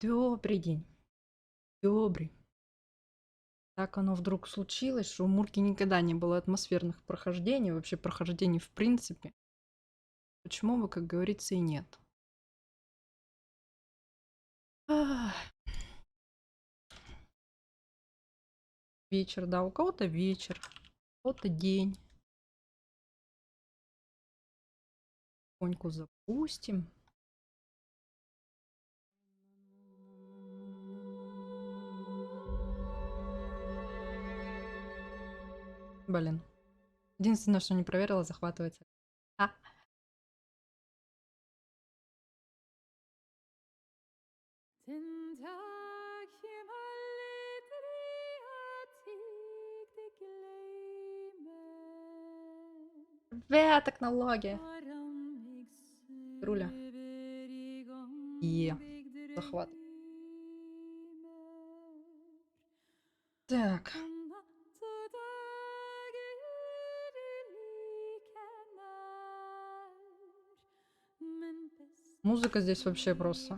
Добрый день. Добрый. Так оно вдруг случилось, что у Мурки никогда не было атмосферных прохождений, вообще прохождений в принципе. Почему бы, как говорится, и нет. Ах. Вечер, да, у кого-то вечер, у кого-то день. Коньку запустим. Блин. Единственное, что не проверила, захватывается. А. Технология. Руля. Захват. Так. Музыка здесь вообще просто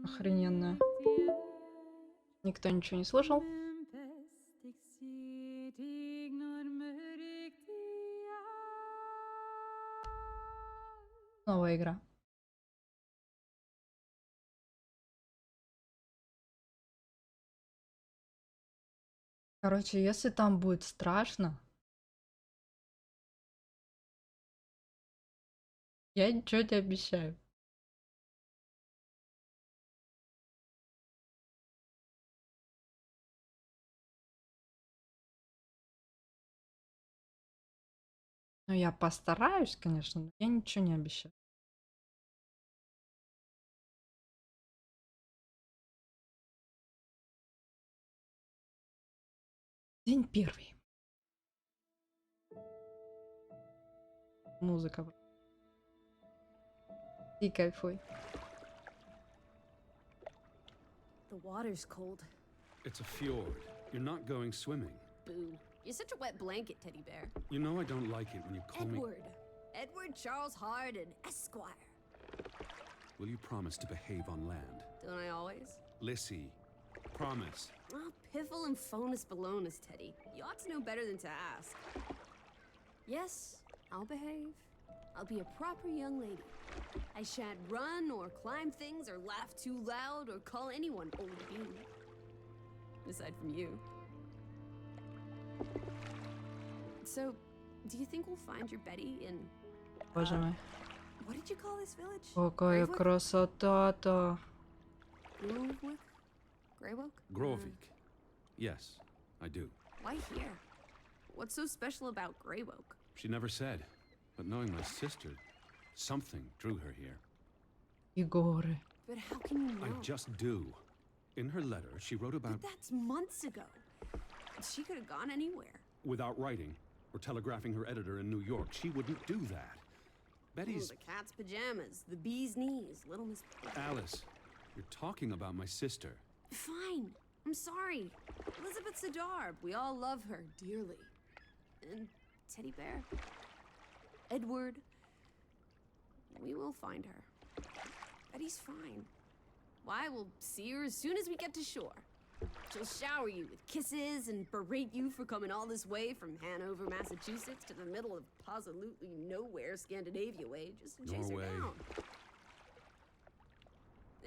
охрененная. Никто ничего не слышал. Новая игра. Короче, если там будет страшно, я ничего не обещаю. Ну, я постараюсь, конечно, но я ничего не обещаю. День первый. Музыка. И кайфуй. The water's cold. It's a fjord. You're not going swimming. Boo. You're such a wet blanket, teddy bear. You know I don't like it when you call me... Edward Charles Hardin, Esquire. Will you promise to behave on land? Don't I always? Lissy, promise. Oh, piffle and phonus balonus, Teddy. You ought to know better than to ask. Yes, I'll behave. I'll be a proper young lady. I shan't run or climb things or laugh too loud or call anyone old bean. Aside from you. So, do you think we'll find your Betty in... Боже мой. What did you call this village? Какая красота-то. Greywook? Greywook? Grovik. Yes, I do. Why here? What's so special about Greywook? She never said, but knowing my sister, something drew her here. И горы. But how can you know? I just do. In her letter, she wrote about... But that's months ago. She could have gone anywhere. Without writing or telegraphing her editor in New York, she wouldn't do that. Betty's... Oh, the cat's pajamas, the bee's knees, little Miss... Alice, you're talking about my sister. Fine. I'm sorry. Elizabeth Sidarb. We all love her dearly. And Teddy Bear. Edward. We will find her. Betty's fine. Why, we'll see her as soon as we get to shore. She'll shower you with kisses and berate you for coming all this way from Hanover, Massachusetts to the middle of absolutely nowhere Scandinavia way just to chase her down.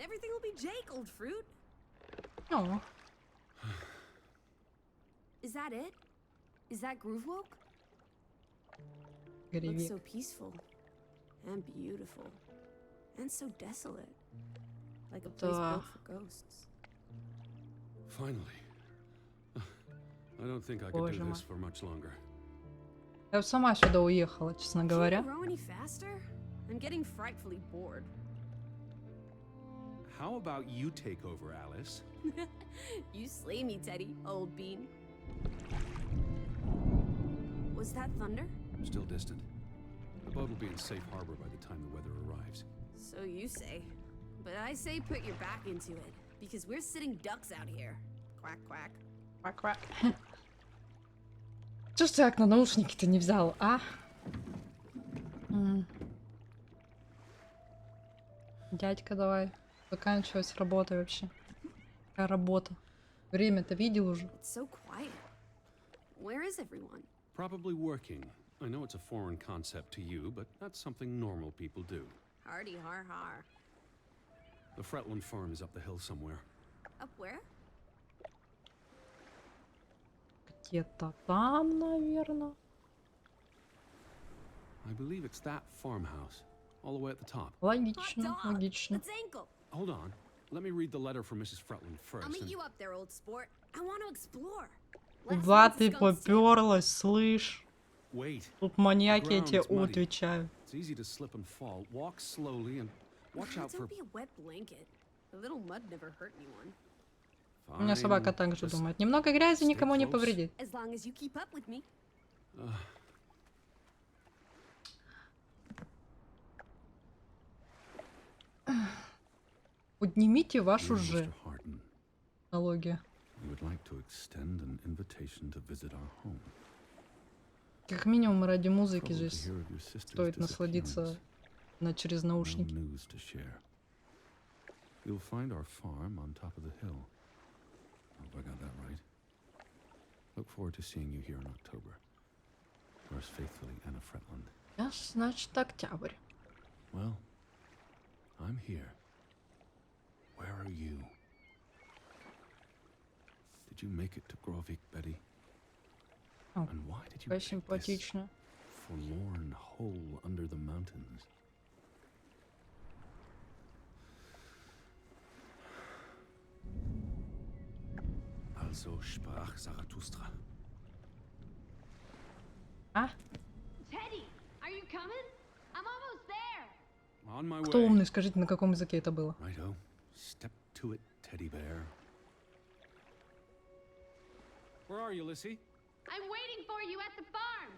Everything will be Jake, old fruit. Oh. Is that it? Is that Groovewoke? Гривик. Looks so peaceful and beautiful and so desolate, like a place built for ghosts. Finally. I don't think I could do this for much longer. Я бы сама сюда уехала, честно говоря. Can't you grow any faster? I'm getting frightfully bored. How about you take over, Alice? You slay me, Teddy, old bean. Was that thunder? Still distant. The boat will be in safe harbor by the time the weather arrives. So you say. But I say put your back into it, because we're sitting ducks out here. Quack, quack. Квак-квак. Чё ж ты так на наушники-то не взял, а? Дядька, давай. Заканчивать работой вообще. Какая работа? Время-то видел уже. It's so quiet. Where is everyone? Probably working. I know it's a foreign concept to you, but that's something normal people do. Hardy har har. The Fretland farm is up the hill somewhere. Up where? Где-то там, наверное. I believe it's that farmhouse, all the way at the top. Hot Логично, dog. логично. Let's ankle. Hold on. Let me read the letter from Mrs. Fretland first. I'll meet and- you up there, old sport. I want to explore. Куда Last ты night's a skunk stamp. попёрлась, слышь? Wait. Тут маньяки, я The тебе ground's muddy. отвечаю. It's easy to slip and fall. Walk slowly and watch out for. Don't be a wet blanket. A little mud never hurt anyone. У меня собака Fine. так же Just- думает. Немного грязи stay никому не close. повредит. As long as you keep up with me. Поднимите вашу Dear же Mr. Harden, налоги. we would like to extend an invitation to visit our home. Как минимум ради музыки Troubled же to hear of your sister's стоит насладиться через disappearance. No наушники. news to share. You'll find our farm on top of the hill. Hope I got that right. Look forward to seeing you here in October. Yours faithfully, Anna Fretland. Сейчас, значит, октябрь. Well, I'm here. Where are you? Did you make it to Grovik, Betty? Oh, And why did you Какая pick this симпатичная. forlorn hole under the mountains? Also sprach Zarathustra. А? Teddy, are you coming? I'm almost there. On my Кто way. умный? Скажите, на каком языке это было? Righto. Step to it, teddy bear. Where are you, Lissy? I'm waiting for you at the farm.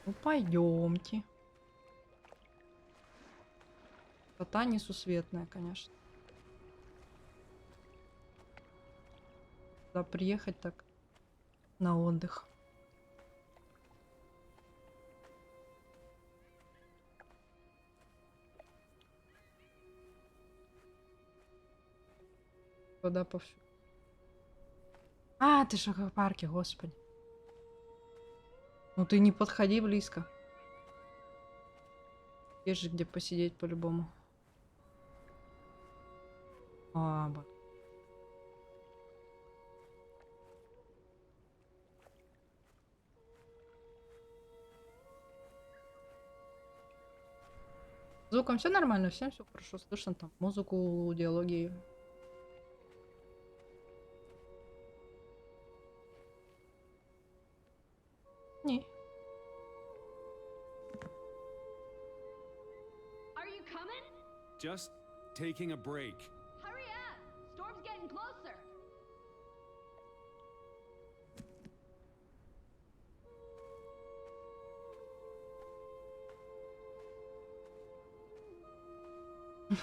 Ну, пойдемте. Кота несусветная, конечно. Туда приехать так на отдых. Вода повсюду. А, ты же в парке, господи. Ну ты не подходи близко. Есть же где посидеть по-любому. А, вот. С звуком все нормально, всем все хорошо слышно, там музыку, диалоги. Не. Are you coming? Just taking a break. Hurry up. Storm's getting closer.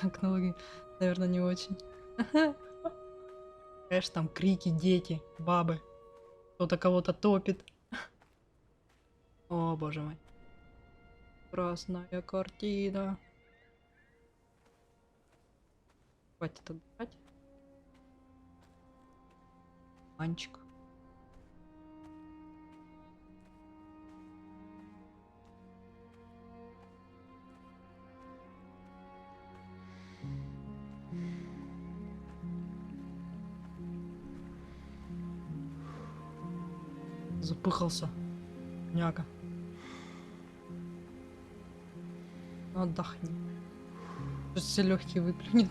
Технологии, наверное, не очень. Знаешь, там крики, дети, бабы. Кто-то кого-то топит. О, боже мой. Красная картина. Хватит отдыхать. Манчик. Запыхался. Няга. Отдохни. Сейчас все легкие выплюнет.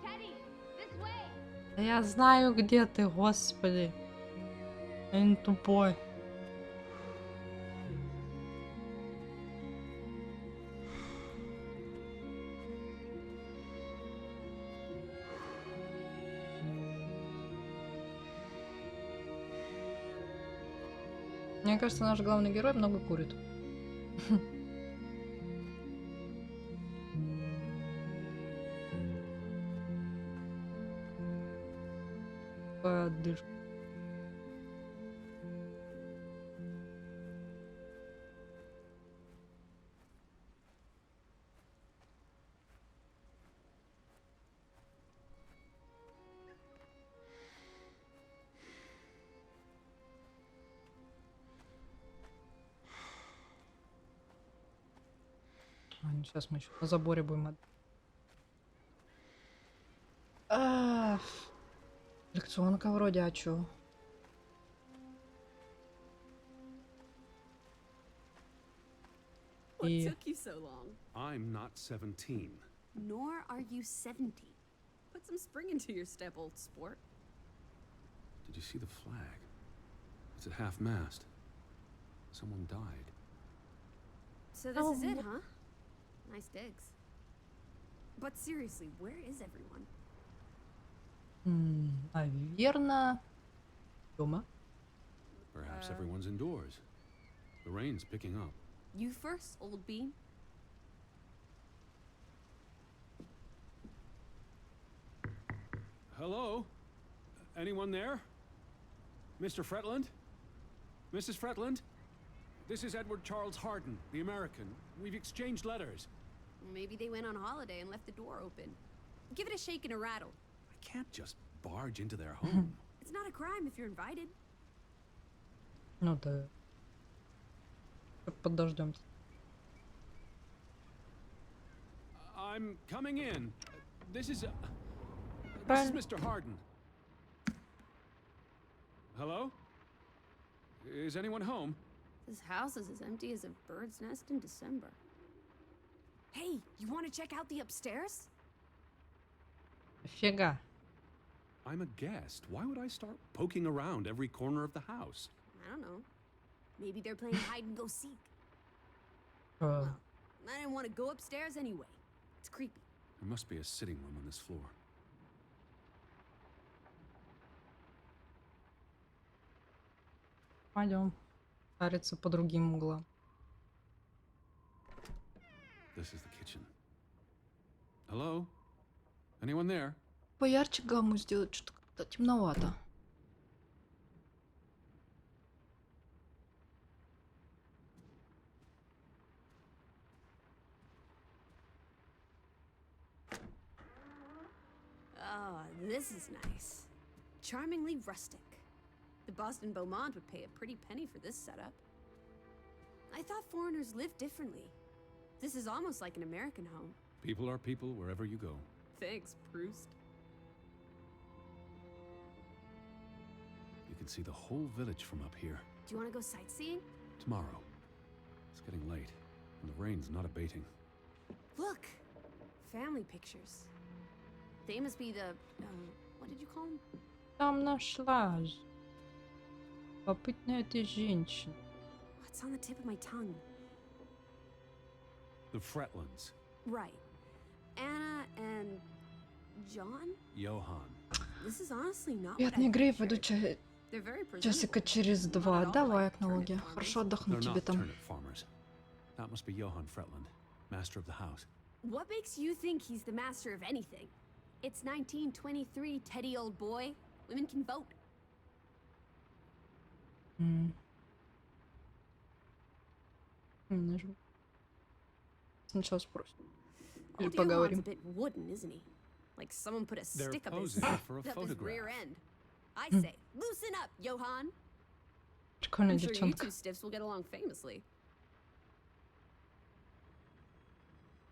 Teddy, this way. Да я знаю, где ты, господи. Он тупой. Мне кажется, наш главный герой много курит. Подышка. Сейчас мы еще на заборе будем. Лекционка вроде, а чё? What И took you so long? I'm not 17. Nor are you 70. Put some spring into your step, old sport. Did you see the flag? It's at half-mast. Someone died. So this is it, huh? Nice digs. But seriously, where is everyone? наверно, дома. Perhaps everyone's indoors. The rain's picking up. You first, old bean. Hello? Anyone there? Mr. Fretland? Mrs. Fretland? This is Edward Charles Harden, the American. We've exchanged letters. Maybe they went on holiday and left the door open. Give it a shake and a rattle. I can't just barge into their home. It's not a crime if you're invited. Ну да. Подождем. I'm coming in. This is Правильно. Mr. Harden. Hello? Is anyone home? This house is as empty as a bird's nest in December. Hey, you want to check out the upstairs? Фига. I'm a guest. Why would I start poking around every corner of the house? I don't know. Maybe they're playing hide and go seek. Э, Well, I didn't want to go upstairs anyway. It's creepy. There must be a sitting room on this floor. Пойдем. Париться по другим углам. This is the kitchen. Hello? Anyone there? Поярче гамму сделать, что-то как-то темновато. Oh, this is nice. Charmingly rustic. The Boston Beaumont would pay a pretty penny for this setup. I thought foreigners lived differently. This is almost like an American home. People are people wherever you go. Thanks, Proust. You can see the whole village from up here. Do you want to go sightseeing? Tomorrow. It's getting late, and the rain's not abating. Look! Family pictures. They must be the, what did you call them? Там нашлась. Попытная ты женщина. What's on the tip of my tongue? The Fretlands. Right. Anna and John? Johann. This is honestly not what Приятной I игры, pictured. пойду They're very часика presentable. через Not 2. at all Давай, like окнология. turnip farmers. Хорошо отдохну They're тебе not там. turnip farmers. That must be Johann Fretland, master of the house. What makes you think he's the master of anything? It's 1923, Teddy old boy. Women can vote. Сначала спросим. Или Old Johan's a поговорим. bit wooden, isn't he? Like someone put a They're stick up his, posing for a up his photograph. rear end. I say, loosen up, Johann. Прикольная I'm sure you девчонка. two stiffs will get along famously.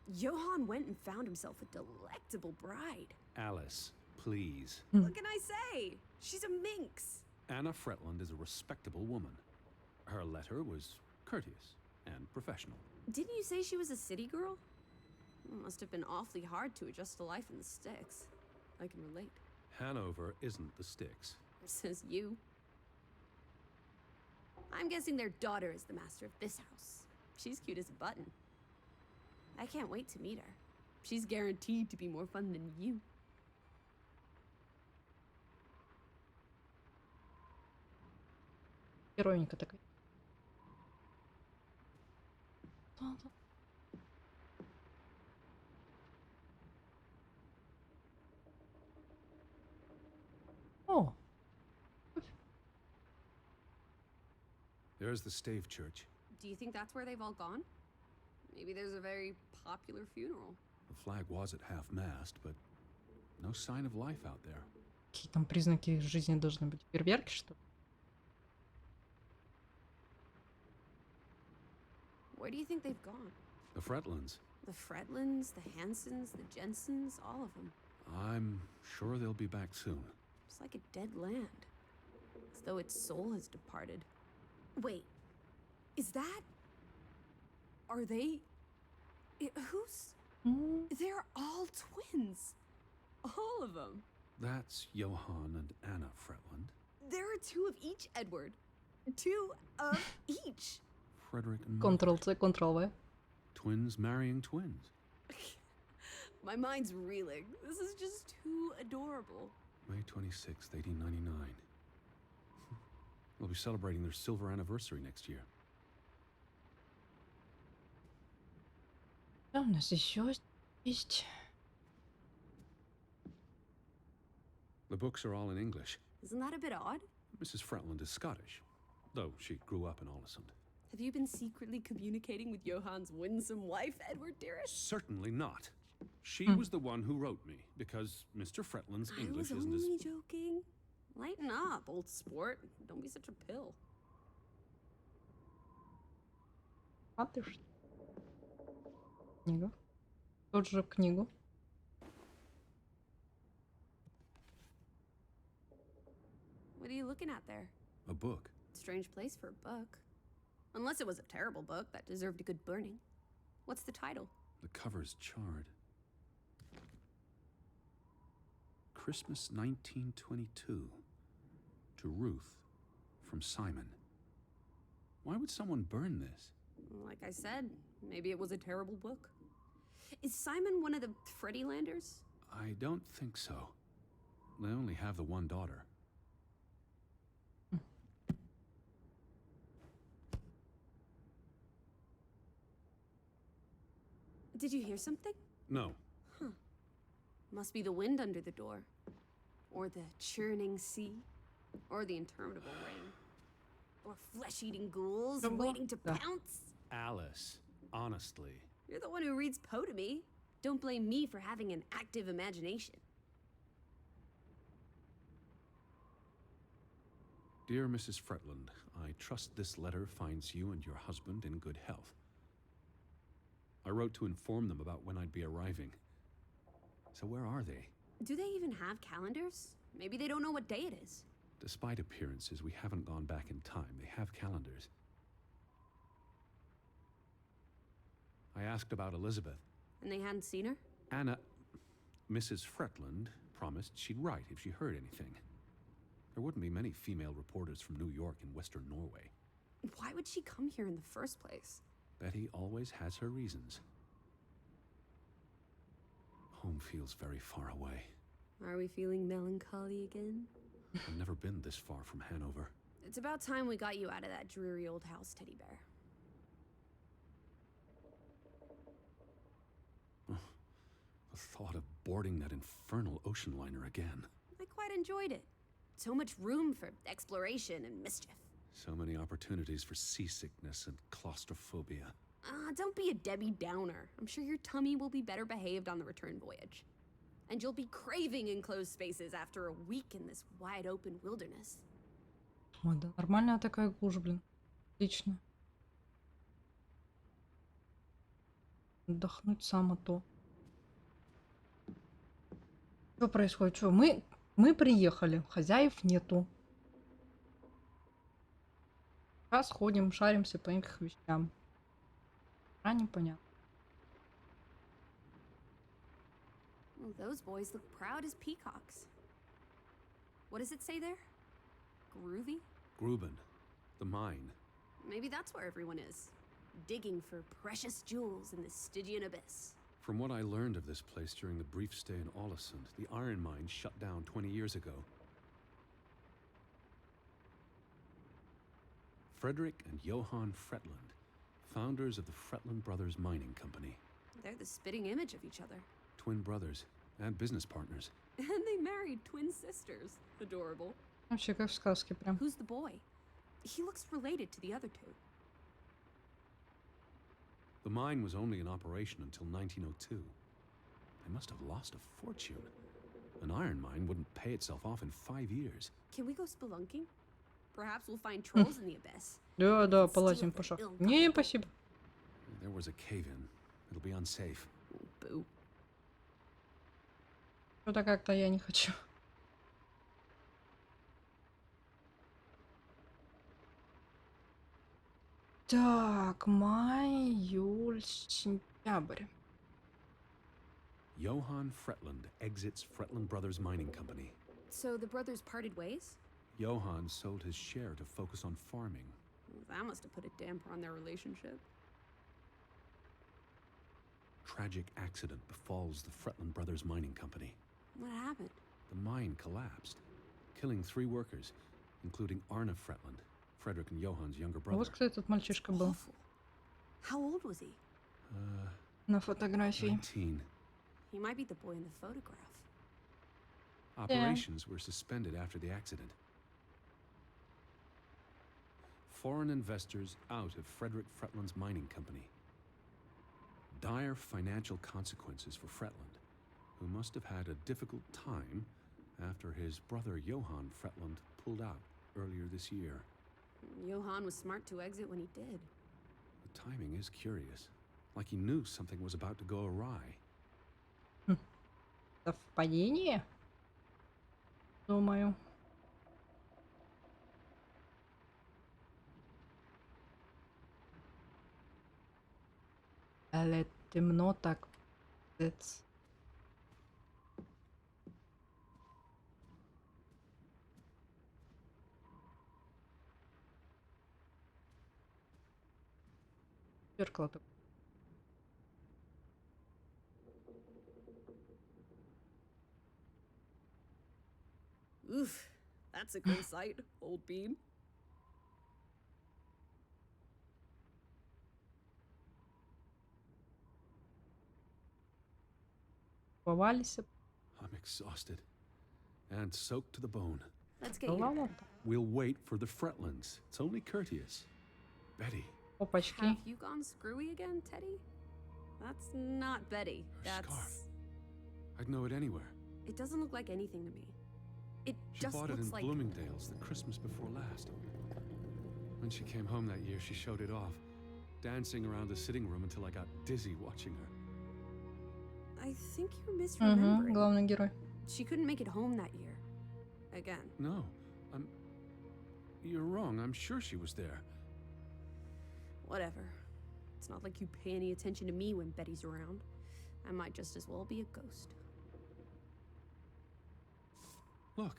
Johann went and found himself a delectable bride. Alice, please. What can I say? She's a minx. Anna Fretland is a respectable woman. Her letter was courteous and professional. Didn't you say she was a city girl? It must have been awfully hard to adjust to life in the sticks. I can relate. Hanover isn't the sticks. Says you. I'm guessing their daughter is the master of this house. She's cute as a button. I can't wait to meet her. She's guaranteed to be more fun than you. Героинька такая. Да-да. О, There's the Stave Church. Do you think that's where they've all gone? Maybe there's a very popular funeral. The flag was at half-mast, but no sign of life out there. какие там признаки жизни должны быть? Фейерверки, что ли? Where do you think they've gone? The Fretlands. The Fretlands, the Hansons, the Jensens, all of them. I'm sure they'll be back soon. It's like a dead land. As though its soul has departed. Wait, is that... Are they... Who's... М, They're all twins. All of them. That's Johann and Anna Fretland. There are two of each, Edward. Two of each. Frederick and Murka. Ctrl-C, Ctrl-V. Twins marrying twins. My mind's reeling. This is just too adorable. May 26th, 1899. They'll be celebrating their silver anniversary next year. Что у нас еще есть? The books are all in English. Isn't that a bit odd? Mrs. Fretland is Scottish, though she grew up in Olesund. Have you been secretly communicating with Johann's winsome wife, Edward, dearest? Certainly not. She Hmm. was the one who wrote me, because Mr. Fretland's I English was isn't as... only joking. Lighten up, old sport. Don't be such a pill. А ты что? Книга. Тот же книгу. What are you looking at there? A book. Strange place for a book. Unless it was a terrible book that deserved a good burning. What's the title? The cover's charred. Christmas 1922. To Ruth, from Simon. Why would someone burn this? Like I said, maybe it was a terrible book. Is Simon one of the Freddylanders? I don't think so. They only have the one daughter. Did you hear something? No. Must be the wind under the door. Or the churning sea. Or the interminable rain. Or flesh-eating ghouls Come on. waiting to Yeah. pounce. Alice, honestly. You're the one who reads Poe to me. Don't blame me for having an active imagination. Dear Mrs. Fretland, I trust this letter finds you and your husband in good health. I wrote to inform them about when I'd be arriving. So where are they? Do they even have calendars? Maybe they don't know what day it is. Despite appearances, we haven't gone back in time. They have calendars. I asked about Elizabeth. And they hadn't seen her? Anna... Mrs. Fretland promised she'd write if she heard anything. There wouldn't be many female reporters from New York and Western Norway. Why would she come here in the first place? Betty always has her reasons. Home feels very far away. Are we feeling melancholy again? I've never been this far from Hanover. It's about time we got you out of that dreary old house, Teddy Bear. The thought of boarding that infernal ocean liner again. I quite enjoyed it. So much room for exploration and mischief. So many opportunities for seasickness and claustrophobia. Don't be a Debbie Downer. I'm sure your tummy will be better behaved on the return voyage. And you'll be craving enclosed spaces after a week in this wide open wilderness. Ой, да нормальная такая глушь, блин. Отлично. Отдохнуть само то. Что происходит? Что? Мы приехали, хозяев нету. Сейчас ходим, шаримся по их вещам. А непонятно. Oh, those boys look proud as peacocks. What does it say there? Groovy? Gruben, The mine. Maybe that's where everyone is. Digging for precious jewels in the Stygian abyss. From what I learned of this place during the brief stay in Olesund, the iron mine shut down 20 years ago. Frederick and Johann Fretland, founders of the Fretland Brothers Mining Company. They're the spitting image of each other. Twin brothers and business partners. And they married twin sisters. Adorable. Вообще как в сказке прям. Who's the boy? He looks related to the other two. The mine was only in operation until 1902. They must have lost a fortune. An iron mine wouldn't pay itself off in 5 years. Can we go spelunking? Perhaps we'll find trolls in the abyss. Да, да, полазим по шахтам. Не, спасибо. There was a cave-in. It'll be unsafe. Boo. Что-то как-то я не хочу. Так, май, июль, сентябрь. Johann Fretland exits Fretland Brothers Mining Company. So the brothers parted ways? Johann sold his share to focus on farming. That must have put a damper on their relationship. Tragic accident befalls the Fretland Brothers Mining Company. What happened? The mine collapsed, killing 3 workers, including Arne Fretland, Frederick and Johann's younger А brother. вот кто этот мальчишка был Awful. How old was he? на фотографии. 19. He might be the boy in the photograph. Operations were suspended after the accident. Foreign investors out of Frederick Fretland's mining company. Dire financial consequences for Fretland, who must have had a difficult time after his brother Johann Fretland pulled out earlier this year. Johann was smart to exit when he did. The timing is curious, like he knew something was about to go awry. Совпадение? Думаю. Але темно так. Пиздец. Зеркало так. Oof, that's a grim sight, old bean. Повались. I'm exhausted and soaked to the bone. Let's get you to bed. Голова-то. We'll wait for the Fretlands. It's only courteous. Betty, Опачки. Have you gone screwy again, Teddy? That's not Betty. Her That's... scarf. I'd know it anywhere. It doesn't look like anything to me. It She just bought it looks in like... Bloomingdale's the Christmas before last. When she came home that year, she showed it off, dancing around the sitting room until I got dizzy watching her. I think you're Угу, misremembering. главный герой. She couldn't make it home that year. Again. No, you're wrong. I'm sure she was there. Whatever. It's not like you pay any attention to me when Betty's around. I might just as well be a ghost. Look,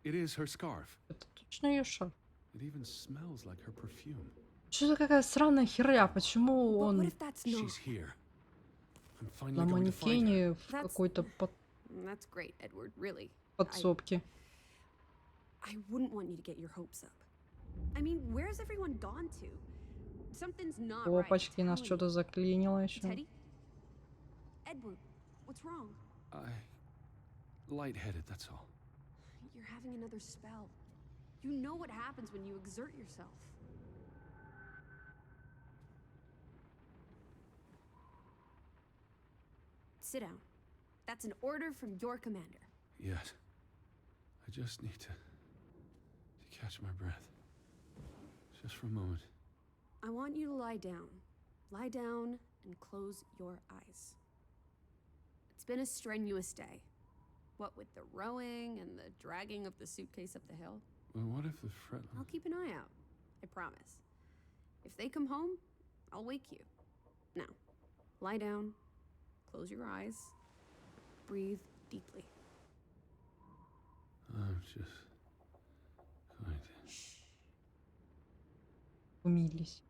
it is her scarf. Это точно ее шарф. It even smells like her perfume. Что за какая сраная херня? Почему But what он if that's not? She's here. I'm на finally going to find her. манекене в That's- какой-то That's great, Edward, really. подсобке? I wouldn't want you to get your hopes up. I mean, where's everyone gone to? Something's not right. I'm Опачки, нас telling что-то you. заклинило еще. Teddy? Edward, what's wrong? Lightheaded, that's all. You're having another spell. You know what happens when you exert yourself. Sit down. That's an order from your commander. Yes. I just need to catch my breath. Just for a moment. I want you to lie down. Lie down and close your eyes. It's been a strenuous day. What with the rowing and the dragging of the suitcase up the hill. Well, what if the I'll keep an eye out. I promise. If they come home, I'll wake you. Now, lie down, close your eyes, breathe deeply. I'm just going to... Shh. Умились.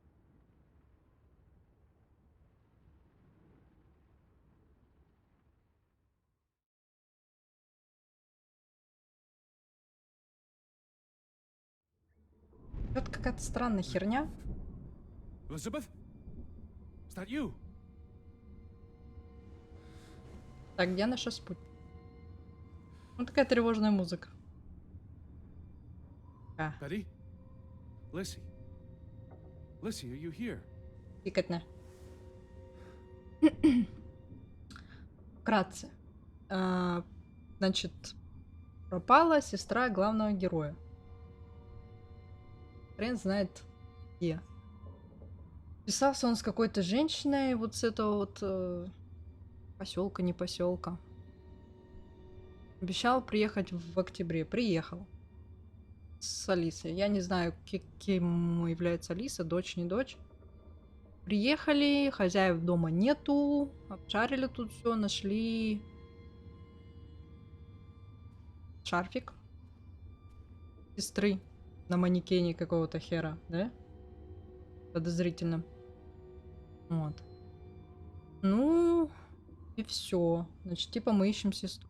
Это какая-то странная херня. Elizabeth? Is that you? Так, где наша спутница? Ну, такая тревожная музыка. А, Betty? Lissy? Lissy, are you here? пикотно. Вкратце. Значит, пропала сестра главного героя. Хрен знает где. Писался он с какой-то женщиной вот с этого вот поселка, не поселка. Обещал приехать в октябре. Приехал. С Алисой. Я не знаю, кем является Алиса, дочь, не дочь. Приехали, хозяев дома нету. Обшарили тут все, нашли шарфик сестры на манекене какого-то хера, да? Подозрительно. Вот. Ну, и все. Значит, типа мы ищем сестру.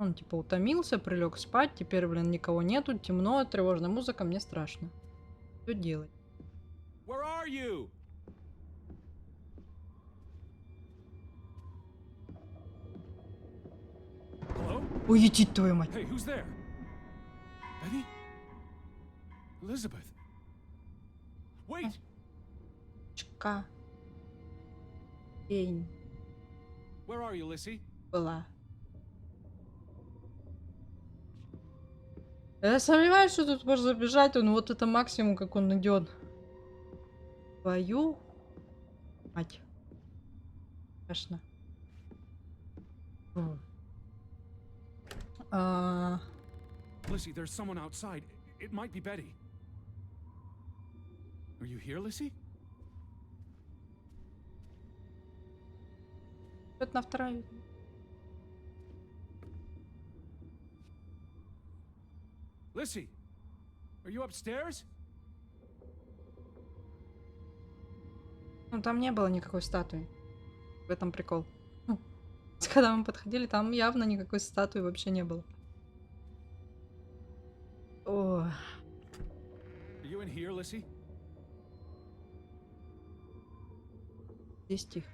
Он типа утомился, прилег спать, теперь, блин, никого нету, темно, тревожная музыка, мне страшно. Что делать? Where are you? Hello? Ой, иди твою мать. Hey, who's there? Betty? Elizabeth? Wait! Чка. Тень Where are you, Lissy? была. Я сомневаюсь, что тут можно забежать, он вот это максимум, как он идет. Твою мать. Страшно. Фу. А, Lissy, there's someone outside. It might be Betty. Are you here, Lissy? это на второй. Lissy, are you upstairs? Ну, там не было никакой статуи. В этом прикол. Ну, когда мы подходили, там явно никакой статуи вообще не было. О, Are you in here, Lissy? здесь тихо.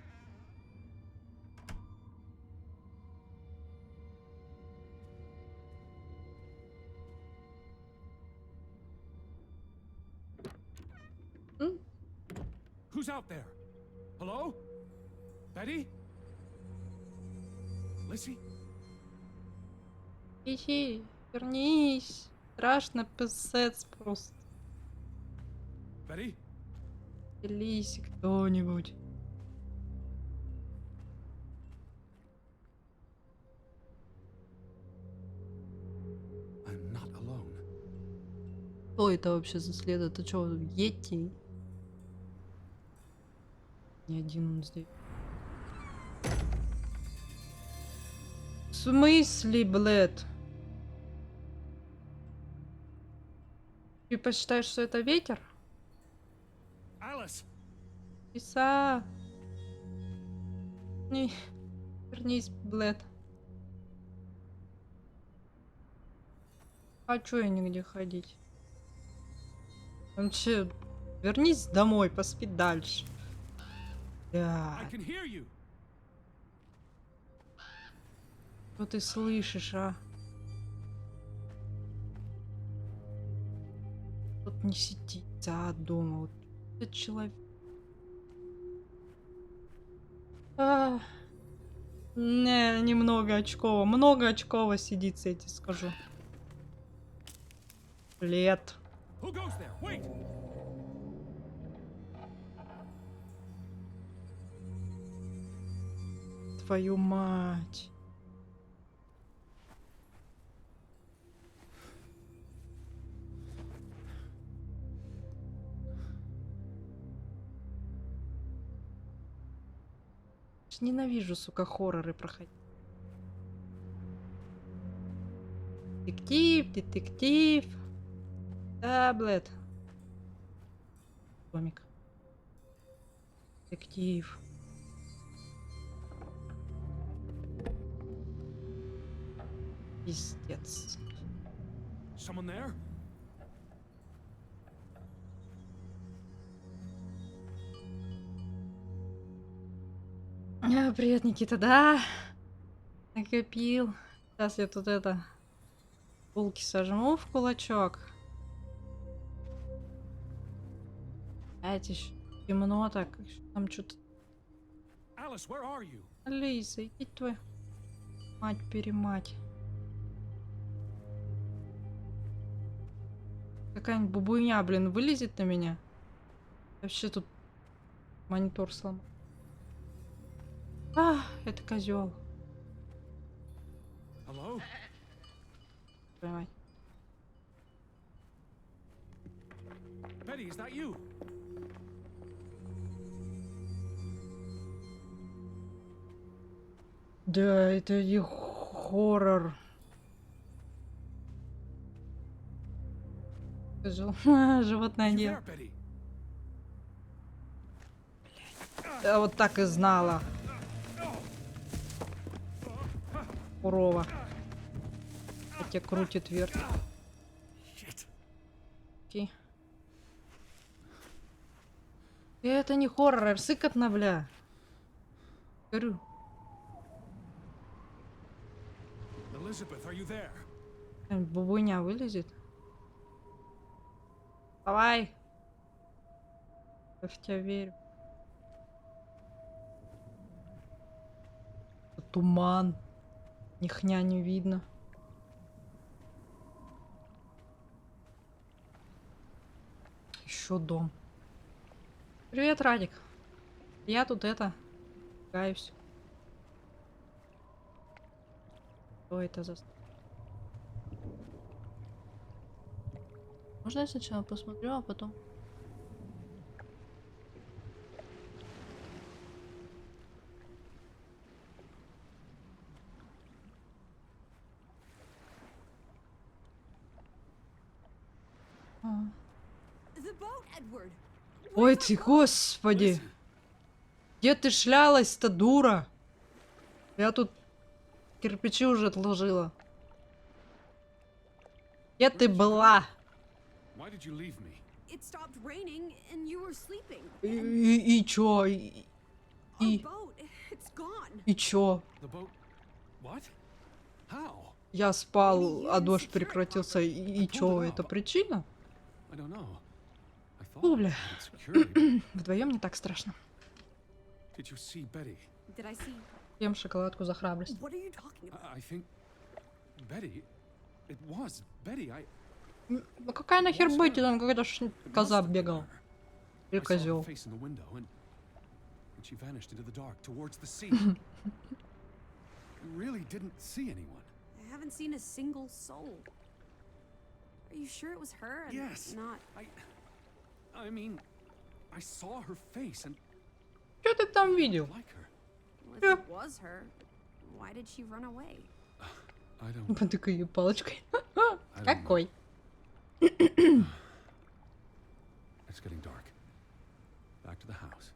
М? Who's out there? Hello? Betty? Lissy? Иди, вернись. Страшно, писец просто. Betty? Делись кто-нибудь. I'm not alone. Что это вообще за след? Это что, Йети? Не один он здесь. В смысле, блядь? Ты посчитаешь, что это ветер? Alice! Иса. Не. Вернись, блядь. Хочу я нигде ходить. Вообще, вернись домой, поспи дальше. I Да. can hear you! Что ты слышишь, а? Тут не сидится дома. Вот этот человек. А, не, немного очково. Много очково сидится, я тебе скажу. Лет. Who goes there? Wait! Твою мать. Ненавижу, сука, хорроры проходить. Детектив, детектив. Да, блядь. Домик. Детектив. Пиздец. Someone there? Привет, Никита, да? Накопил. Сейчас я тут это... Булки сожму в кулачок. Эти темно так. Там что-то... Alice, where are you? Алиса, иди твою мать-перемать. Какая-нибудь бубуйня, блин, вылезет на меня. Вообще тут монитор сломал. Это козел. Hello? Понимать. Betty, is that you? Да, это не хоррор. Животное You дело. there, Betty? Я вот так и знала. Урова. Хотя крутит вверх. Shit. Окей. Это не хоррор, сыкотно, бля. Говорю. Elizabeth, are you there? Бубуйня вылезет. Давай. Я в тебя верю. Туман. Ни хня не видно. Еще дом. Привет, Радик. Я тут это... Каюсь. Что это за... Можно я сначала посмотрю, а потом... The boat, Edward. Ой ты, господи! Listen, Где ты шлялась-то, дура? Я тут кирпичи уже отложила. Где ты была? why did you leave me? It stopped raining and you were sleeping. И чё? Our boat, it's gone. И чё? The boat? What? How? Я спал, а дождь прекратился. И чё, это причина? I don't know. I thought Фу, бля. I had it securely. Вдвоем не так страшно. Did you see Betty? Did I see? Ем шоколадку за храбрость. What are you talking about? I think Betty. It was Betty. Ну какая нахер быть? Там какой-то It коза must have been бегал. her. Или I saw her козел. face in the window, and she vanished into the dark towards the sea. You really didn't see anyone. I haven't seen a single soul. Are you sure it was her and Yes. not? I mean, I saw her face and Что ты там видел? like her. Well, if it was her, why did she run away? I don't. Потыкай ее палочкой. I don't know. Какой? It's getting dark. Back to the house.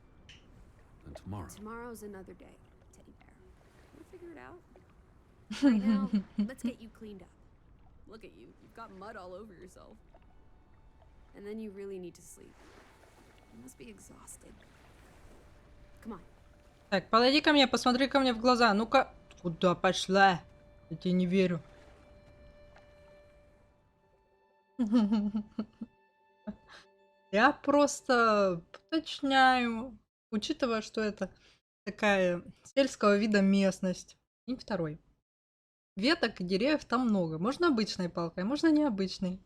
And tomorrow. Tomorrow's another day, Teddy Bear. We'll figure it out. Right now, let's get you cleaned up. Look at you. You've got mud all over yourself. And then you really need to sleep. You must be exhausted. Come on. Так, подойди ко мне, посмотри ко мне в глаза. Ну-ка. Куда пошла? Я тебе не верю. Я просто уточняю, учитывая, что это такая сельского вида местность. И второй. Веток и деревьев там много. Можно обычной палкой, а можно необычной.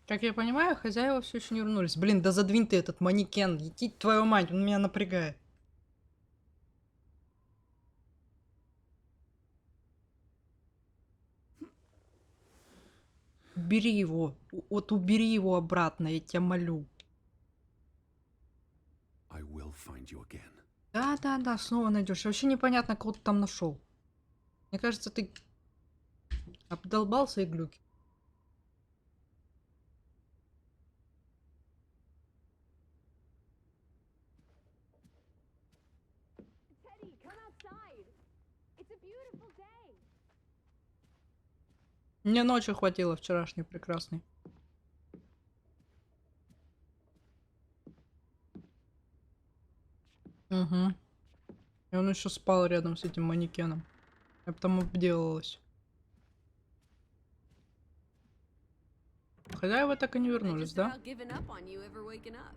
Как я понимаю, хозяева все еще не вернулись. Блин, да задвинь ты этот манекен. Иди, твою мать, он меня напрягает. Убери его. Вот убери его обратно, я тебя молю. I will find you again. Да, снова найдешь. Вообще непонятно, кого ты там нашел. Мне кажется, ты Обдолбался и глюки. Teddy, come outside. It's a beautiful day. Мне ночи хватило вчерашней прекрасной. Угу. И он еще спал рядом с этим манекеном. Я потом обделалась. Хозяева так и не I вернулись, just да? about given up on you ever waking up.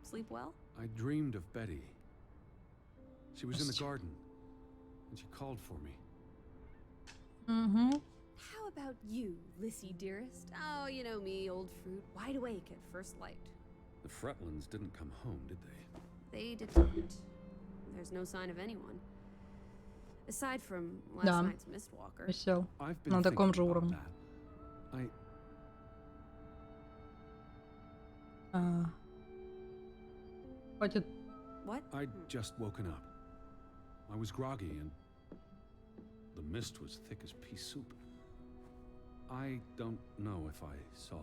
Sleep well? I dreamed of Betty. She was in the Здрасте. garden, and she called for me. Угу. How about you, Lissy dearest? Oh, you know me, old fruit, wide awake at first light. The Fretlands didn't come home, did they? They didn't. There's no sign of anyone. Aside from last Да. night's Mistwalker. Висел. I've been На таком thinking же about уровне. that. Хватит. What? I'd just woken up. I was groggy and the mist was thick as pea soup. I don't know if I saw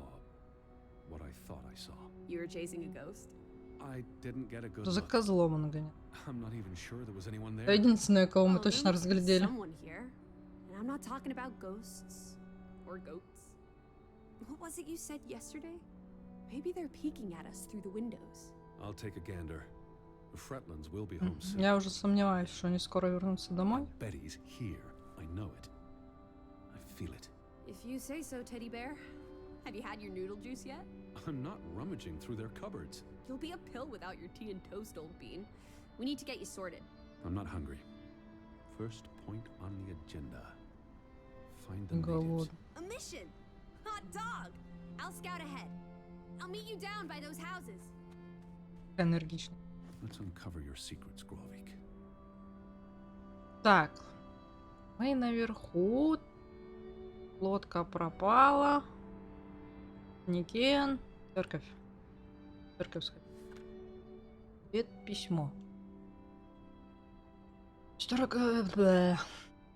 what I thought I saw. You were chasing a ghost? I didn't get a good За look. козлом он гонит. I'm not even sure there was anyone Это there. единственное, кого мы Well, there точно must be разглядели. someone here. And I'm not talking about ghosts or goats. What was it you said yesterday? Maybe they're peeking at us through the windows. I'll take a gander. The Fretlands will be home soon. Я уже сомневаюсь, что они скоро вернутся домой. Betty's here. I know it. I feel it. If you say so, Teddy Bear. Have you had your noodle juice yet? I'm not rummaging through their cupboards. You'll be a pill without your tea and toast, old bean. We need to get you sorted. I'm not hungry. First point on the agenda. Find the Голод. natives. A mission! Hot dog! I'll scout ahead. I'll meet you down by those houses. Энергично. Let's uncover your secrets, Grovik. Так. Мы наверху. Лодка пропала. Манекен. Церковь. Церковь. Ответ письмо.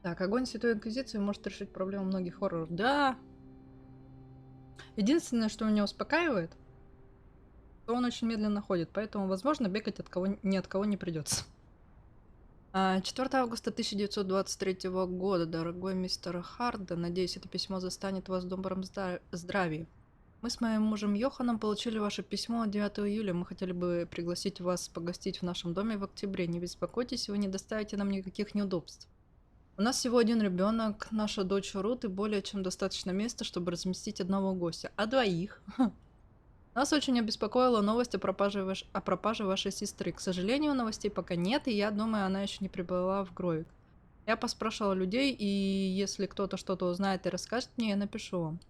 Так, огонь Святой Инквизиции может решить проблему многих хорроров. Да. Единственное, что меня успокаивает, что он очень медленно ходит, поэтому, возможно, бегать ни от кого не придется. 4 августа 1923 года. Дорогой мистер Харда, надеюсь, это письмо застанет вас в добром здравии. Мы с моим мужем Йоханом получили ваше письмо от 9 июля. Мы хотели бы пригласить вас погостить в нашем доме в октябре. Не беспокойтесь, вы не доставите нам никаких неудобств. У нас всего один ребенок, наша дочь Рут, и более чем достаточно места, чтобы разместить одного гостя. А двоих? Нас очень обеспокоила новость о пропаже вашей сестры. К сожалению, новостей пока нет, и я думаю, она еще не прибыла в Гровик. Я поспрашивала людей, и если кто-то что-то узнает и расскажет мне, я напишу вам.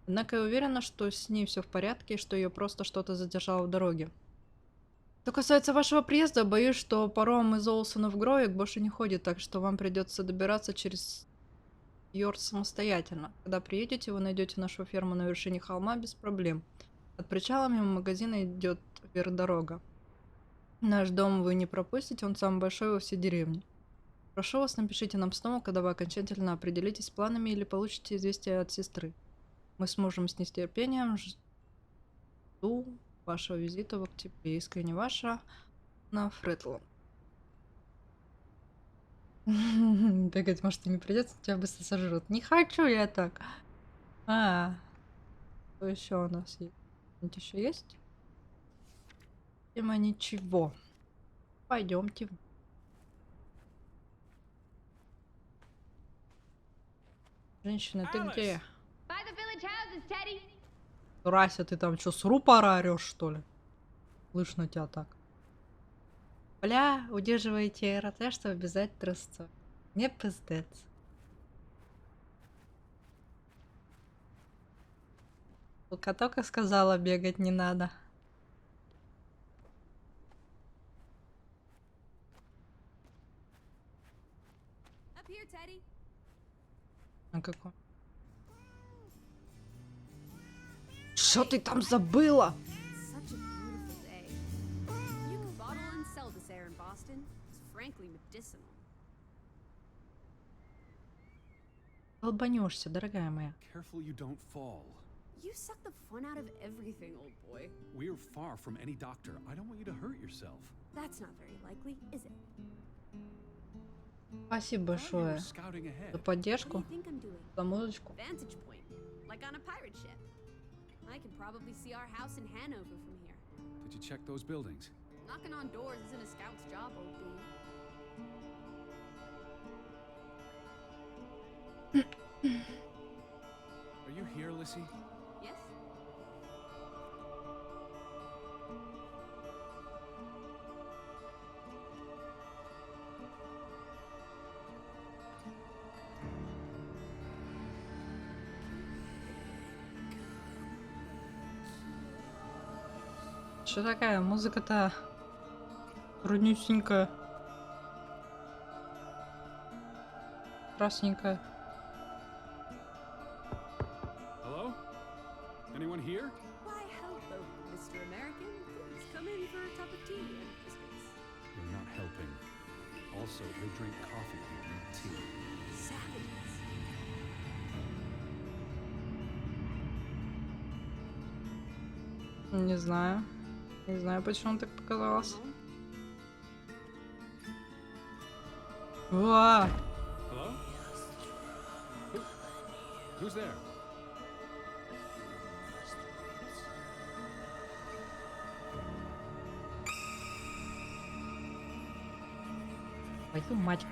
Однако я уверена, что с ней все в порядке, и что ее просто что-то задержало в дороге. Что касается вашего приезда, боюсь, что паром из Олсона в Гровик больше не ходит, так что вам придется добираться через Йорк самостоятельно. Когда приедете, вы найдете нашу ферму на вершине холма без проблем. От причала мимо магазина идет вверх дорога. Наш дом вы не пропустите, он самый большой во всей деревне. Прошу вас, напишите нам снова, когда вы окончательно определитесь с планами или получите известие от сестры. Мы с мужем с нетерпением жду вашего визита в октябре. Искренне ваша на Фретланд. Бегать, может, и не придется, тебя быстро сожрут. Не хочу я так. Что еще у нас есть? Что-нибудь еще есть? Тема ничего. Пойдемте. Женщина, ты где? By the village houses, Teddy. Рася, ты там что, с рупора орешь, что ли? Слышно тебя так. Бля, удерживайте РТ, чтобы обязать трусцу. Не пиздец. Только сказала, бегать не надо. Up here, Teddy. А какой? Что ты там забыла? Such a beautiful day. You can bottle and sell this air in Boston. It's frankly medicinal. Долбанешься, дорогая моя. Careful you don't fall. You suck the fun out of everything, old boy. We're far from any doctor. I don't want you to hurt yourself. That's not very likely, is it? Спасибо I thought you were большое scouting ahead. за What do поддержку, you think I'm doing? за музычку. Vantage point, like on a pirate ship. I can probably see our house in Hanover from here. Did you check those buildings? Knocking on doors isn't a scout's job, old bee. Are you here, Lissy? Yes? Что такая музыка-то труднюсенькая, красненькая. Hello? Anyone here? Why, hello, Mr. American. Please come in for a cup of tea and biscuits. You're not helping. Also, they drink coffee and eat tea. Savages. Не знаю. Не знаю, почему так показалось. Home? Уа! Hello? Who's there? Твою мать.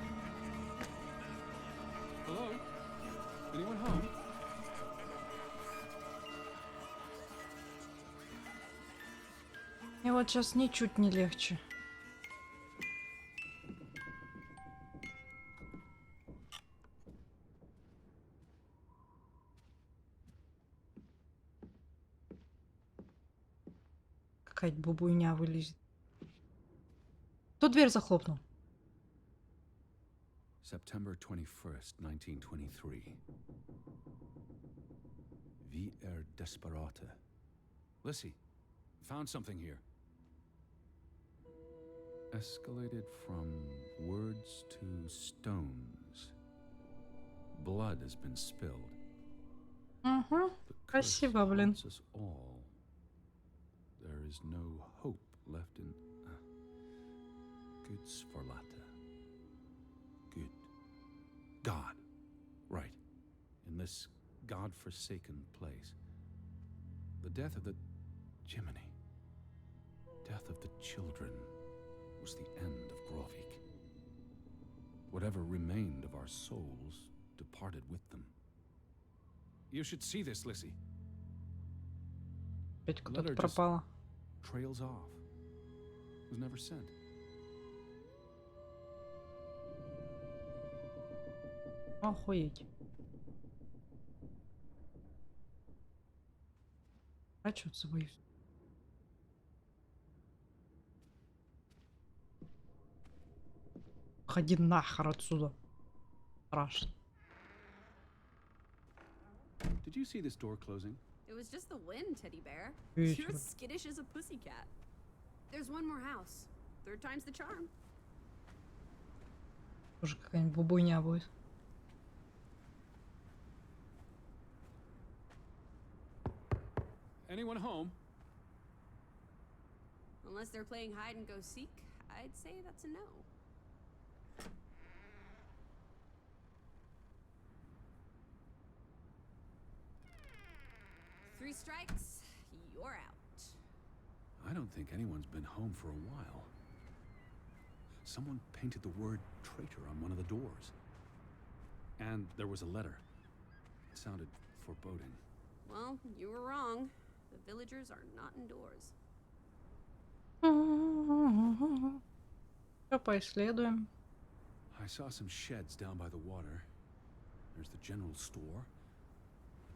Hello? Anyone home? Мне вот сейчас ничуть не легче. Какая-то бубуйня вылезет. Кто дверь захлопнул? September 21st, 1923. Vi desperata. Lissy, found something here. Escalated from words to stones. Blood has been spilled. Угу. The curse Спасибо, блин. haunts us all. There is no hope left in Goods for Lata. Good. God. Right. In this God-forsaken place. The death of the Jiminy. Death of the children was the end of Grovik. Whatever remained of our souls departed with them. You should see this, Lissy. Опять кто-то Letter just пропала. trails off. Was never sent. Охуеть. А чё ты боюсь? Ходи нахер отсюда. Страшно. Did you see this door closing? It was just the wind, teddy bear. Вечер. You're as skittish as a pussycat. There's one more house. Third time's the charm. Тоже какая-нибудь бубуйня будет. Anyone home? Unless they're playing hide and go seek, I'd say that's a no. Three strikes, you're out. I don't think anyone's been home for a while. Someone painted the word traitor on one of the doors. And there was a letter. It sounded foreboding. Well, you were wrong. The villagers are not indoors. Все поисследуем. I saw some sheds down by the water. There's the general store,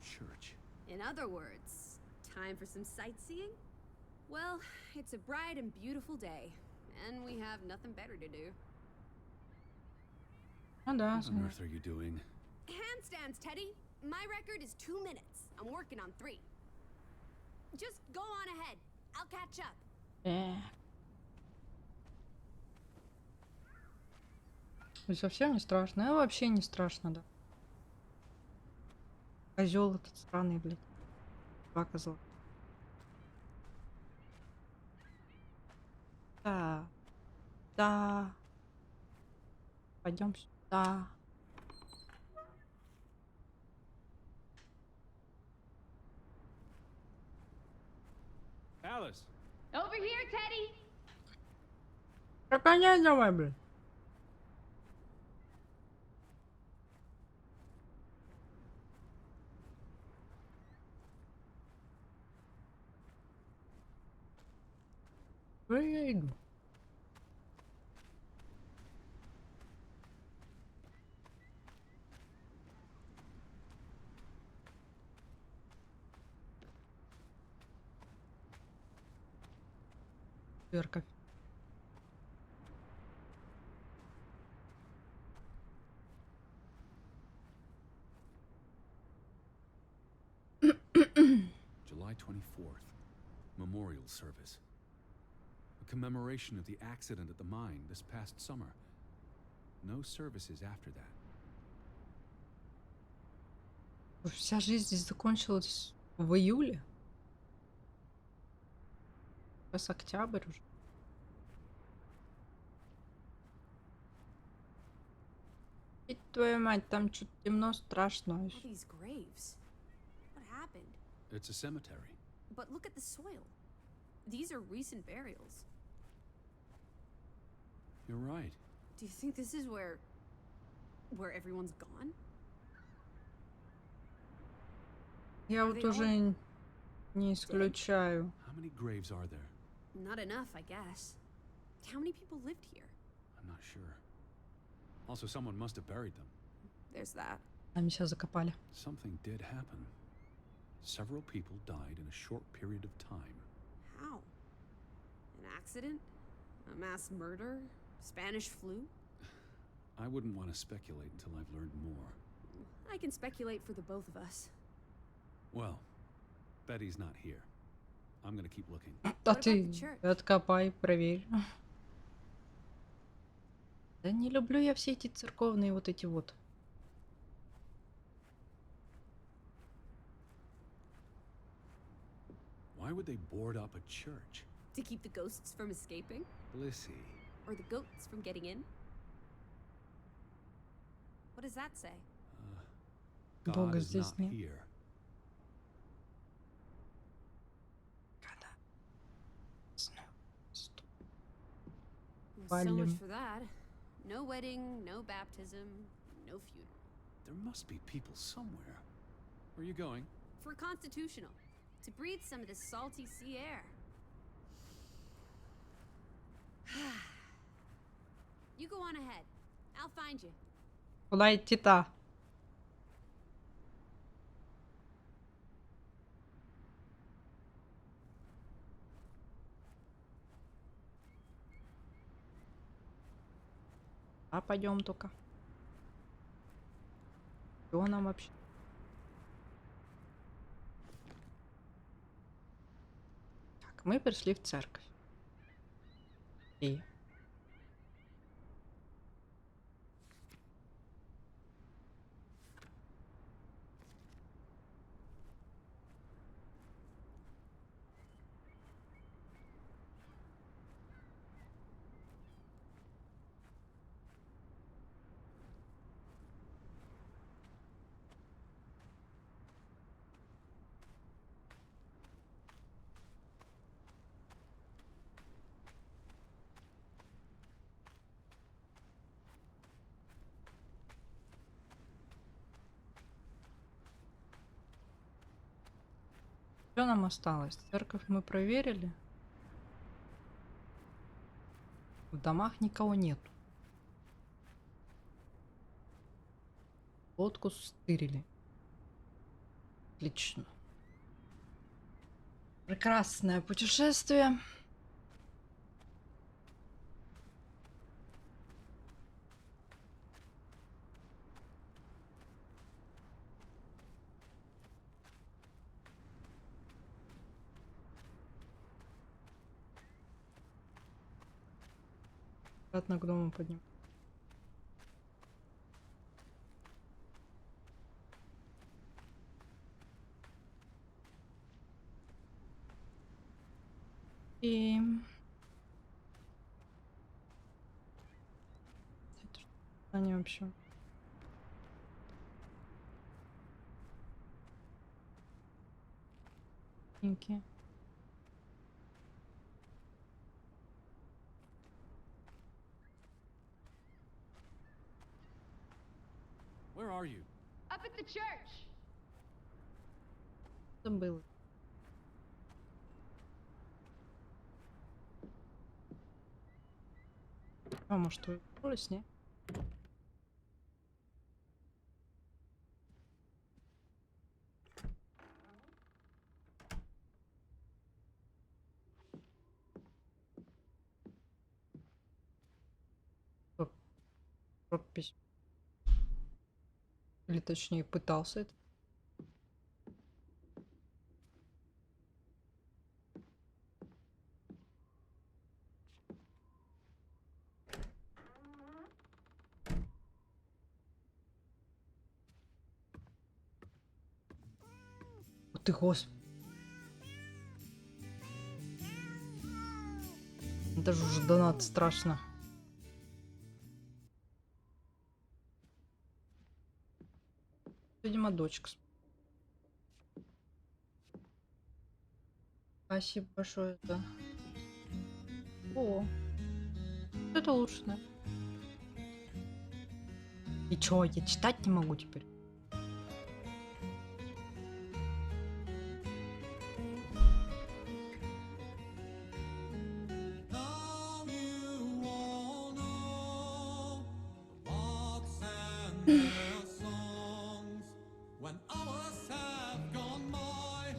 a church. In other words, time for some sightseeing? Well, it's a bright and beautiful day, and we have nothing better to do. Ну да, What on earth are you doing? Handstands, Teddy! My record is 2 minutes. I'm working on 3. Just go on ahead. I'll catch up. Совсем не страшно. А вообще не страшно, да. Козел этот странный, блядь. Два козла. Да. Да. Пойдем сюда. Alice! Over here, Teddy! Прогоняй давай, блядь. Я иду. Церковь. July 24th. Memorial service. A commemoration of the accident at the mine this past summer. No services after that. Вся жизнь здесь закончилась в июле. Сейчас октябрь уже. И твою мать, там что-то темно, страшно. All these graves. What happened? It's a cemetery. But look at the soil. These are recent burials. You're right. Do you think this is where everyone's gone? Я вот уже не исключаю. How many graves are there? Not enough, I guess. How many people lived here? I'm not sure. Also, someone must have buried them. There's that. Они сейчас закопали. Something did happen. Several people died in a short period of time. How? An accident? A mass murder? Spanish flu? I wouldn't want to speculate until I've learned more. I can speculate for the both of us. Well, Betty's not here. I'm gonna keep looking. А What about ты the church? откопай, проверь. Да не люблю я все эти церковные вот эти вот. Why would they board up a church? To keep the ghosts from escaping? Lissy. Or the goats from getting in? What does that say? God Бога is здесь not нет. here. Well, so much Валим. for that. No wedding, no baptism, no funeral. There must be people somewhere. Where are you going? For constitutional. To breathe some of this salty sea air. You go on ahead. I'll find you. Куда идти-то? А пойдем только. Что нам вообще? Так, мы пришли в церковь. И что нам осталось? Церковь мы проверили. В домах никого нету. Лодку стырили. Отлично. Прекрасное путешествие. Обратно к дому подним. И... Это что они вообще? Маленькие. Where are you? Up at the church. Забыла. А может, вы вернулись, не? Как подпись. Или точнее пытался это. О ты, господи. Даже уже донат страшно. Видимо, дочка. Спасибо большое, да. О, это лучше, да. И чё, я читать не могу теперь? Now you all know the walks and their songs. When hours have gone by,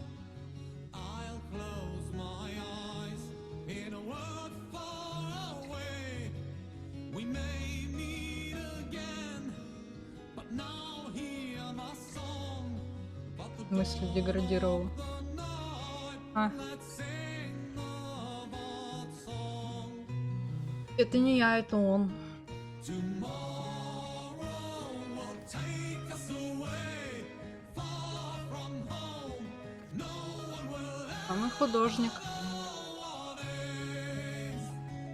I'll close my eyes in a world far away. We may meet again, but now hear my song. But the Мысль деградировала. А, let's sing the old song. это не я, это он. Tomorrow will take us away, far from home. No one will Самый художник. ever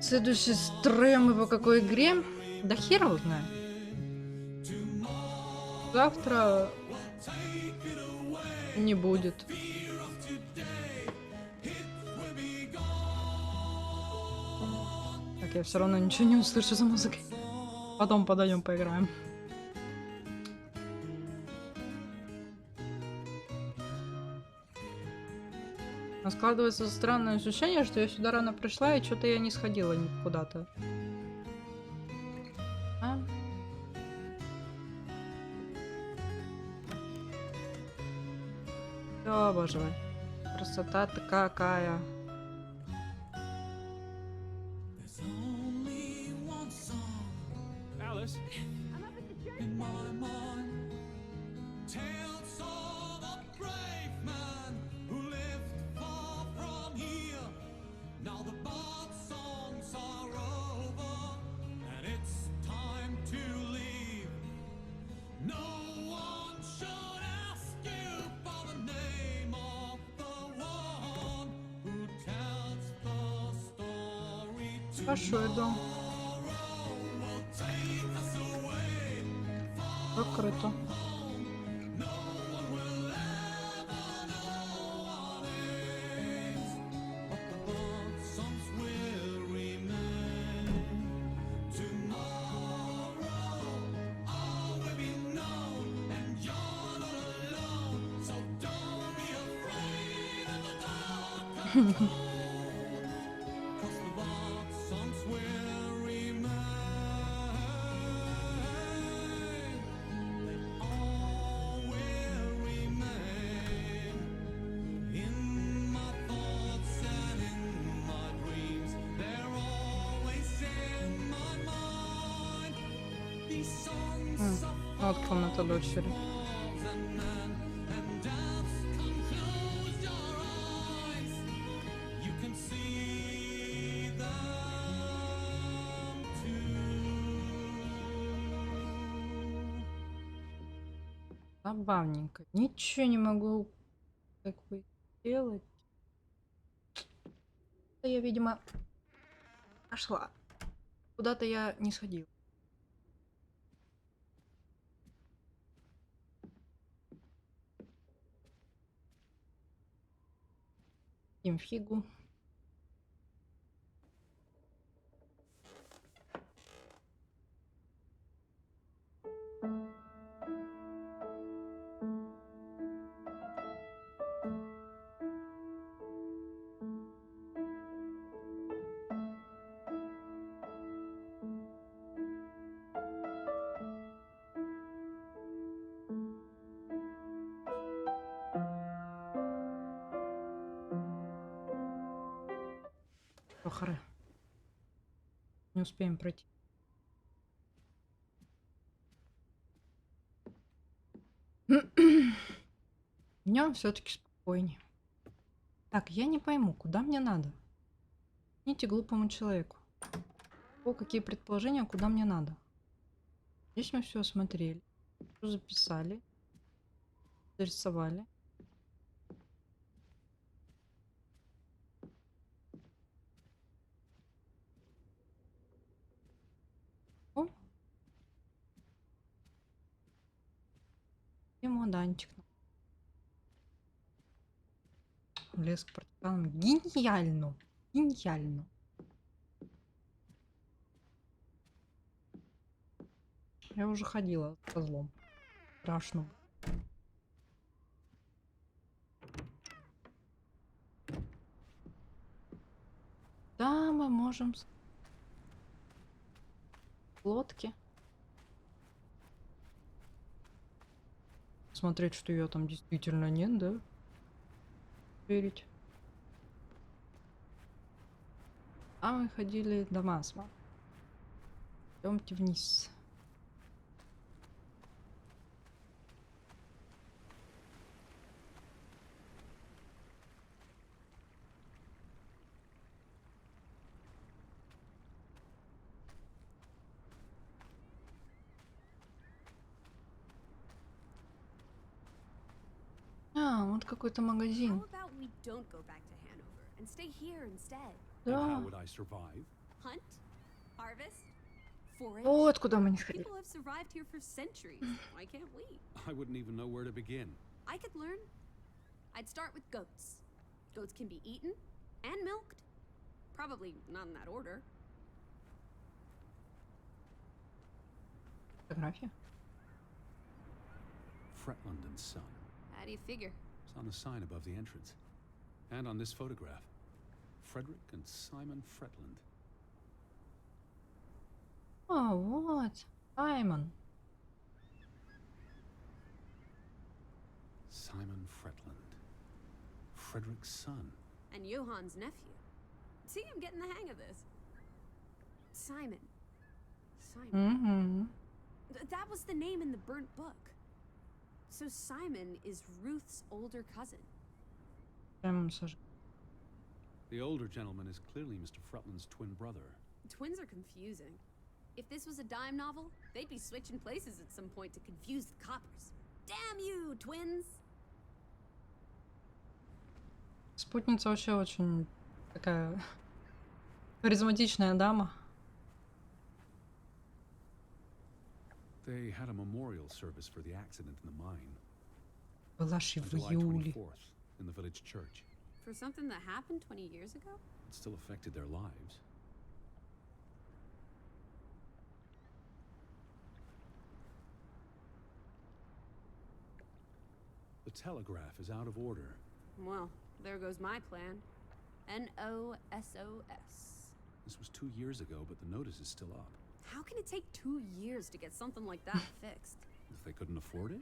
Следующий стрим и по какой игре? Да хер его знает. Завтра не будет. Так, я все равно ничего не услышу за музыкой. Потом подойдем поиграем. Но складывается странное ощущение, что я сюда рано пришла, и что-то я не сходила куда-то. А? О, боже мой. Красота-то какая. There's only one song Alice? I'm up at the church. in my mind. Tales of a brave man who lived far from here. Now the bard songs are over, and it's time to leave. No one should ask you for the name of the one who tells the story. Хорошо, иду. Will take us away. Закрыто. No one will ever know our names, but the bird songs will remain. Tomorrow all will be known, and you're not alone. So don't be afraid of the dark alone, 'cause the bird songs will remain. They all will remain in my thoughts and in my dreams. They're always in my mind. These songs of Вот комната дочери. falls and men and deaths come close your eyes. You can see them too. Забавненько. Ничего не могу как бы сделать. Я, видимо, пошла. Куда-то я не сходила. Им фигу. Похоры. Не успеем пройти. Днем все-таки спокойнее. Так, я не пойму, куда мне надо? Объясните глупому человеку. Какие предположения, куда мне надо? Здесь мы все осмотрели. Всё записали. Зарисовали. О! Чемоданчик. Лес к партизанам. Гениально! Гениально! Я уже ходила с козлом. Страшно. Да, мы можем лодки. Смотреть, что ее там действительно нет, да? Верить. А мы ходили до масла. Идемте вниз. А, вот какой-то How магазин. about we don't go back to Hanover and stay here instead? And how Да. would I survive? Hunt, harvest, forage. Вот куда мы не сходили. People have survived here for centuries. Why can't we? I wouldn't even know where to begin. I could learn. I'd start with goats. Goats can be eaten and milked. Probably not in that order. Фотография. Fretland and Son. How do you figure? It's on the sign above the entrance. And on this photograph. Frederick and Simon Fretland. А, вот. Саймон. Simon Fretland. Frederick's son. And Johann's nephew. See, I'm getting the hang of this. Simon. Simon. Угу. That was the name in the burnt book. So Simon is Ruth's older cousin. Прям сожг. The older gentleman is clearly Mr. Fretland's twin brother. Twins are confusing. If this was a dime novel, they'd be switching places at some point to confuse the coppers. Damn you, twins! Спутница вообще очень такая харизматичная дама. They had a memorial service for the accident in the mine. Была же On в July июле. 24th, in the village church. For something that happened 20 years ago? It still affected their lives. The telegraph is out of order. Well, there goes my plan. NOSOS. This was 2 years ago, but the notice is still up. How can it take 2 years to get something like that fixed? If they couldn't afford it?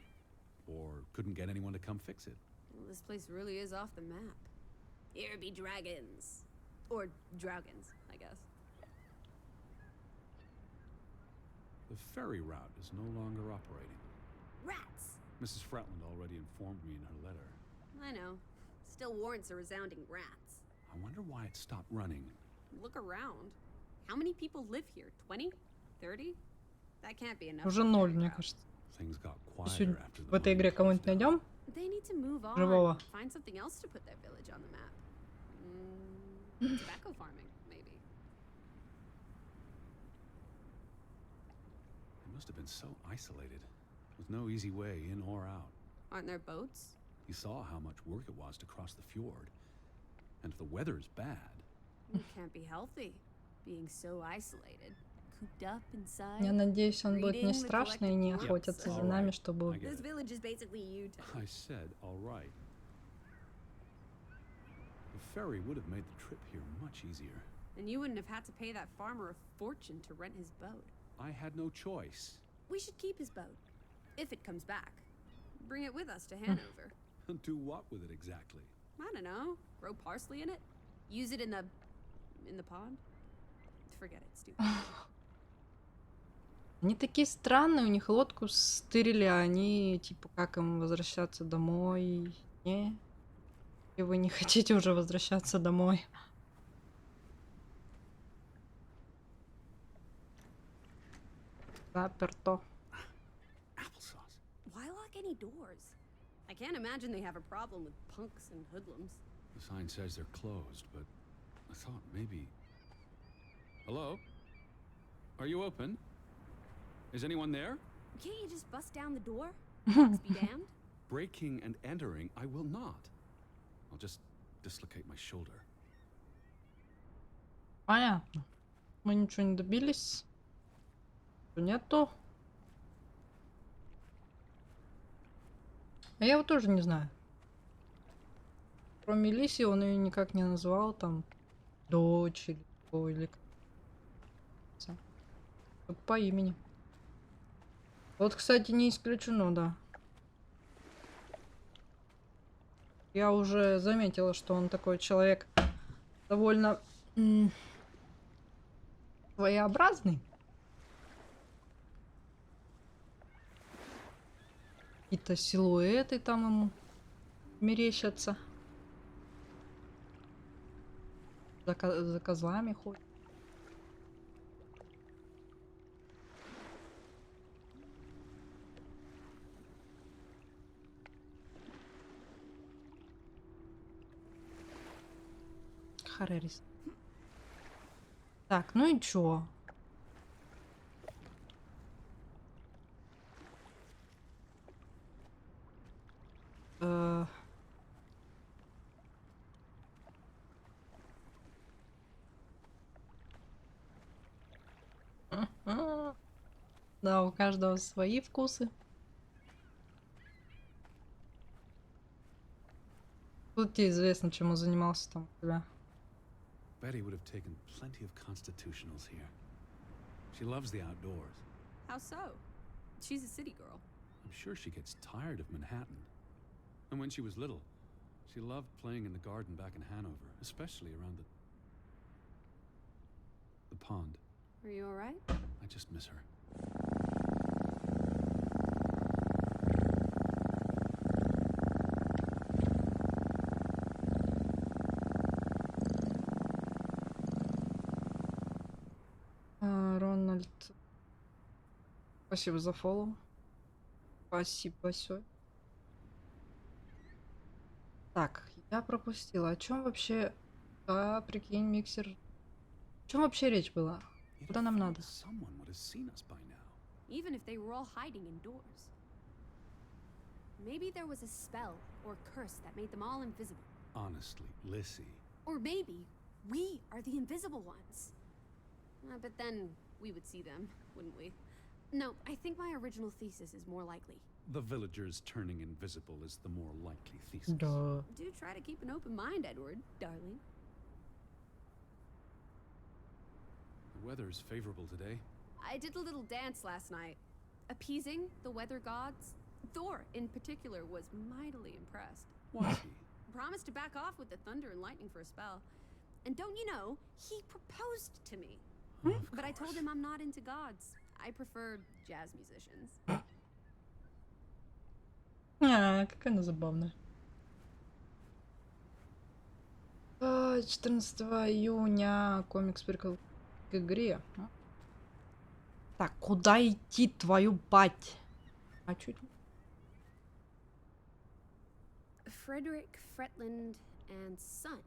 Or couldn't get anyone to come fix it? Well, this place really is off the map. Here be dragons. Or Draugans, I guess. The ferry route is no longer operating. Rats! Mrs. Fretland already informed me in her letter. I know. Still warrants a resounding rats. I wonder why it stopped running. Look around. How many people live here? 20? 30? That can't be enough. Уже for a 0, ferry мне route. кажется. Things got Сегодня quieter after в the этой mine игре closed кого-нибудь down. найдем? They need to move on. Живого. Find something else to put their village on the map. Tobacco farming, maybe. It must have been so isolated, with no easy way in or out. Aren't there boats? You saw how much work it was to cross the fjord. And if the weather's bad, It can't be healthy, being so isolated, cooped up inside. Я надеюсь, он будет не Reading the страшно и не collected охотится за books. нами, Alright. чтобы... I get This it. village is basically you, Teddy. I said, all right. The ferry would have made the trip here much easier. And you wouldn't have had to pay that farmer a fortune to rent his boat. I had no choice. We should keep his boat, if it comes back. Bring it with us to Hanover. Do what with it exactly? I don't know. Grow parsley in it? Use it in the pond? Forget it, stupid. Они такие странные, у них лодку стырили, а они, типа, как им возвращаться домой? Не? И вы не хотите уже возвращаться домой? Заперто. Applesauce. Why lock any doors? I can't imagine they have a problem with punks and hoodlums. The sign says they're closed, but I thought maybe... Hello? Are you open? Is anyone there? Can't you just bust down the door? Punks be damned. Breaking and entering, I will not. I'll just dislocate my shoulder. Понятно. Мы ничего не добились. Нету. А я его тоже не знаю. Кроме Лиси, он ее никак не назвал, там, дочь или кто, или как. Только по имени. Вот, кстати, не исключено, да. Я уже заметила, что он такой человек довольно своеобразный. Какие-то силуэты там ему мерещатся. За козлами ходит. Харерис. Так, ну и чё? Да, у каждого свои вкусы. Тут тебе известно, чем он занимался там у тебя. Betty would have taken plenty of constitutionals here. She loves the outdoors. How so? She's a city girl. I'm sure she gets tired of Manhattan. And when she was little, she loved playing in the garden back in Hanover, especially around the pond. Are you alright? I just miss her. Рональд. Спасибо за фоллоу. Спасибо большое. Так, я пропустила. О чем вообще... А, прикинь, миксер. О чем вообще речь была? You'd Куда have нам thought надо? someone would have seen us by now. Even if they were all hiding indoors. Maybe there was a spell or curse that made them all invisible. Honestly, Lissy. Or maybe we are the invisible ones. But then we would see them, wouldn't we? No, I think my original thesis is more likely. The villagers turning invisible is the more likely thesis. Да. Do try to keep an open mind, Edward, darling. The weather's favorable today. I did a little dance last night, appeasing the weather gods. Thor, in particular, was mightily impressed. Was he? Promised to back off with the thunder and lightning for a spell. And don't you know, he proposed to me. Of But I told course. him I'm not into gods. I prefer jazz musicians. А, какая она забавная. 14 июня комикс прикол к игре. Так, куда идти, твою бать? А чуть... Frederick Fretland and Son.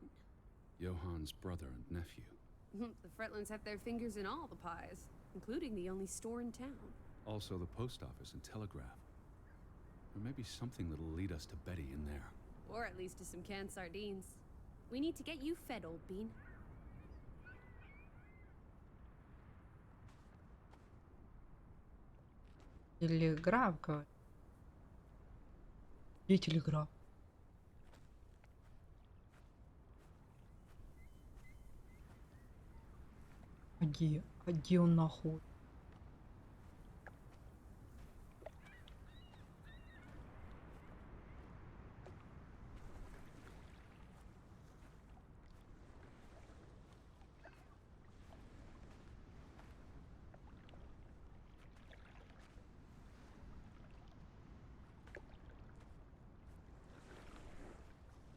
Johan's brother and nephew. The Fretlands have their fingers in all the pies, including the only store in town. Also the post office and telegraph. There may be something that'll lead us to Betty in there. Or at least to some canned sardines. We need to get you fed, old bean. Телеграф, говорит. Где телеграф? Где? А где он находится?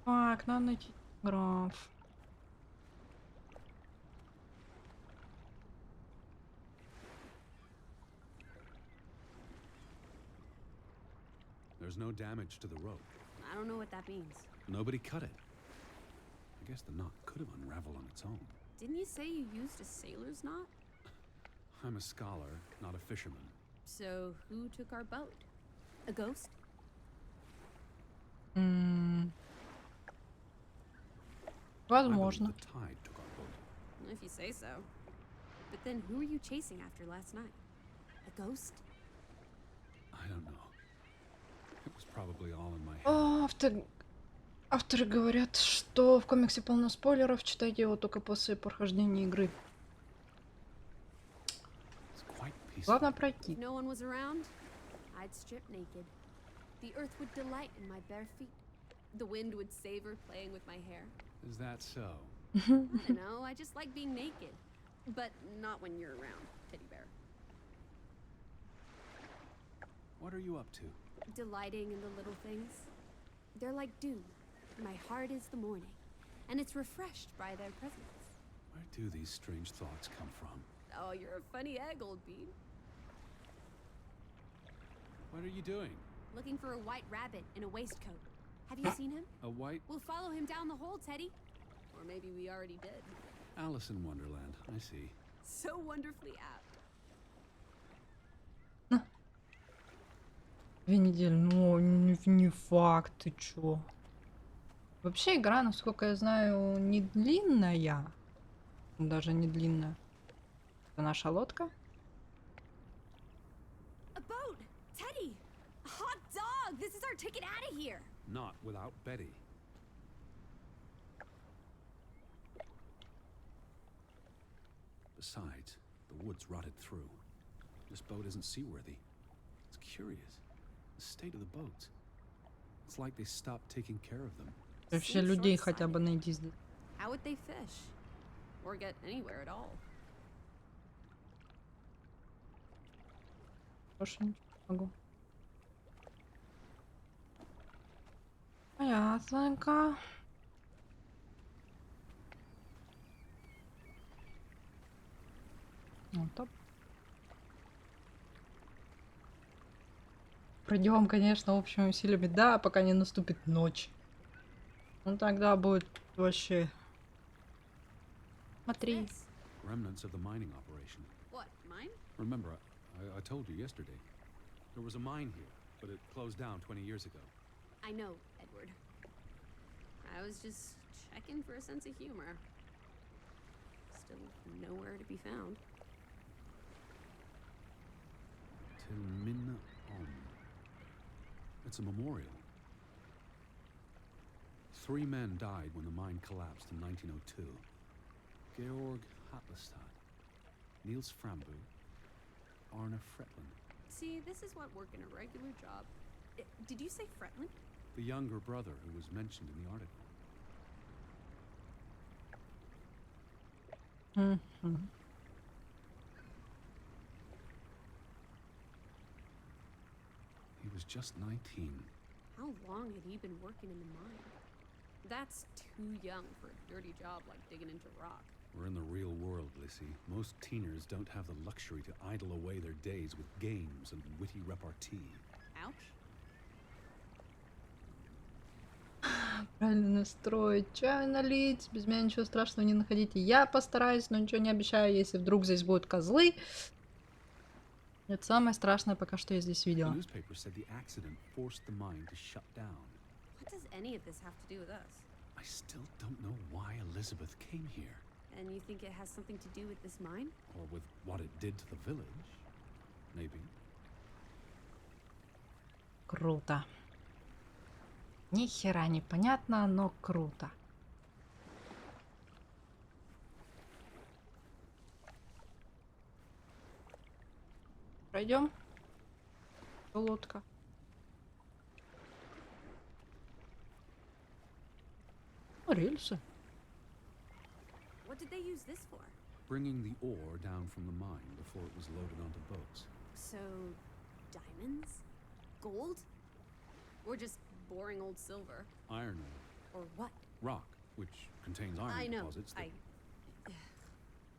Так, надо найти телеграф. There's no damage to the rope. I don't know what that means. Nobody cut it. I guess the knot could have unraveled on its own. Didn't you say you used a sailor's knot? I'm a scholar, not a fisherman. So who took our boat? A ghost? I believe Возможно. the tide took our boat. If you say so. But then who were you chasing after last night? A ghost? I don't know. It was probably all in my head. Авторы говорят, что в комиксе полно спойлеров, читайте его только после прохождения игры. It's quite peaceful. Главное пройти. If no one was around, I'd strip naked. The earth would delight in my bare feet. The wind would savor playing with my hair. Is that so? I don't know, I just like being naked. But not when you're around, teddy bear. What are you up to? Delighting in the little things. They're like dew. My heart is the morning, and it's refreshed by their presence. Where do these strange thoughts come from? Oh, you're a funny egg, old bean. What are you doing? Looking for a white rabbit in a waistcoat. Have you seen him? A white We'll follow him down the hole, Teddy. Or maybe we already did. Alice in Wonderland. I see. So wonderfully apt. 2 недели. Ну, не факт, ты чё. Вообще игра, насколько я знаю, не длинная. Даже не длинная. Это наша лодка. A boat! Teddy! A hot dog! This is our ticket out of here! Not without Betty. Besides, the woods rotted through. This boat isn't seaworthy. It's curious. The state of the boats. It's like they stopped taking care of them. Вообще Seems людей хотя бы short-sighted. найди здесь. How would they fish? Or get anywhere at all? Больше ничего не могу. Ясненько. Вот так. Пройдем, конечно, общими усилиями, да, пока не наступит ночь. Ну тогда будет вообще. Смотри. This? Remnants of the mining operation. What, mine? Remember, I told you yesterday. There was a mine here, but it closed down 20 years ago. I know, Edward. I was just checking for a sense of humor. Still nowhere to be found. Tilmin Om. It's a memorial. 3 men died when the mine collapsed in 1902. Georg Hatlestad, Niels Frambu, Arne Fretland. See, this is what working a regular job. Did you say Fretland? The younger brother who was mentioned in the article. Мгм. He was just 19. How long had he been working in the mine? That's too young for a dirty job like digging into rock. We're in the real world, Lissy. Most teeners don't have the luxury to idle away their days with games and witty repartee. Ouch. Правильно настроить, чай налить, без меня ничего страшного не находите. Я постараюсь, но ничего не обещаю, если вдруг здесь будут козлы. Это самое страшное пока что я здесь The видела. newspaper said the accident forced the mine to shut down. What does any of this have to do with us? I still don't know why Elizabeth came here, And you think it has something to do with this mine? or with what it did to the village. Maybe. Круто. Ни хера не понятно, но круто. Пройдем. Лодка. О, рельсы. What did they use this for? Bringing the ore down from the mine before it was loaded onto boats. So, diamonds? Gold? Or just boring old silver? Iron ore, Or what? rock, which contains iron I know. deposits that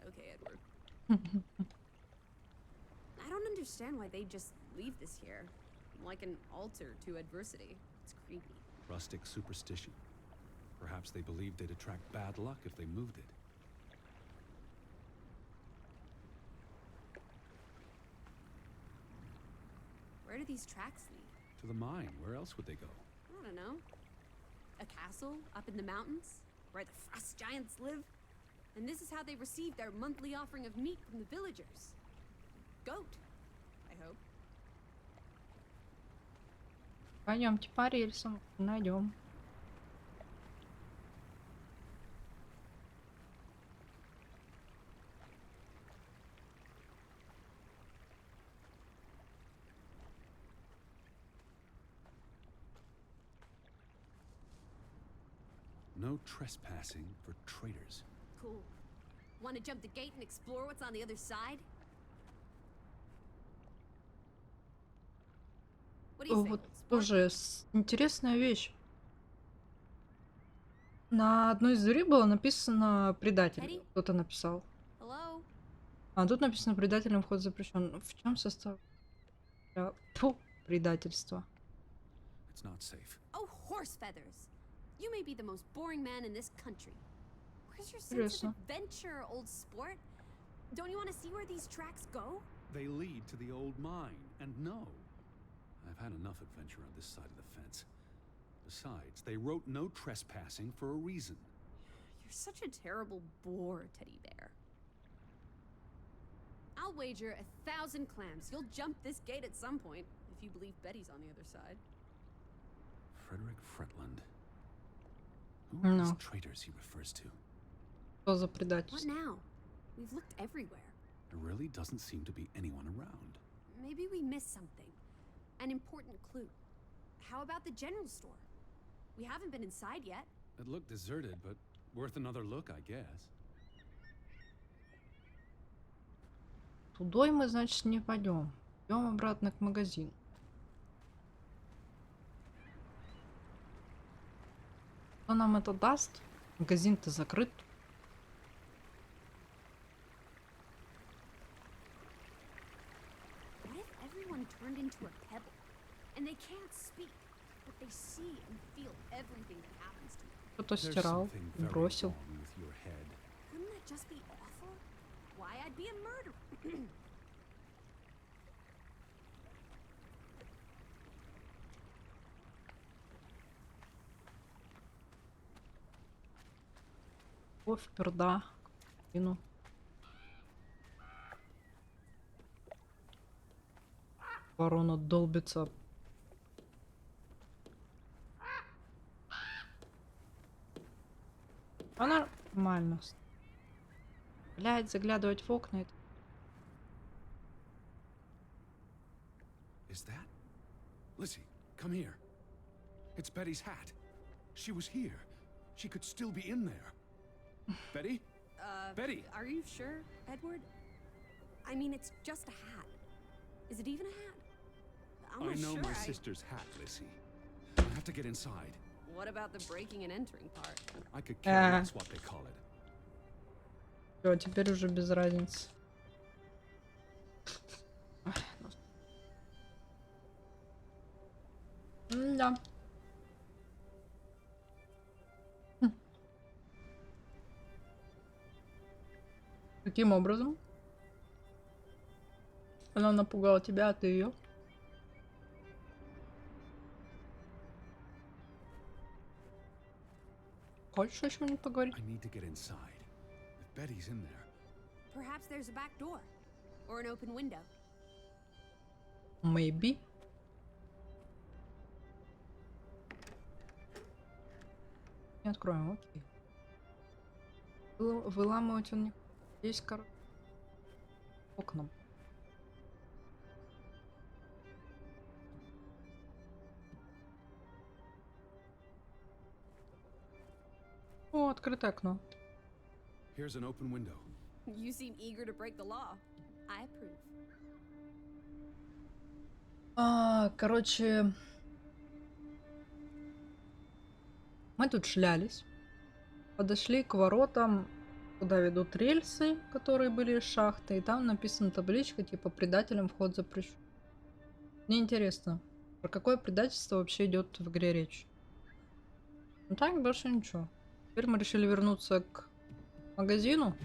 Okay, Edward. I don't understand why they just leave this here. Like an altar to adversity. It's creepy. rustic superstition. Perhaps they believed they'd attract bad luck if they moved it. Where do these tracks lead? To the mine, where else would they go? I don't know. A castle up in the mountains? Where the frost giants live? And this is how they receive their monthly offering of meat from the villagers. Goat, I hope. Пойдемте по рельсам. Найдем. No trespassing for traitors. Cool. Want to jump the gate and explore what's on the other side? What do you say, Вот old sport? тоже интересная вещь. На одной из дверей было написано предатель. Эдди? Кто-то написал. Hello? А тут написано предателям вход запрещен. В чем состав? Фу, предательство. It's not safe. Oh, horse feathers! You may be the most boring man in this country. Where's your sense of Интересно. adventure, old sport? Don't you want to see where these tracks go? They lead to the old mine, and no. I've had enough adventure on this side of the fence. Besides, they wrote no trespassing for a reason. You're such a terrible bore, Teddy Bear. I'll wager 1,000 clams you'll jump this gate at some point, if you believe Betty's on the other side. Frederick Fretland. Who are these No. traitors he refers to? Что за What предательство? now? We've looked everywhere. There really doesn't seem to be anyone around. Maybe we missed something. An important clue. How about the general store? We haven't been inside yet. It looked deserted, but worth another look, I guess. Тудой мы, значит, не пойдем. Идем обратно к магазину. Что нам это даст? Магазин-то закрыт. What if everyone turned into a pebble? And they can't speak, but they see and feel everything that happens to them. Кто-то There's стирал, something very бросил. wrong with your head. Wouldn't that just be awful? Why, I'd be a murderer. Кофе, перда. Кину. Ворона долбится. А нормально. Блять, заглядывать в окна. Это... Is that? Lizzie, come here. It's Betty's hat. She was here. She could still be in there. Betty? Betty! Are you sure, Edward? I mean, it's just a hat. Is it even a hat? I'm I not know sure. my sister's hat, Lizzie. I have to get inside. What about the breaking and entering part? I could care less what they call it. Всё, теперь уже без разницы. Ах, ну. Да. Каким образом? Она напугала тебя, а ты ее? Хочешь о чем-нибудь поговорить? I need to get inside. If Betty's in there. Perhaps there's a back door. Or an open window. Maybe. Не откроем, окей. Выламывать он не... Здесь, короче, окна. О, открытое окно. Here's an open window. You seem eager to break the law. I approve. Короче, мы тут шлялись. Подошли к воротам, куда ведут рельсы, которые были из шахты. И там написана табличка, типа, предателям вход запрещен. Мне интересно, про какое предательство вообще идет в игре речь? Ну так, больше ничего. Теперь мы решили вернуться к магазину.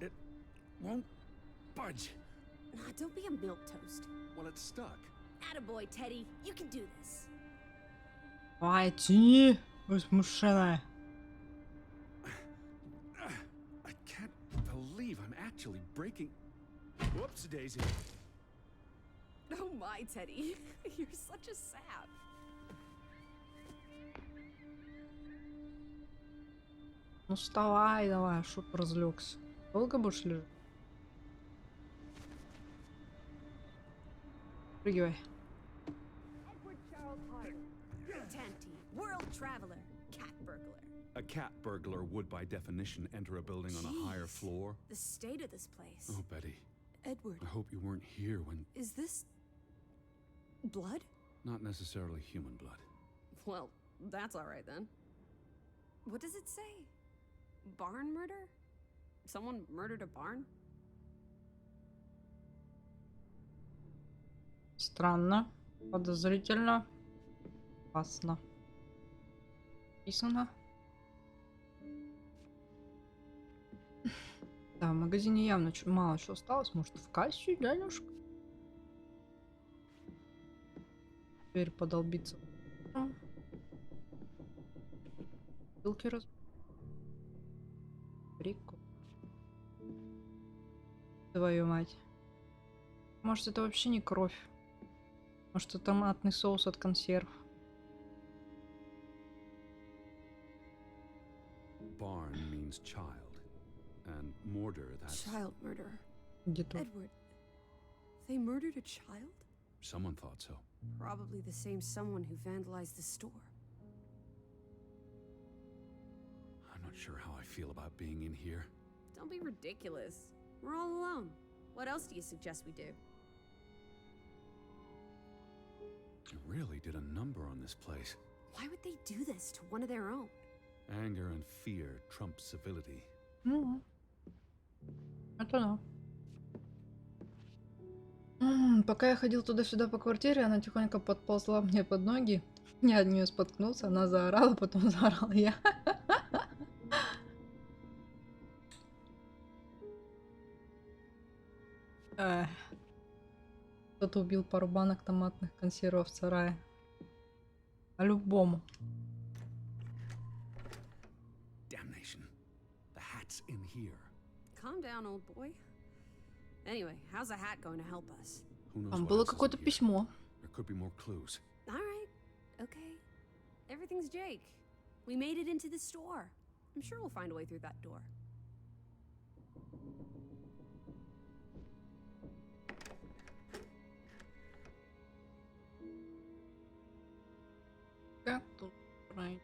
It won't budge. Don't be a milquetoast. Well, it's stuck. Attaboy, Teddy. You can do this. Давай, тяни, возмущенная. I can't believe I'm actually breaking. Whoops, Daisy. Oh my, Teddy. You're such a sap. Ну вставай, давай, чтоб разлегся. Долго будешь лежать? Прыгивай. Tanty, world traveler, cat burglar. A cat burglar would, by definition, enter a building on a higher Jeez. floor. The state of this place. Oh, Betty, Edward, I hope you weren't here when... is this blood? Not necessarily human blood. Well, that's all right then. What does it say? Barn murder? Someone murdered a barn? Странно, подозрительно, опасно. Написано. Да, в магазине явно мало чего осталось. Может, в кассе, дядюшка? Дверь подолбиться. Бутылки раз. Прикол. Твою мать. Может, это вообще не кровь. Может, это томатный соус от консерв. Barn means child, and mortar, that's... Child murder. Где-то. Edward, they murdered a child? Someone thought so. Probably the same someone who vandalized the store. I'm not sure how I feel about being in here. Don't be ridiculous. We're all alone. What else do you suggest we do? It really did a number on this place. Why would they do this to one of their own? Anger and fear trump civility. Ну, это да. Пока я ходил туда-сюда по квартире, она тихонько подползла мне под ноги. Я от нее споткнулся, она заорала, потом заорал я. Кто-то убил пару банок томатных консервов в сарае. По-любому. Damnation. The hat's in here. Calm down, old boy. Anyway, how's a hat going to help us? Who knows Там what было else is какое-то in here? письмо. There could be more clues. All right. Okay. Everything's Jake. We made it into the store. I'm sure we'll find a way through that door. Как тут пройти?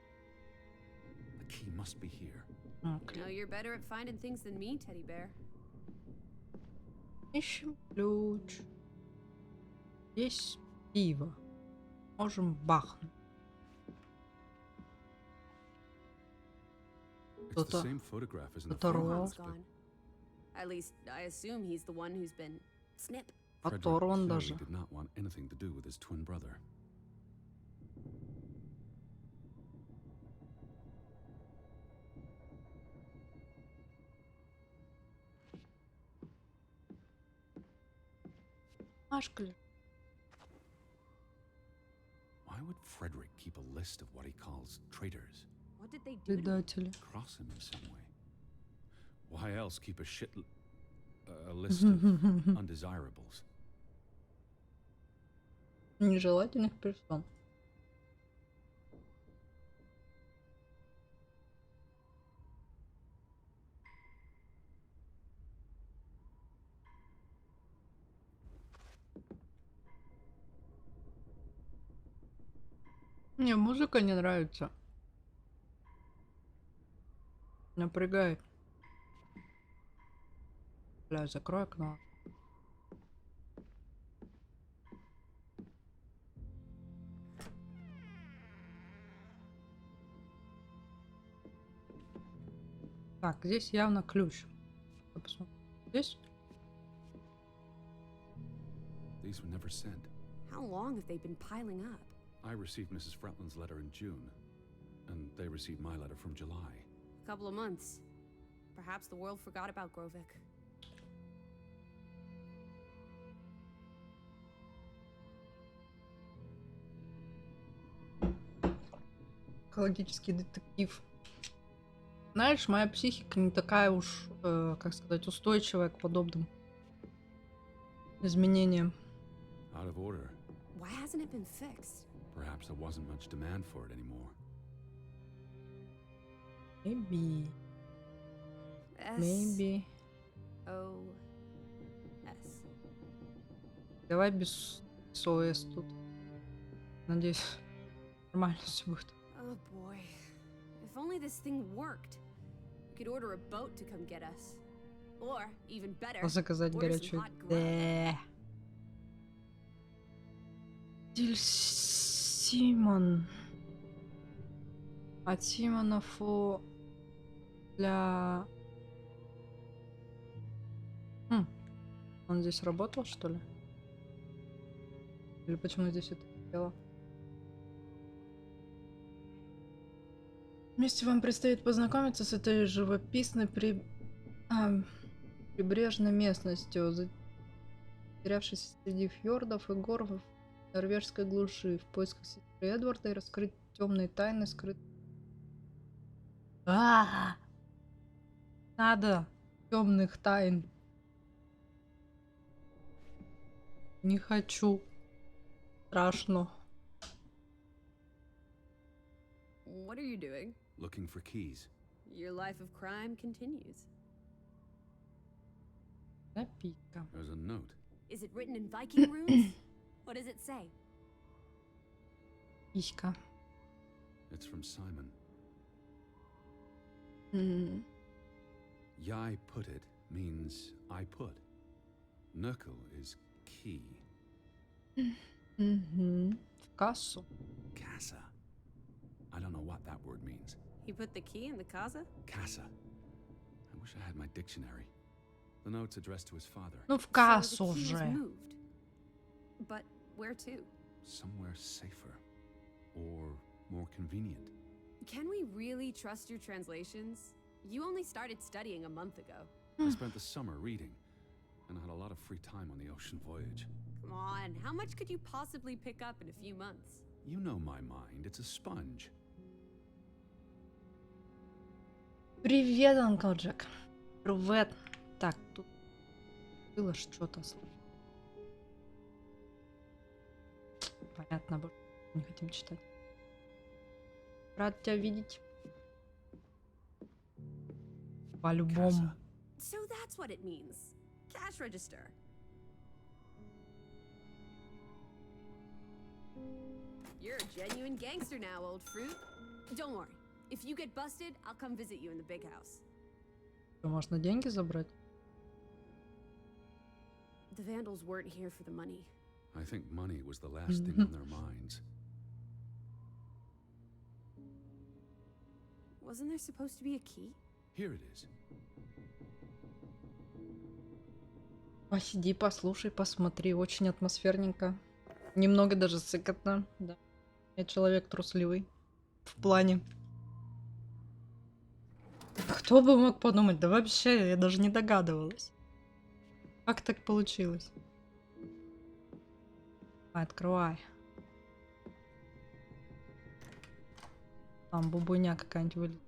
The key must be here. No, you're better at finding things than me, Teddy Bear. Ищем ключ. Есть пиво. Можем бахнуть. It's the Кто-то same photograph as in the оторвал. Rohan's gone. At least, I assume he's the one who's been... Snip. Оторван clearly даже. did not want anything to do with his twin brother. Ашкали. Why would Frederick keep a list of what he calls traitors? What did they do? to him? Предатели. Cross him in some way. Why else keep a list of undesirables? Нежелательных персон. Мне музыка не нравится. Напрягает. Бля, закрой окно. Так, здесь явно ключ. Посмотрим. Здесь? These were never sent. How long have they been piling up? I received Mrs. Fretland's letter in June, and they received my letter from July. A couple of months. Perhaps the world forgot about Grovik. Психологический детектив. Знаешь, моя психика не такая уж, как сказать, устойчивая к подобным изменениям. Out of order. Why hasn't it been fixed? Perhaps there wasn't much demand for it anymore. Maybe. S Maybe. O S. Давай без СОС тут. Надеюсь, нормально все будет. Oh boy. If only this thing worked. We could order a boat to come get us. Or, even better, Заказать order some горячую. hot grub. Да. Диль Симон. От Симонов для... Он здесь работал, что ли? Или почему здесь это дело? Вместе вам предстоит познакомиться с этой живописной прибрежной местностью, затерявшейся среди фьордов и гор в норвежской глуши, в поисках сестры Эдварда и раскрыть темные тайны, Надо темных тайн. Не хочу. Страшно. What are you doing? Looking for keys. Your life of crime continues. Записка. There's a note. Is it written in Viking runes? What does it say? Писька. It's from Simon. М. Yai put it means I put. Knuckle is key. Мгм. В кассу. Casa. I don't know what that word means. He put the key in the casa? Casa. I wish I had my dictionary. The note's addressed to his father. Ну, в So the кассу key was же. moved. But where to? Somewhere safer. Or more convenient. Can we really trust your translations? You only started studying a month ago. I spent the summer reading, and I had a lot of free time on the ocean voyage. Come on, how much could you possibly pick up in a few months? You know my mind, it's a sponge. Привет, Анкл Джек. Привет. Так, тут было что-то. Понятно, больше не хотим читать. Рад тебя видеть. По-любому. Casa. So that's what it means. Cash register. You're a genuine gangster now, old fruit. Don't worry. If you get busted, I'll come visit you in the big house. Что, можно деньги забрать? The vandals weren't here for the money. I think money was the last thing on their minds. Wasn't there supposed to be a key? Here it is. Посиди, послушай, посмотри. Очень атмосферненько. Немного даже сыкотно. Да. Я человек трусливый. В плане. Кто бы мог подумать? Да вообще, я даже не догадывалась. Как так получилось? Открывай. Там бубуня какая-нибудь вылезет.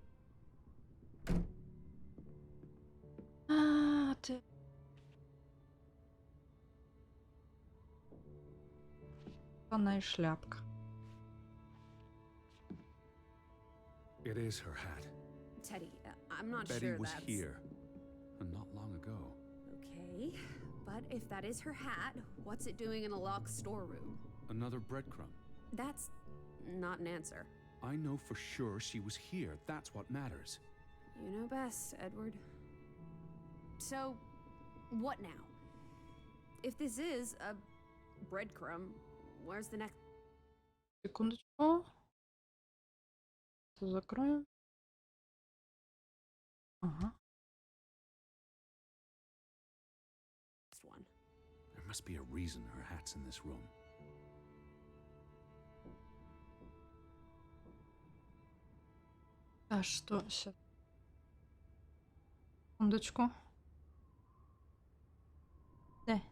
А, ты... Она и шляпка. It is her hat. Teddy, I'm not Betty sure was that's... here, and not long ago. Okay, but if that is her hat, what's it doing in a locked storeroom? Another breadcrumb. That's not an answer. I know for sure she was here. That's what matters. You know best, Edward. So, what now? If this is a breadcrumb, where's the next? Секундочку. Закроем. Ага. One? There must be a reason her hat's in this room. А что сейчас? Секундочку. Да.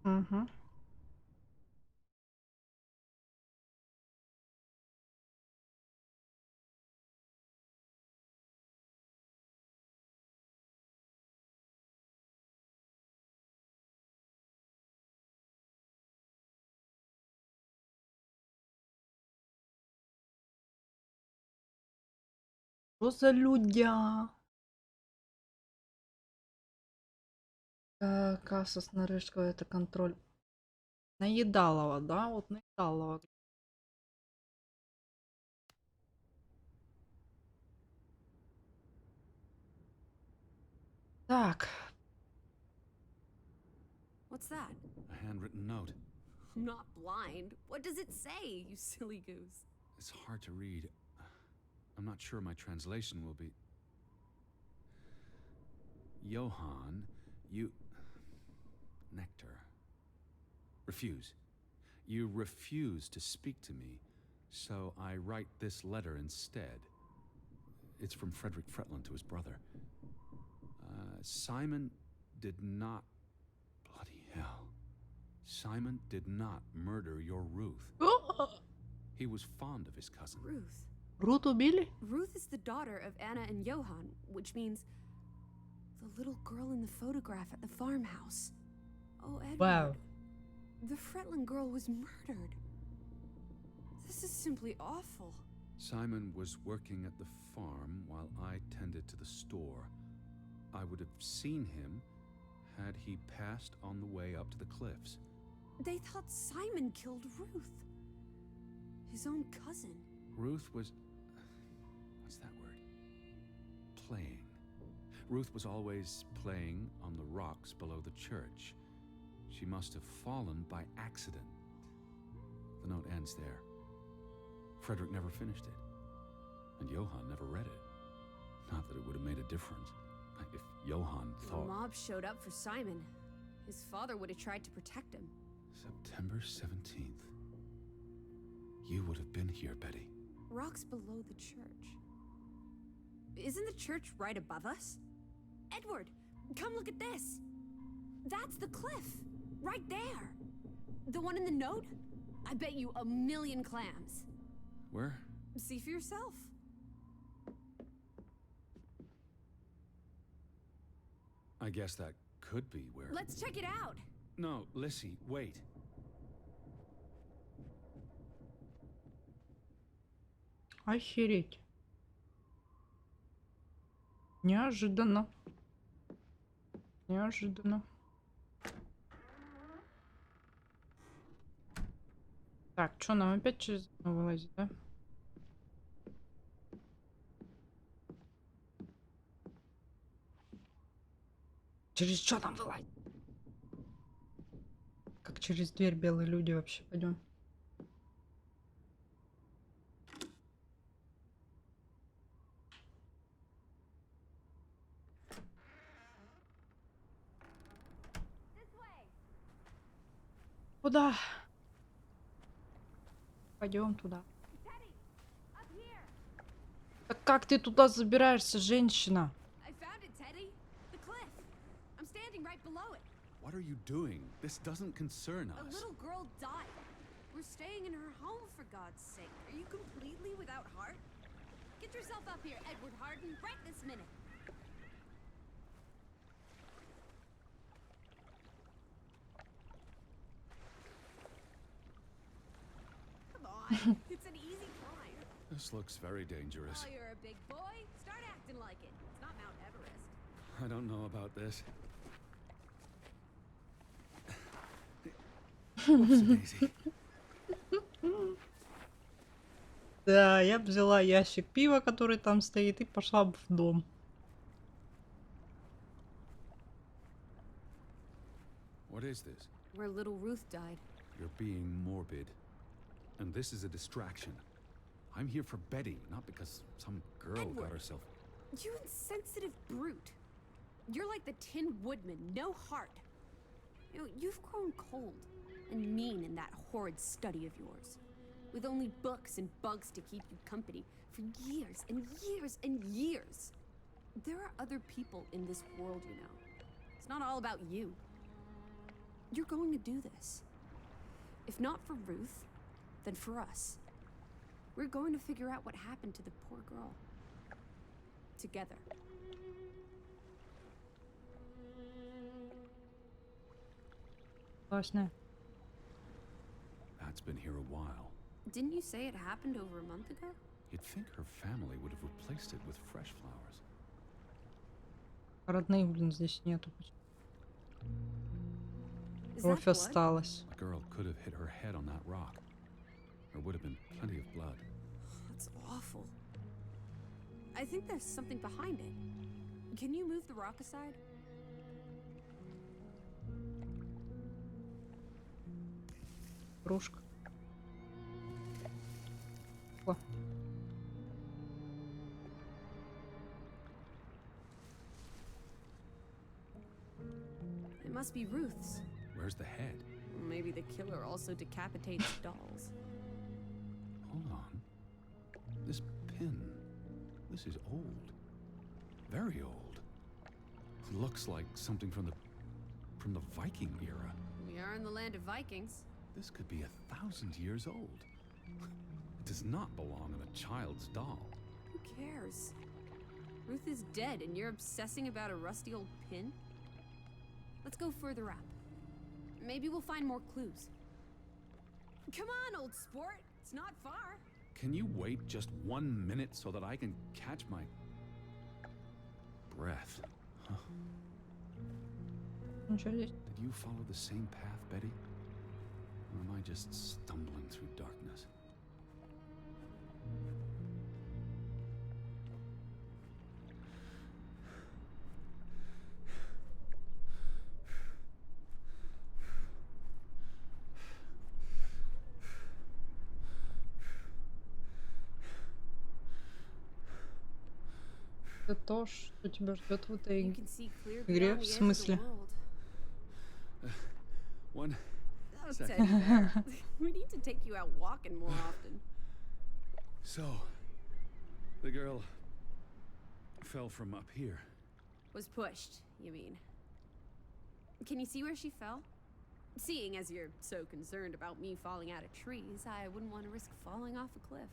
Угу. Что за людя? Касса снаружи, это контроль. Наедалова, да? Вот наедалова. Так. What's that? A handwritten note. I'm not blind. What does it say, you silly goose? It's hard to read. I'm not sure my translation will be... Johann, you... Nectar. Refuse. You refuse to speak to me, so I write this letter instead. It's from Frederick Fretland to his brother. Simon did not... Bloody hell. Simon did not murder your Ruth. He was fond of his cousin. Ruth. Рут убили? Ruth is the daughter of Anna and Johann, which means the little girl in the photograph at the farmhouse. Oh, Edward. Wow. The Fretland girl was murdered. This is simply awful. Simon was working at the farm while I tended to the store. I would have seen him had he passed on the way up to the cliffs. They thought Simon killed Ruth. His own cousin. Ruth was... what's that word? Playing. Ruth was always playing on the rocks below the church. She must have fallen by accident. The note ends there. Frederick never finished it. And Johann never read it. Not that it would have made a difference. If Johann thought... The mob showed up for Simon. His father would have tried to protect him. September 17th. You would have been here, Betty. Rocks below the church. Isn't the church right above us? Edward, come look at this. That's the cliff. Right there. The one in the note? I bet you 1,000,000 clams. Where? See for yourself. I guess that could be where... Let's check it out. No, Lissy, wait. Охереть. Неожиданно. Неожиданно. Так, что нам опять через окно вылазить, да? Через что там вылазить? Как через дверь белые люди вообще пойдем? Куда? Пойдем туда. Так как ты туда забираешься, женщина? I found it, Teddy. The cliff. I'm standing right below it. What are you doing? This doesn't concern A us. little girl died. We're staying in her home, for God's sake. Are you completely without heart? Get yourself up here, Edward Harden, right this minute. Come on, it's an easy climb. This looks very dangerous. Oh, you're a big boy. Start acting like it. It's not Mount Everest. I don't know about this. Whoopsie-daisy. Да, я бы взяла ящик пива, который там стоит, и пошла бы в дом. What is this? Where little Ruth died. You're being morbid. And this is a distraction. I'm here for Betty, not because some girl got Edward. herself... You insensitive brute. You're like the Tin Woodman, no heart. You know, you've grown cold and mean in that horrid study of yours. With only books and bugs to keep you company for years and years and years. There are other people in this world, you know. It's not all about you. You're going to do this. If not for Ruth, then for us. We're going to figure out what happened to the poor girl. Together. Классно. That's been here a while. Didn't you say it happened over a month ago? You'd think her family would have replaced it with fresh flowers. Родных, блин, здесь нету. Is that Кровь blood? осталась. A girl could have hit her head on that rock. There would have been plenty of blood. That's awful. I think there's something behind it. Can you move the rock aside? Кружка. О, It must be Ruth's. Where's the head? Maybe the killer also decapitates dolls. Hold on. This pin. This is old. Very old. It looks like something from the Viking era. We are in the land of Vikings. This could be 1,000 years old. It does not belong in a child's doll. Who cares? Ruth is dead and you're obsessing about a rusty old pin? Let's go further up. Maybe we'll find more clues. Come on, old sport. It's not far. Can you wait just 1 minute so that I can catch my breath? Huh? ничего здесь. Did you follow the same path, Betty? Or am I just stumbling through darkness? Это то, что тебя ждет в этой You can see clear игре, beyond в the edge of the смысле? world. One Oh, second. Teddy bear. We need to take you out walking more often. So, the girl fell from up here. Was pushed, you mean? Can you see where she fell? Seeing as you're so concerned about me falling out of trees, I wouldn't want to risk falling off a cliff.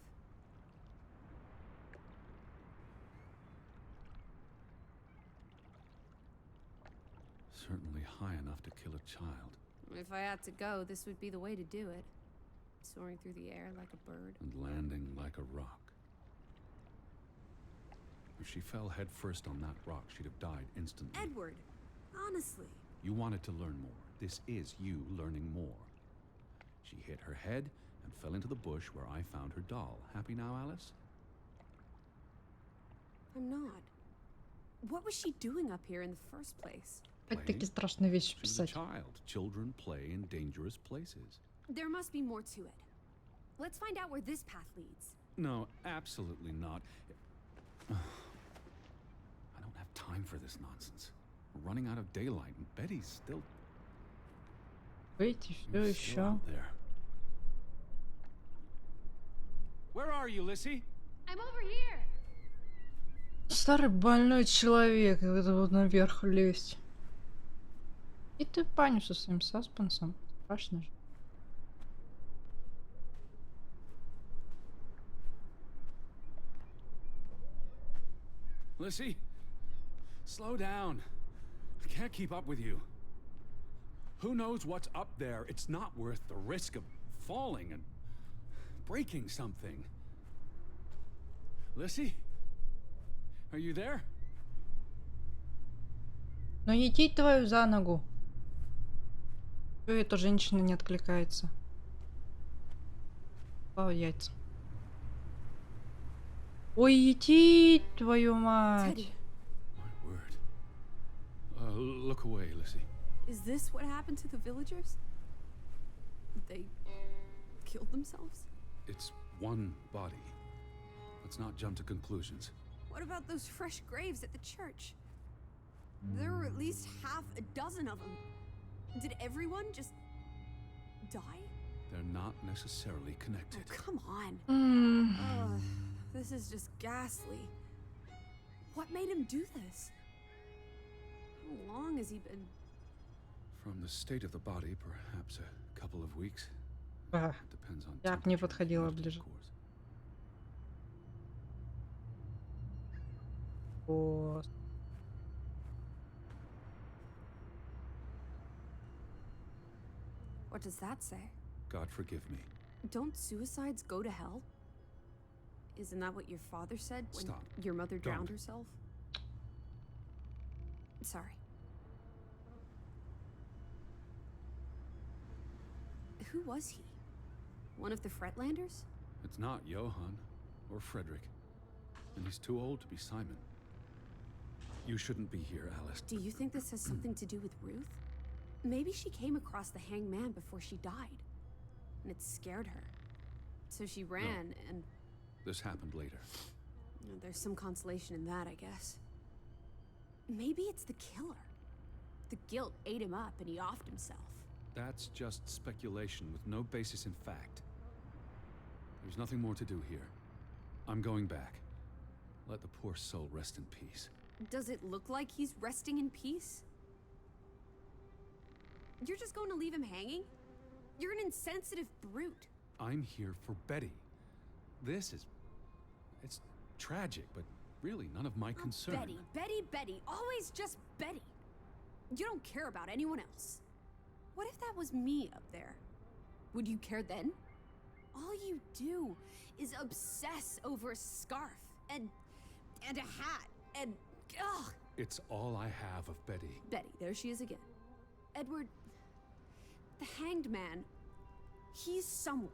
Certainly high enough to kill a child. If I had to go, this would be the way to do it. Soaring through the air like a bird. And landing like a rock. If she fell headfirst on that rock, she'd have died instantly. Edward, honestly. You wanted to learn more. This is you learning more. She hit her head and fell into the bush where I found her doll. Happy now, Alice? I'm not. What was she doing up here in the first place? Как такие страшные вещи She was a писать? child. Children play in dangerous places. There must be more to it. Let's find out where this path leads. No, absolutely not. I don't have time for this nonsense. We're running out of daylight, and Betty's still Выйти все still еще. out there. Where are you, Lissy? I'm over here. Старый больной человек, это вот наверх лезть. И ты в баню со своим саспенсом. Страшно же. Lissy, slow down. I can't keep up with you. Who knows what's up there? It's not worth the risk of falling and breaking something. Lissy? Are you there? Ну иди твою за ногу. Чё эта женщина не откликается? Слава яйца. Ой, иди, твою мать. Teddy, My word. Look away, Lissy. is this what happened to the villagers? They killed themselves? It's one body. Let's not jump to conclusions. What about those fresh graves at the church? There were at least half a dozen of them. Did everyone just die? They're not necessarily Oh, connected. come on. М. Ugh, this is just ghastly. What made him do this? How long has he been? From the state of the body, perhaps a couple of weeks. А, Depends on Я б не temperature and подходила humidity, ближе. of course. О, What does that say? God forgive me. Don't suicides go to hell? Isn't that what your father said when Stop. your mother drowned Don't. herself? Sorry. Who was he? One of the Fretlanders? It's not Johann or Frederick. And he's too old to be Simon. You shouldn't be here, Alice. Do you think this has something to do with Ruth? Maybe she came across the hanged man before she died, and it scared her. So she ran, and This happened later. there's some consolation in that, I guess. Maybe it's the killer. The guilt ate him up, and he offed himself. That's just speculation with no basis in fact. There's nothing more to do here. I'm going back. Let the poor soul rest in peace. Does it look like he's resting in peace? You're just going to leave him hanging? You're an insensitive brute. I'm here for Betty. It's tragic, but really none of my Oh, concern. Betty, Betty, Betty. Always just Betty. You don't care about anyone else. What if that was me up there? Would you care then? All you do is obsess over a scarf and a hat and ugh. It's all I have of Betty. Betty, there she is again. Edward, the hanged man, he's someone.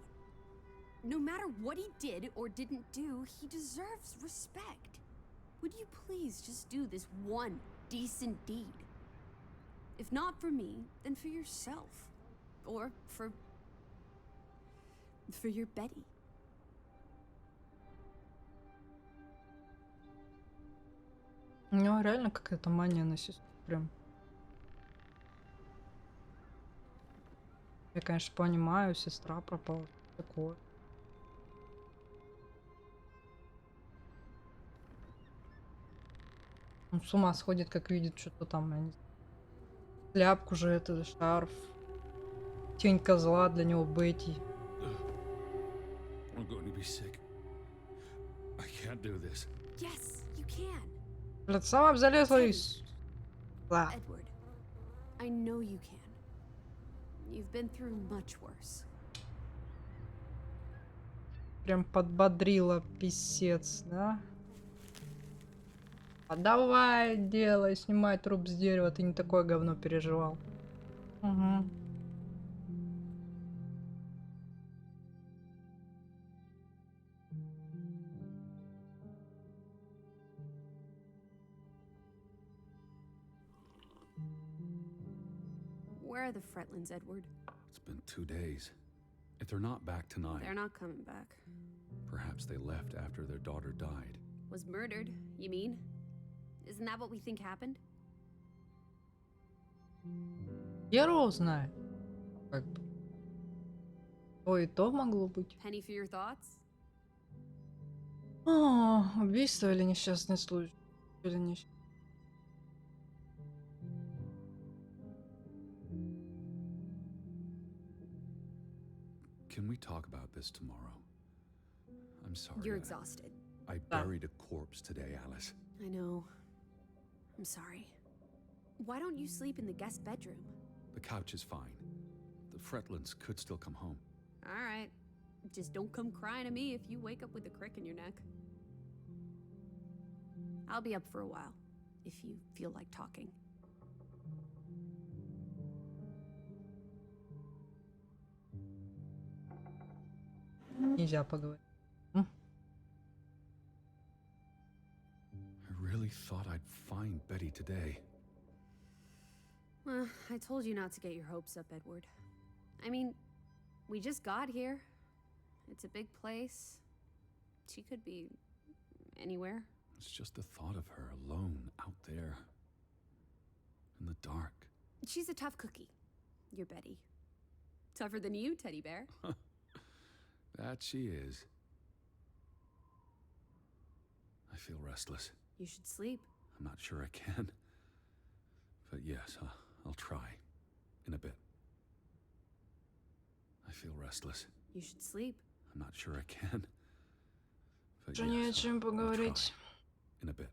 No matter what he did or didn't do, he deserves respect. Would you please just do this one decent deed? If not for me, then for yourself. Or for your Betty. у него реально какая-то мания на сестру. Прям. Я, конечно, понимаю, сестра пропала. Такое. Он с ума сходит, как видит что-то там. Я не знаю. Шляпку же, это шарф. Тень козла для него Бетти. I'm going to be sick. I can't do this. Yes, you can. Блядь, сама б залезла и... Да. Edward, I know you can. You've been through much worse. Прям подбодрила писец, да? А давай, делай, снимай труп с дерева, ты не такое говно переживал. Угу. Where are the Fretlands, Edward? It's been 2 days. If they're not back tonight, They're not coming back. perhaps they left after their daughter died. Was murdered, you mean? Isn't that what we think happened? Хер знает. Как бы. То и то могло быть. Penny for your thoughts? О, убийство или несчастный случай? Или не... Can we talk about this tomorrow? I'm sorry. You're exhausted. I buried a corpse today, Alice. I know. I'm sorry. Why don't you sleep in the guest bedroom? The couch is fine. The Fretlands could still come home. All right. Just don't come crying to me if you wake up with a crick in your neck. I'll be up for a while, if you feel like talking. Нельзя поговорить. I really thought I'd find Betty today. Well, I told you not to get your hopes up, Edward. I mean, we just got here. It's a big place. She could be anywhere. It's just the thought of her alone out there in the dark. She's a tough cookie. You're Betty. Tougher than you, teddy bear. That she is. I feel restless. You should sleep. I'm not sure I can. But yes, I'll try. In a bit. I feel restless. You should sleep. I'm not sure I can. But Уже не о чем I'll поговорить. try. In a bit.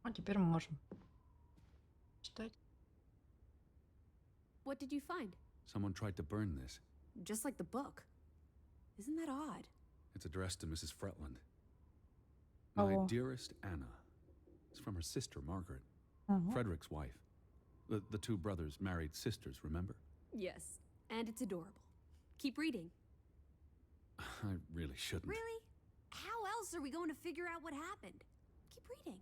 А теперь мы можем читать. What did you find? Someone tried to burn this. Just like the book. Isn't that odd? It's addressed to Mrs. Fretland. My Oh. dearest Anna. It's from her sister, Margaret. Ага. Frederick's wife. The two brothers married sisters, remember? Yes. And it's adorable. Keep reading. I really shouldn't. Really? How else are we going to figure out what happened? Keep reading.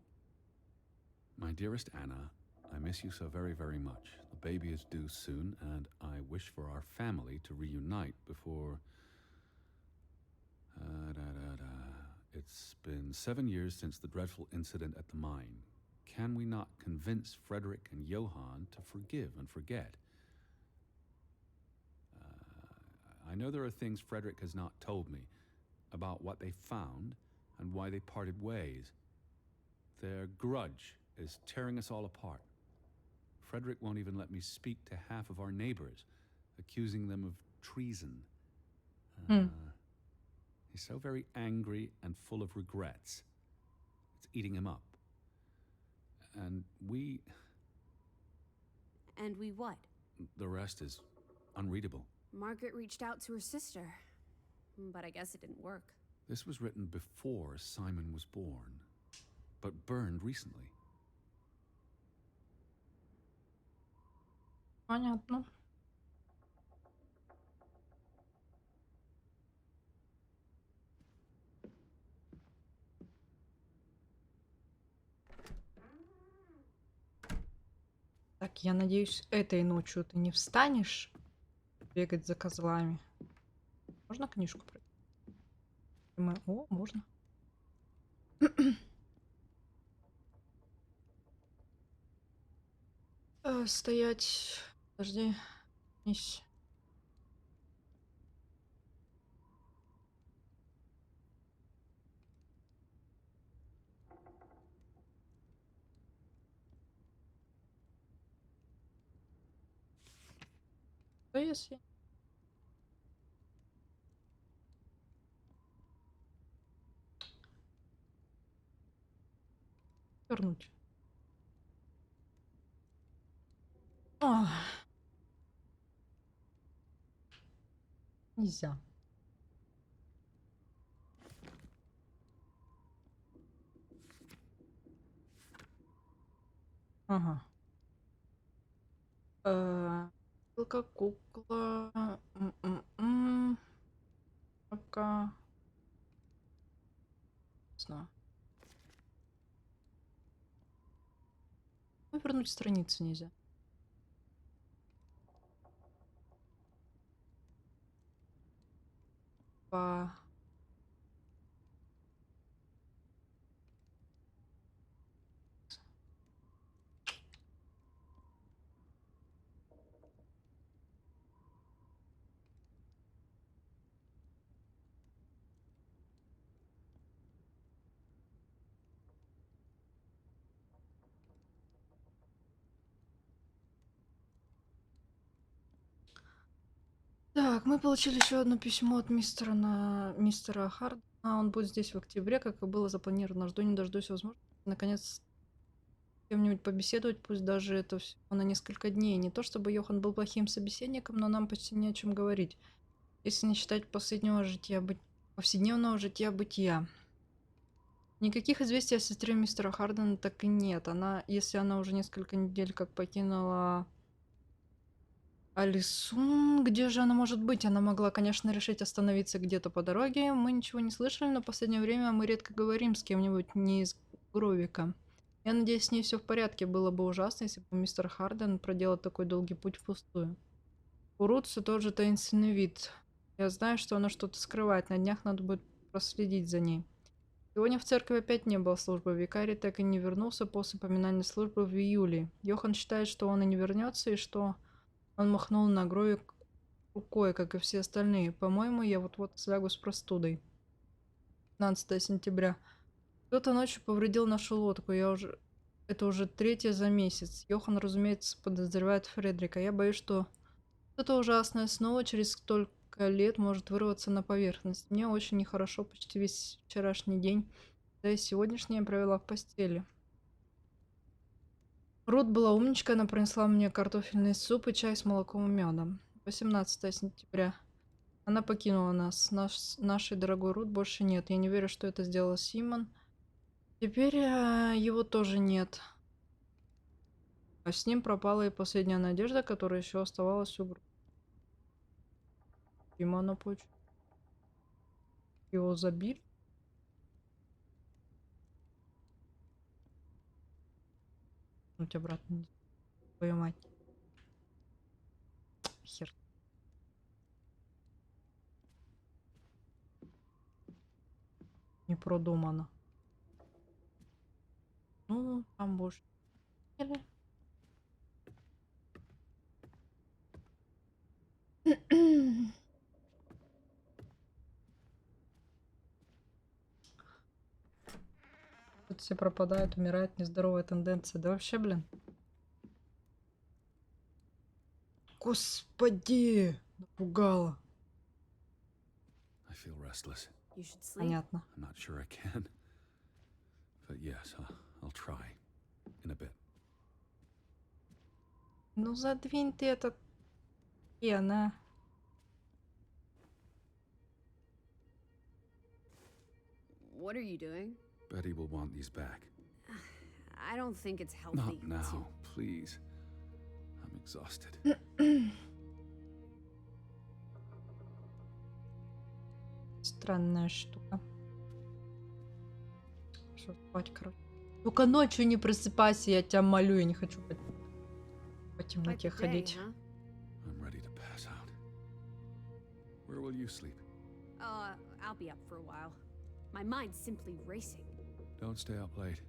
My dearest Anna, I miss you so very, very much. The baby is due soon, and I wish for our family to reunite before... It's been 7 years since the dreadful incident at the mine. Can we not convince Frederick and Johann to forgive and forget? I know there are things Frederick has not told me about what they found and why they parted ways. Their grudge is tearing us all apart. Frederick won't even let me speak to half of our neighbors, accusing them of treason. He's so very angry and full of regrets. It's eating him up. And we... And we what? The rest is unreadable. Margaret reached out to her sister. But I guess it didn't work. This was written before Simon was born, but burned recently. Понятно. Так, я надеюсь, этой ночью ты не встанешь бегать за козлами. Можно книжку прочитать? О, можно. Стоять. Подожди. Ись. Что если... Вернуть. Нельзя. Ага. Кукла, кукла. Пока. Знаю. Ну, вернуть страницу нельзя. По... Так, мы получили еще одно письмо от мистера Хардена. Он будет здесь в октябре, как и было запланировано. Жду не дождусь возможности. Наконец, с кем-нибудь побеседовать, пусть даже это всего на несколько дней. Не то чтобы Йохан был плохим собеседником, но нам почти не о чем говорить. Если не считать повседневного жития бытия. Никаких известий о сестре мистера Хардена так и нет. Если она уже несколько недель как покинула Алисун, где же она может быть? Она могла, конечно, решить остановиться где-то по дороге. Мы ничего не слышали, но в последнее время мы редко говорим с кем-нибудь не из Гровика. Я надеюсь, с ней все в порядке. Было бы ужасно, если бы мистер Харден проделал такой долгий путь впустую. У Рут все тот же таинственный вид. Я знаю, что она что-то скрывает. На днях надо будет проследить за ней. Сегодня в церкви опять не было службы. Викарий так и не вернулся после поминальной службы в июле. Йохан считает, что он и не вернется, и что он махнул на Гровик рукой, как и все остальные. По-моему, я вот-вот слягу с простудой. 15 сентября. Кто-то ночью повредил нашу лодку. Это уже третье за месяц. Йохан, разумеется, подозревает Фредрика. Я боюсь, что что-то ужасное снова через столько лет может вырваться на поверхность. Мне очень нехорошо почти весь вчерашний день. Да и сегодняшний я провела в постели. Рут была умничка, она принесла мне картофельный суп и чай с молоком и медом. 18 сентября. Она покинула нас. Нашей дорогой Рут больше нет. Я не верю, что это сделал Симон. Теперь его тоже нет. А с ним пропала и последняя надежда, которая еще оставалась у Гру. Симона почему? Его забили? Вернуть обратно. Не твою мать. Хер. Не продумано. Ну, там больше. Тут все пропадают, умирают, нездоровая тенденция. Да вообще, блин. Господи! Напугала. I feel restless. You should sleep. Понятно. I'm not sure I can. But yes, I'll try. In a bit. Ну задвинь ты этот пена. What are you doing? Betty will want these back. I don't think it's healthy Not to... now, please. I'm exhausted. Странная штука. Что спать, короче. Только ночью не просыпайся, я тебя молю, я не хочу по Quite темноте the day, ходить. huh? I'm ready to pass out. Where will you sleep? I'll be up for a while. My mind's simply racing. Don't stay up late.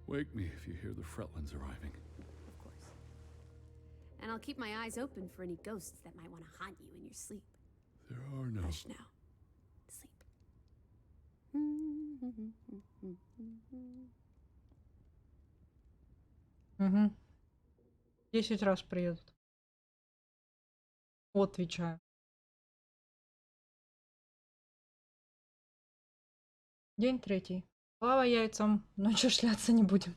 Wake me if you hear the Fretlands arriving. Of course. And I'll keep my eyes open for any ghosts that might want to haunt you in your sleep. There are no. Hush now. Sleep. Угу. 10 раз приедут. Вот, отвечаю. День 3. Слава яйцам. Ночью шляться не будем.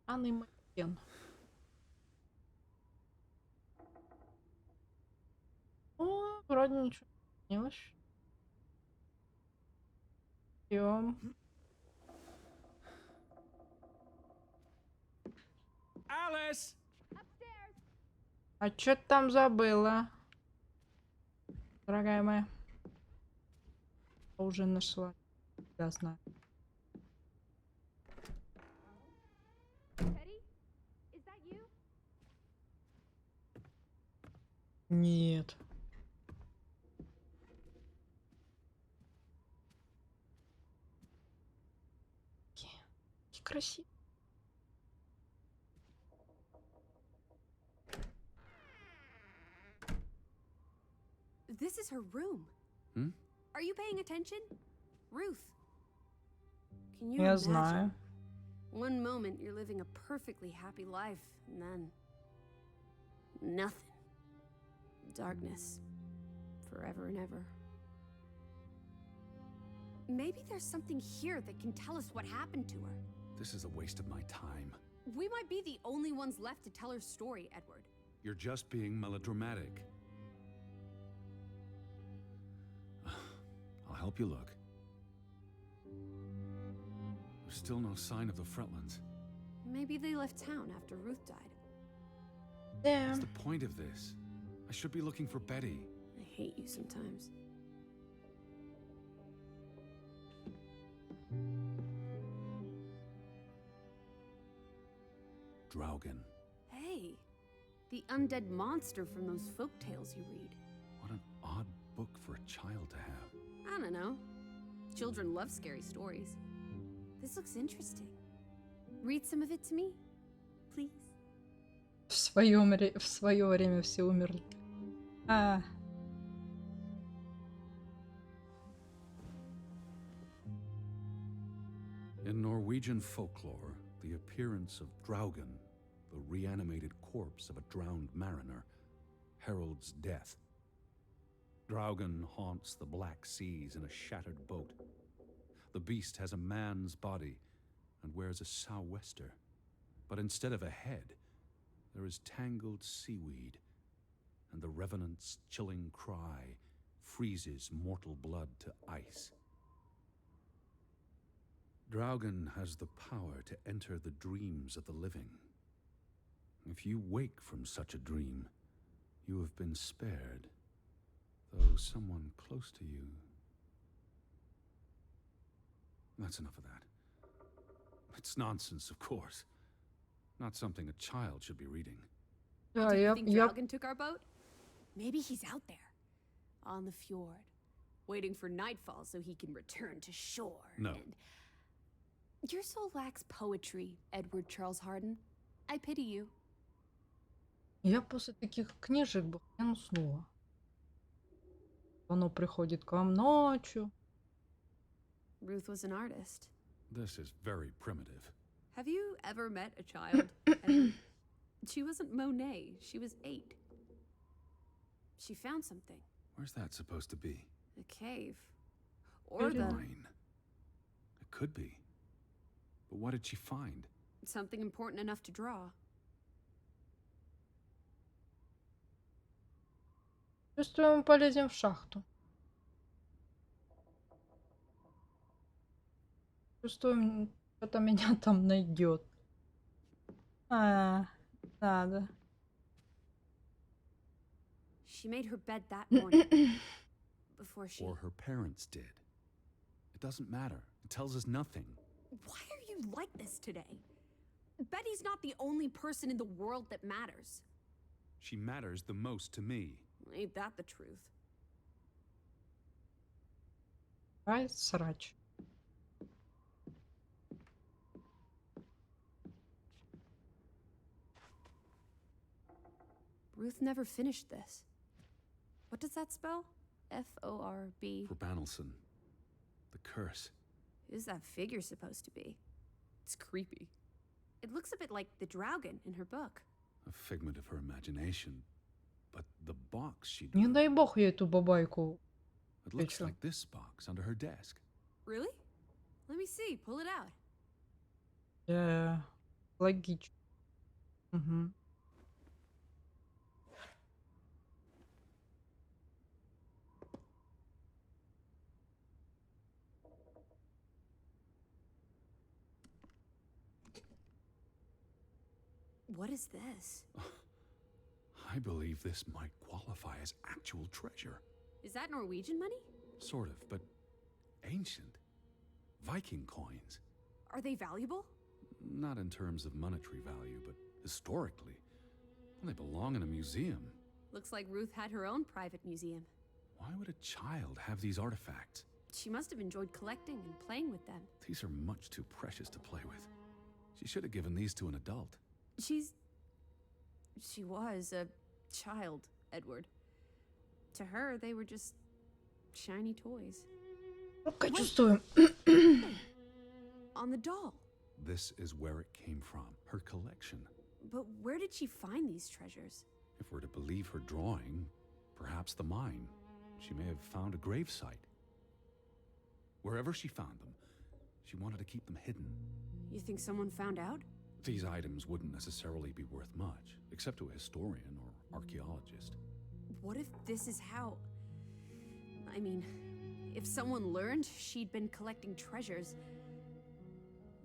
Анный манекен. О, вроде ничего не изменилось. Идем. Alice! А чё ты там забыла? Дорогая моя. Уже нашла. Я знаю. Teddy? Is that you? Нет. Какие красивые. This is her room. Hmm? Are you paying attention? Ruth. Can you Я imagine? знаю. One moment you're living a perfectly happy life, and then nothing. Darkness. Forever and ever. Maybe there's something here that can tell us what happened to her. This is a waste of my time. We might be the only ones left to tell her story, Edward. You're just being melodramatic. I'll help you look. There's still no sign of the Fretlands. Maybe they left town after Ruth died. Де? What's the point of this? I should be looking for Betty. I hate you sometimes. Draugen. Hey, the undead monster from those folk tales you read. What an odd book for a child to have. I don't know. Children love scary stories. This looks interesting. Read some of it to me, please. В свое время все умерли. А, In Norwegian folklore, the appearance of Draugen, the reanimated corpse of a drowned mariner, heralds death. Draugen haunts the black seas in a shattered boat. The beast has a man's body and wears a sou'wester, but instead of a head, there is tangled seaweed, and the revenant's chilling cry freezes mortal blood to ice. Draugen has the power to enter the dreams of the living. If you wake from such a dream, you have been spared, though someone close to you... That's enough of that. It's nonsense, of course. Not something a child should be reading. да, Do you я, think я Draugen took our boat? Maybe he's out there, on the fjord, waiting for nightfall so he can return to shore. No. And your soul lacks poetry, Edward Charles Harden. I pity you. Я после таких книжек бы хрен уснула. Оно приходит к вам ночью. Ruth was an artist. This is very primitive. Have you ever met a child? Edward? She wasn't Monet. She was 8. She found something. Where's that supposed to be? A cave. Or the... Mine. It could be. But what did she find? something important enough to draw. Чувствую, мы полезем в шахту. Чувствую, это меня там найдет. Надо. She made her bed that morning. Before she... Or her parents did. It doesn't matter. It tells us nothing. Why are you like this today? Betty's not the only person in the world that matters. She matters the most to me. Ain't that the truth? Ай, срач. Ruth never finished this. What does that spell? F-O-R-B. For Banelson. The curse. Who's that figure supposed to be? It's creepy. It looks a bit like the Draugen in her book. A figment of her imagination. But the box she Не drew, дай бог я эту бабайку. it looks Picture. like this box under her desk. Really? Let me see. Pull it out. Логично. Угу. What is this? I believe this might qualify as actual treasure. Is that Norwegian money? Sort of, but ancient. Viking coins. Are they valuable? Not in terms of monetary value, but historically. They belong in a museum. Looks like Ruth had her own private museum. Why would a child have these artifacts? She must have enjoyed collecting and playing with them. These are much too precious to play with. She should have given these to an adult. She was a child, Edward. To her, they were just shiny toys. Ну-ка, чувствую. On the doll. This is where it came from, her collection. But where did she find these treasures? If we're to believe her drawing, perhaps the mine. She may have found a gravesite. Wherever she found them, she wanted to keep them hidden. You think someone found out? These items wouldn't necessarily be worth much, except to a historian or archaeologist. What if this is how... I mean, if someone learned she'd been collecting treasures,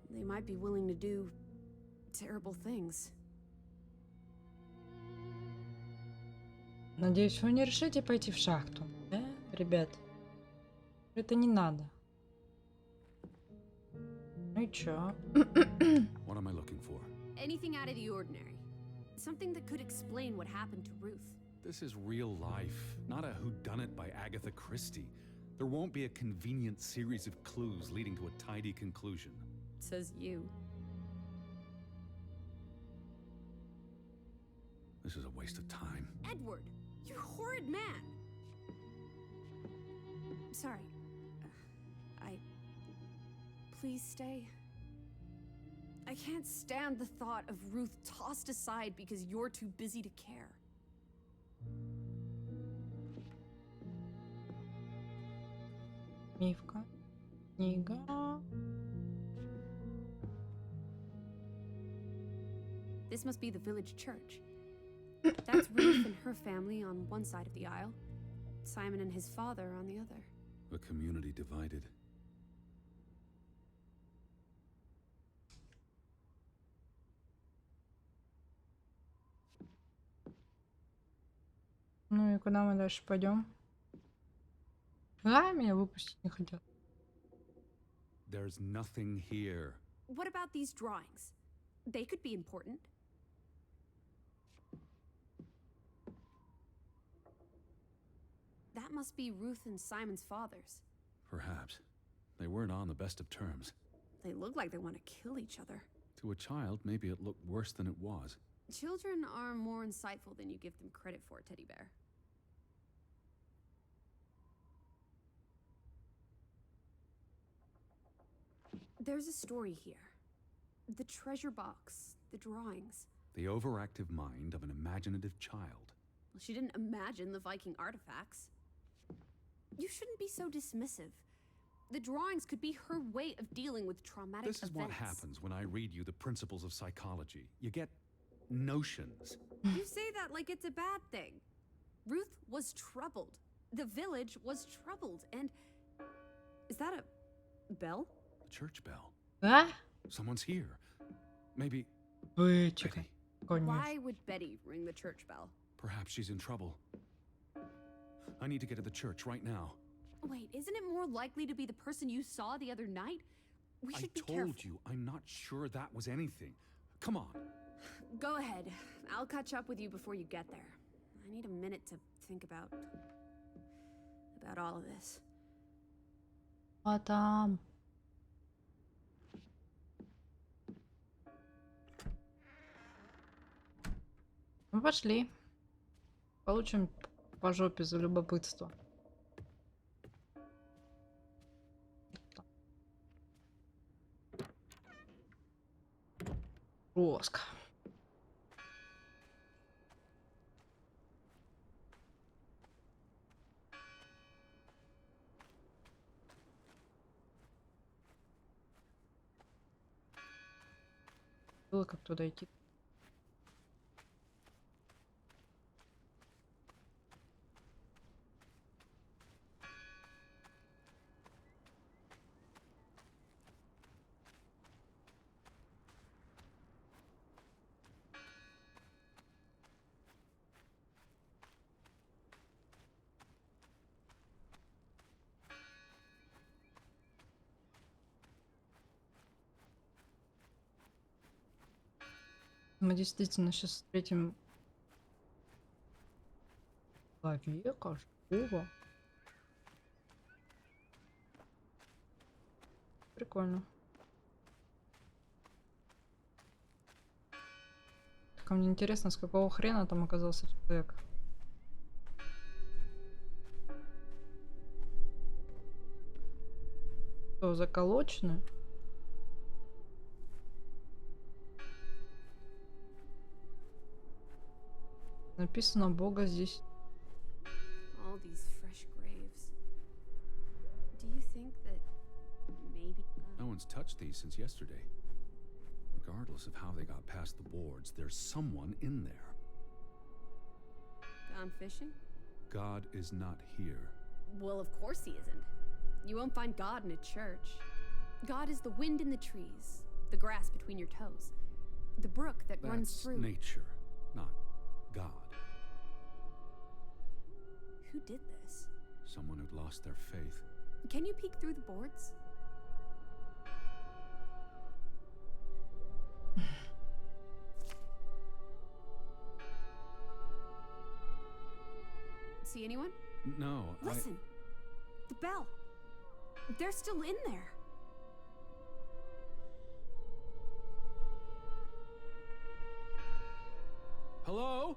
they might be willing to do terrible things. Надеюсь, вы не решите пойти в шахту, да, ребят? Это не надо. Ну и чё? What am I looking for? Anything out of the ordinary. Something that could explain what happened to Ruth. This is real life, not a whodunit by Agatha Christie. There won't be a convenient series of clues leading to a tidy conclusion. Says you. This is a waste of time. Edward, you horrid man! Sorry. Please stay. I can't stand the thought of Ruth tossed aside because you're too busy to care. Мивка. Книга. This must be the village church. That's Ruth and her family on one side of the aisle, Simon and his father on the other. A community divided. Ну и куда мы дальше пойдем? А, меня выпустить не хотят. There's nothing here. What about these drawings? They could be important. That must be Ruth and Simon's fathers. Perhaps. They weren't on the best of terms. They look like they want to kill each other. To a child, maybe it looked worse than it was. Children are more insightful than you give them credit for, Teddy Bear. There's a story here. The treasure box, the drawings. The overactive mind of an imaginative child. Well, she didn't imagine the Viking artifacts. You shouldn't be so dismissive. The drawings could be her way of dealing with traumatic This is what events. happens when I read you the principles of psychology. You get notions. You say that like it's a bad thing. Ruth was troubled. The village was troubled, and... Is that a bell? The church bell. А? Someone's here. Maybe Бычка. Betty. Конечно. Why would Betty ring the church bell? Perhaps she's in trouble. I need to get to the church right now. Wait, isn't it more likely to be the person you saw the other night? We I should be told careful. you, I'm not sure that was anything. Come on. Go ahead. I'll catch up with you before you get there. I need a minute to think about all of this. А там. Ну пошли. Получим по жопе за любопытство. Жестко. Было как туда идти. Мы действительно сейчас встретим человека живого. Прикольно. Только мне интересно, с какого хрена там оказался человек. Что, заколочено? Написано Бога здесь. All these fresh graves. Do you think that maybe... No one's touched these since yesterday. Regardless of how they got past the boards, there's someone in there. Gone fishing? God is not here. Well, of course he isn't. You won't find God in a church. God is the wind in the trees, the grass between your toes, the brook that runs That's through... nature, not God. Who did this? Someone who'd lost their faith. Can you peek through the boards? See anyone? No, Listen! The bell! They're still in there! Hello?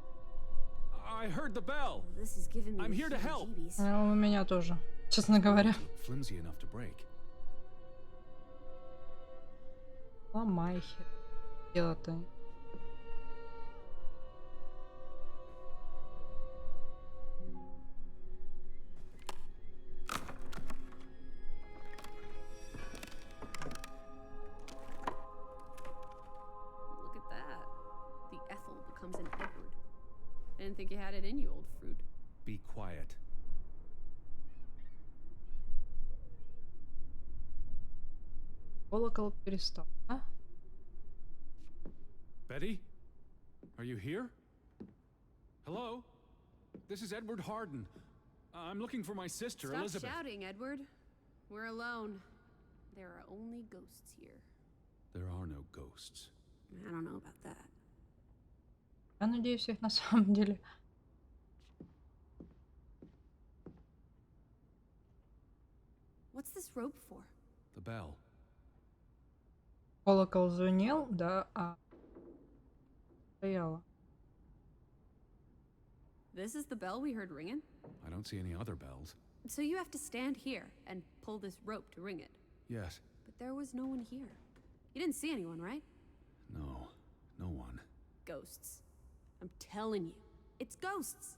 I heard the bell. This is giving me I'm the here to help. heebie-jeebies. Ну, у меня тоже, честно говоря. Flimsy enough to break. Ломай хер. Дело-то. Look at that. The Ethel becomes an Edward. I didn't think you had it in you, old fruit. Be quiet. Колокол перестал. А? Betty? Are you here? Hello? This is Edward Harden. I'm looking for my sister, Stop Elizabeth. shouting, Edward. We're alone. There are only ghosts here. There are no ghosts. I don't know about that. Я надеюсь, их на самом деле. What's this rope for? The bell. Колокол звенел, да, а стояла. This is the bell we heard ringing? I don't see any other bells. So you have to stand here and pull this rope to ring it. Yes. But there was no one here. You didn't see anyone, right? No. No one. Ghosts. I'm telling you. It's ghosts.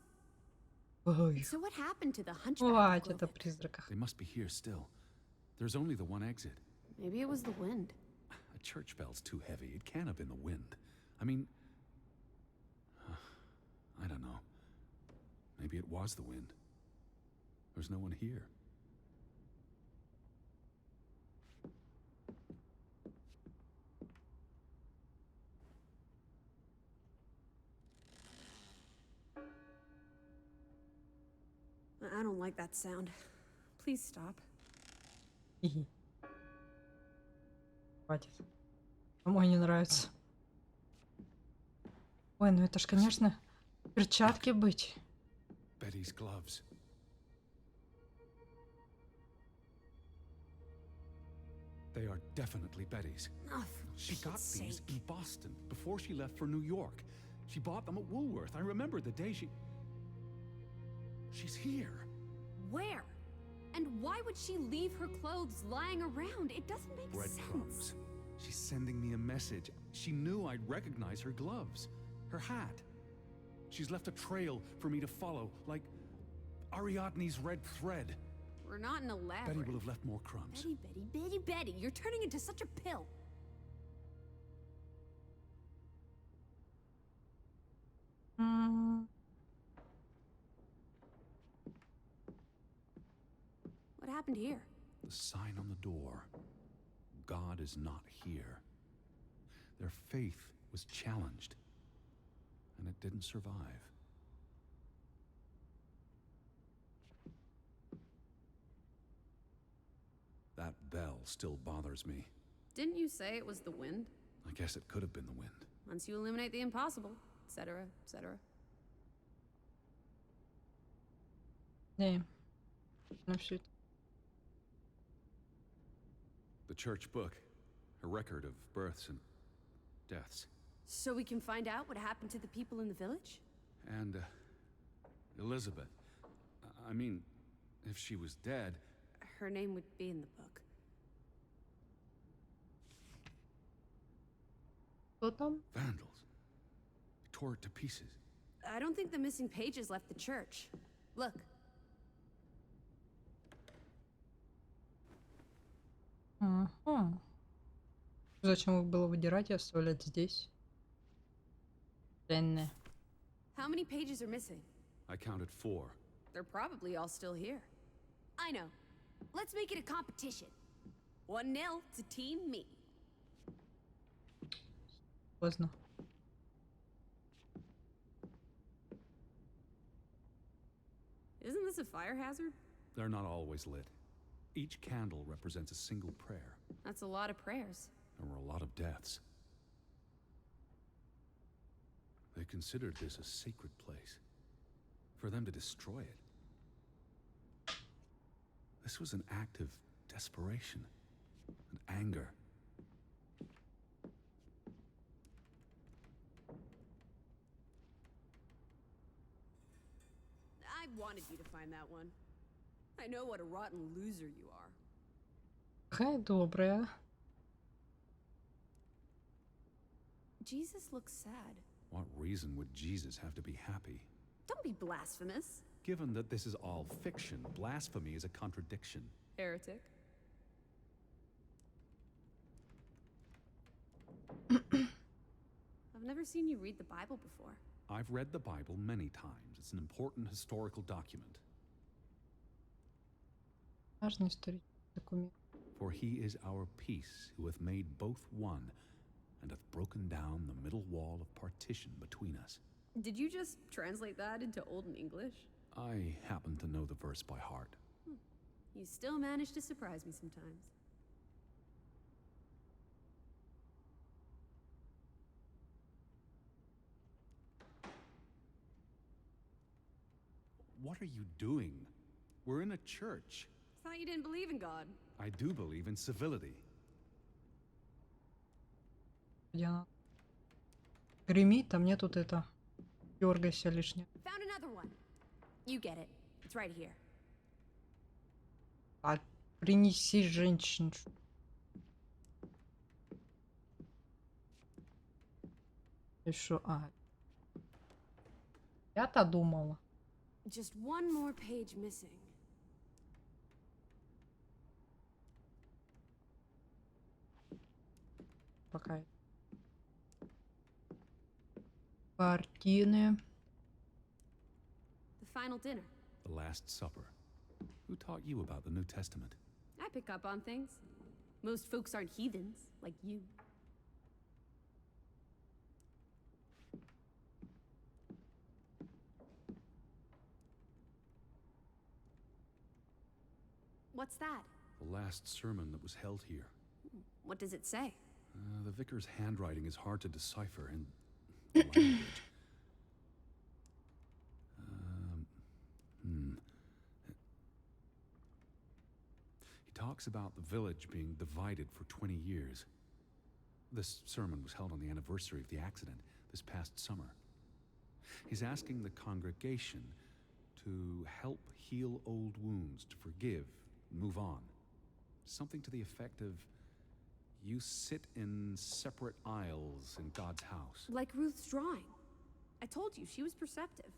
Ой, So what happened to the hunchback? of хватит о Glovett? призраках. They must be here still. There's only the one exit. Maybe it was the wind. A church bell's too heavy. It can't have been the wind. I mean... I don't know. Maybe it was the wind. There's no one here. I don't like that sound. Please stop. Хи-хи. Хватит. Кому не нравится. Ой, ну это ж, конечно, перчатки быть. Betty's gloves. They are definitely Betty's. Oh, for She got Pete's these sake. in Boston before she left for New York. She bought them at Woolworth. I remember the day she... She's here. Where? And why would she leave her clothes lying around? It doesn't make Breadcrumbs. sense. She's sending me a message. She knew I'd recognize her gloves, her hat. She's left a trail for me to follow, like Ariadne's red thread. We're not in a Betty labyrinth. will have left more crumbs. Betty, you're turning into such a pill. М, What happened here? The sign on the door. God is not here. Their faith was challenged, and it didn't survive. That bell still bothers me. Didn't you say it was the wind? I guess it could have been the wind. Once you eliminate the impossible, etc., etc. не. Ну все это. The church book, a record of births and deaths. So we can find out what happened to the people in the village? And Elizabeth. I mean, if she was dead, Her name would be in the book. Кто там? Vandals. They tore it to pieces. I don't think the missing pages left the church. Look. Ага. Зачем их было выдирать и оставлять здесь? Ценные. How many pages are missing? I counted 4. They're probably all still here. I know. Let's make it a competition. 1-0 to Team Me. Поздно. Isn't this a fire hazard? They're not always lit. Each candle represents a single prayer. That's a lot of prayers. There were a lot of deaths. They considered this a sacred place. For them to destroy it. This was an act of desperation and anger. I wanted you to find that one. I know what a rotten loser you are. Какая добрая. Jesus looks sad. What reason would Jesus have to be happy? Don't be blasphemous. Given that this is all fiction, blasphemy is a contradiction. Heretic. I've never seen you read the Bible before. I've read the Bible many times. It's an important historical document. Важный исторический документ. For he is our peace, who hath made both one, and hath broken down the middle wall of partition between us. Did you just translate that into Olden English? I happen to know the verse by heart. You still manage to surprise me sometimes. What are you doing? We're in a church. Thought you didn't believe in God. I do believe in civility. Где она? Гремит, а мне тут это... Дергайся лишнее. Found another one. You get it. It's right here. А принеси женщин. И шо? А. Я-то думала. Just one more page missing. Пока. Картины. The final dinner. The Last Supper. Who taught you about the New Testament? I pick up on things. Most folks aren't heathens, like you. What's that? The last sermon that was held here. What does it say? The vicar's handwriting is hard to decipher, and the language. He talks about the village being divided for 20 years. This sermon was held on the anniversary of the accident this past summer. He's asking the congregation to help heal old wounds, to forgive, move on. Something to the effect of, you sit in separate aisles in God's house. Like Ruth's drawing. I told you, she was perceptive.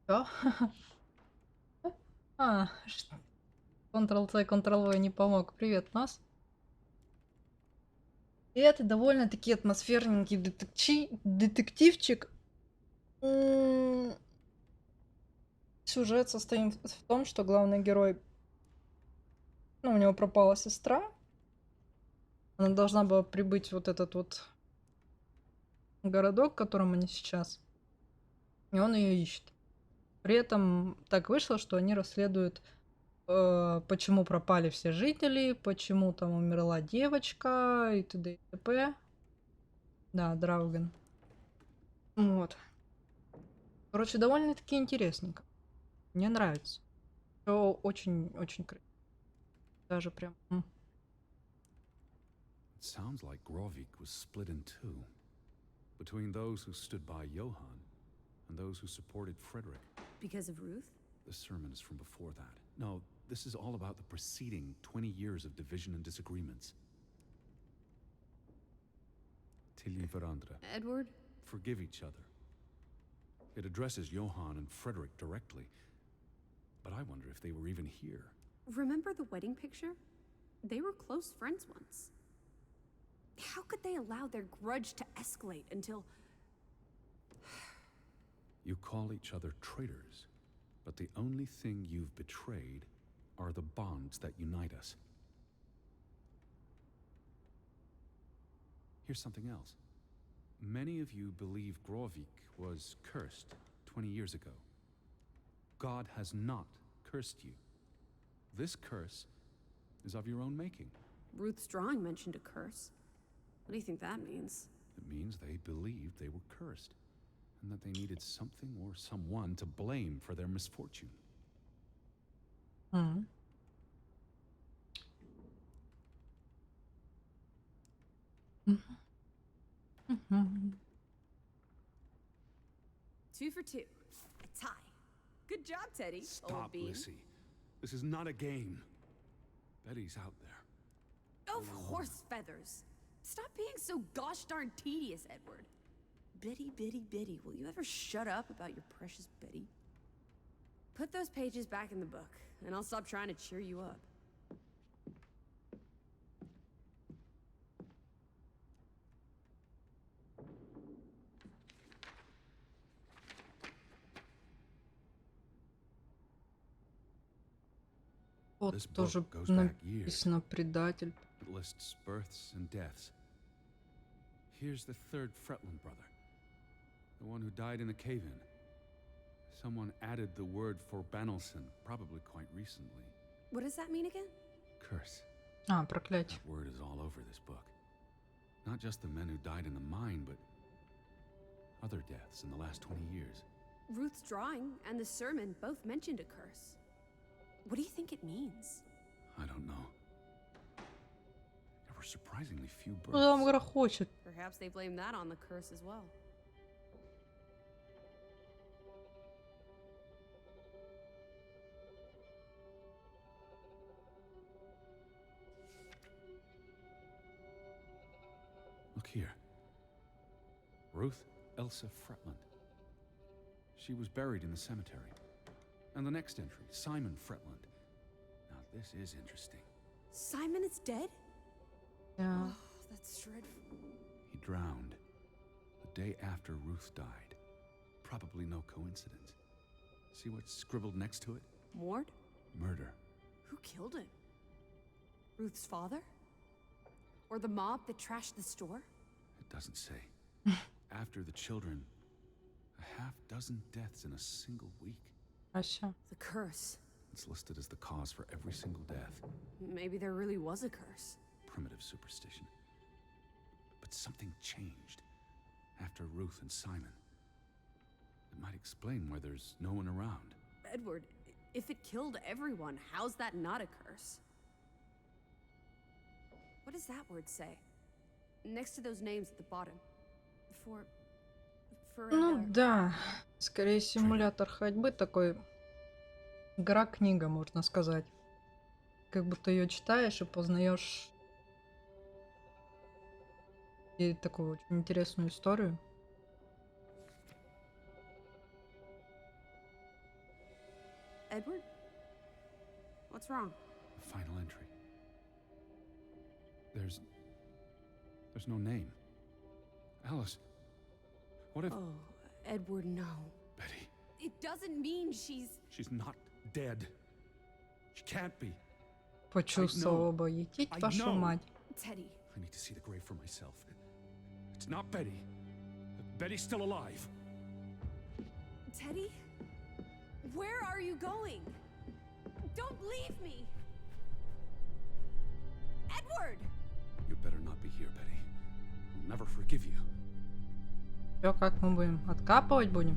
Что? А, Ctrl-C, Ctrl-V не помог. Привет, нас. И это довольно-таки атмосферненький детективчик. Сюжет состоит в том, что главный герой... Ну, у него пропала сестра. Она должна была прибыть в вот этот вот городок, в котором они сейчас. И он ее ищет. При этом так вышло, что они расследуют, почему пропали все жители, почему там умерла девочка и т.д. и т.п. Да, Драуген. Вот. Короче, довольно-таки интересненько. Мне нравится. Все очень-очень красиво. Даже прям... It sounds like Grovik was split in two. Between those who stood by Johann and those who supported Frederick. Because of Ruth? The sermon is from before that. No, this is all about the preceding 20 years of division and disagreements. Tilly Verandra. Edward? Forgive each other. It addresses Johann and Frederick directly, but I wonder if they were even here. Remember the wedding picture? They were close friends once. How could they allow their grudge to escalate until... You call each other traitors, but the only thing you've betrayed are the bonds that unite us. Here's something else. Many of you believe Grovik was cursed 20 years ago. God has not cursed you. This curse is of your own making. Ruth's drawing mentioned a curse. What do you think that means? It means they believed they were cursed, and that they needed something or someone to blame for their misfortune. М. 2 for 2. A tie. Good job, Teddy. Old Stop, bean. Lissy. This is not a game. Betty's out there. Of horse feathers. Stop being so gosh darn tedious, Edward. Betty, Betty, Betty. Will you ever shut up about your precious Betty? Put those pages back in the book, and I'll stop trying to cheer you up. Вот This book тоже goes back years. написано предатель. It lists births and deaths. Here's the third Fretland brother, the one who died in the cave-in. Someone added the word for Banelson, probably quite recently. What does that mean again? Curse. А, проклятие. That word is all over this book. Not just the men who died in the mine, but other deaths in the last 20 years. Ruth's drawing and the sermon both mentioned a curse. What do you think it means? I don't know. There were surprisingly few Ну, там births. грохочет. Perhaps they blame that on the curse as well. Look here. Ruth Elsa Fretland. She was buried in the cemetery. And the next entry, Simon Fretland. Now this is interesting. Simon is dead? Да. Oh, that's dreadful. He drowned the day after Ruth died. Probably no coincidence. See what's scribbled next to it? Mord? Murder. Who killed him? Ruth's father? Or the mob that trashed the store? It doesn't say. After the children, a half dozen deaths in a single week. Ася. The curse. It's listed as the cause for every single death. Maybe there really was a curse. Primitive superstition. But something changed after Ruth and Simon. It might explain why there's no one around. Edward, if it killed everyone, how's that not a curse? What does that word say? Next to those names at the bottom. For Ну да, скорее симулятор ходьбы такой. Игра-книга, можно сказать. Как будто ее читаешь и познаешь и такую очень интересную историю. Edward? What's wrong? The final entry. There's no name. Alice, what if... Oh, Edward, no. Betty, It doesn't mean she's... she's not dead. She can't be. Почувствовала бы. Етить I вашу know. мать. Teddy. I need to see the grave for myself. It's not Betty. Betty's still alive. Teddy? Where are you going? Don't leave me! Edward! You better not be here, Betty. I'll never forgive you. Все, как мы будем? Откапывать будем?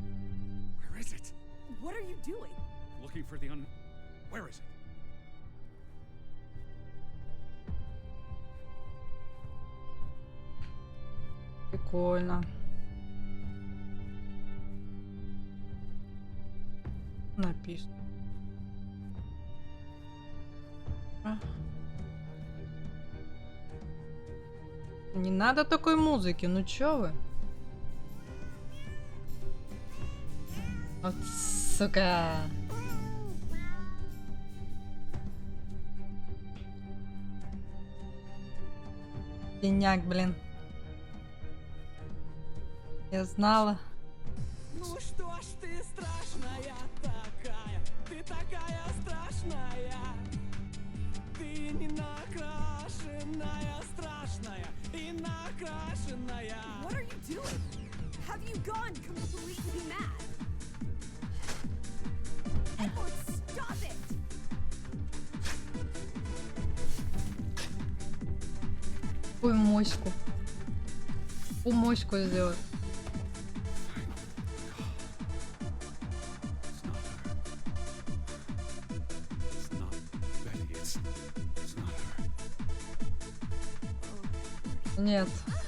Where is it? What are you doing? Looking for the Where is it? Прикольно. Написано. Не надо такой музыки, ну чё вы? Вот, сука. Синяк, блин. Я знала. Ну что ж ты страшная такая, ты такая страшная. Ты не накрашенная, страшная и накрашенная. What are you doing? Have you gone completely mad? Edward, stop it! Какую моську. Какую моську сделать? It's not Betty. It's not her. Нет. What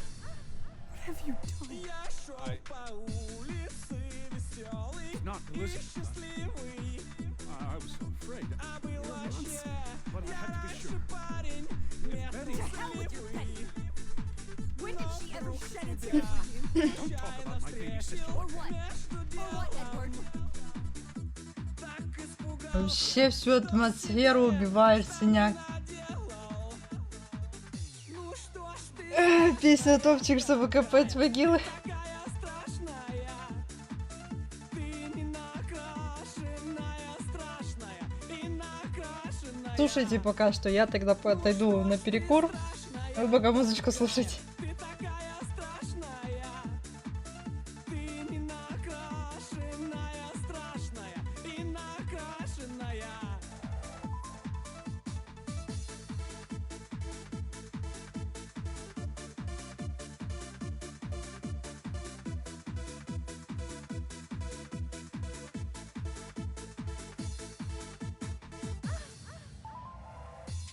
have you done? Я шел по улице веселый Not и Elizabeth. счастливый. I was so afraid. А был вообще But I had to be sure. ярче парень, Betty. To hell with your несмеливый. Betty! When did she ever shed a tear for you? Don't talk about my baby sister. Or what? Or what, Edward? Так испугался, Вообще всю атмосферу убиваешь, синяк. делал. Ну что ж ты Песня топчик, чтобы копать могилы. такая страшная? Ты не накрашенная, страшная и накрашенная. Слушайте пока что, я тогда отойду на перекур. Вы пока музычку слушайте. Ты такая страшная. Ты не накрашенная, страшная и накрашенная.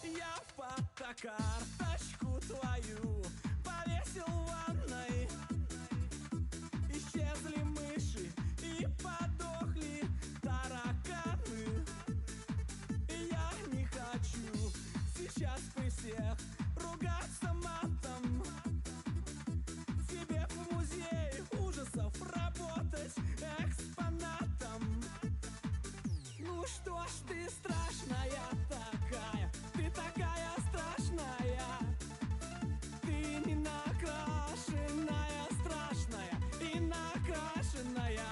Я фотокарточку твою повесил в ванной. Исчезли мыши и подохли тараканы. И я не хочу сейчас при всех ругаться матом. Тебе в музее ужасов работать экспонатом. Ну что ж ты страшная такая, ты такая страшная. Ты не накрашенная, страшная и накрашенная.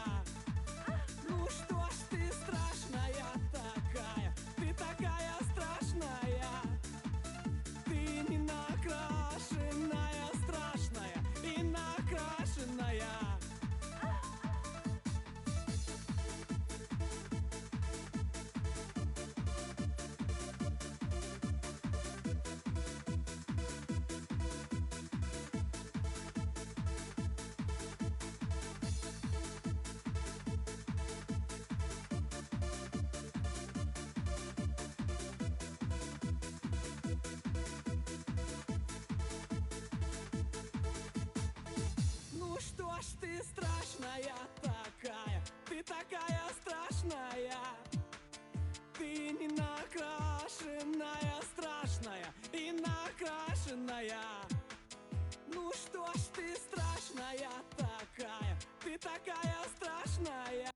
Ну что ж ты страшная такая, ты такая страшная. Ты не накрашенная, страшная и накрашенная. Ну что ж ты страшная такая, ты такая страшная. Ты не накрашенная, страшная и накрашенная. Ну что ж ты страшная такая, ты такая страшная.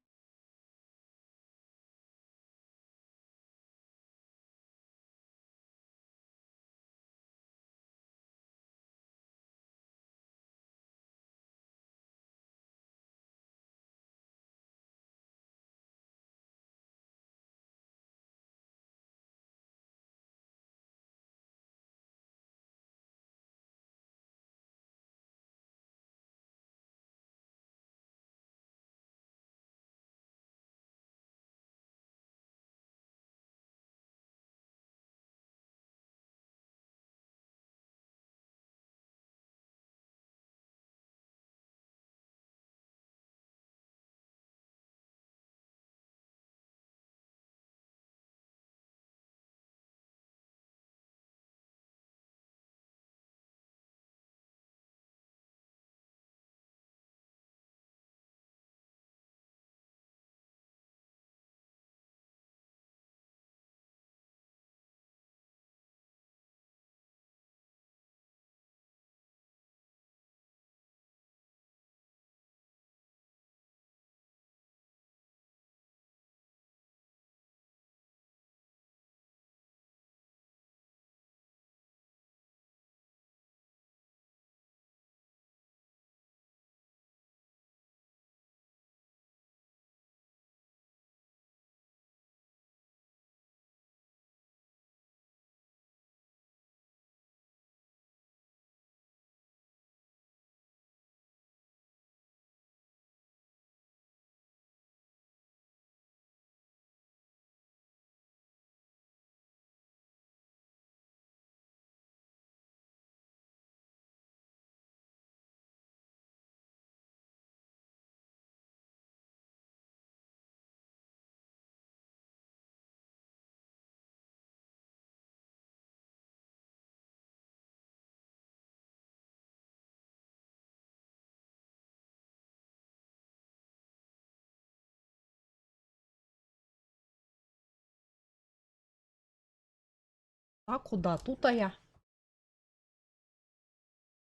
А куда? Тут-то я.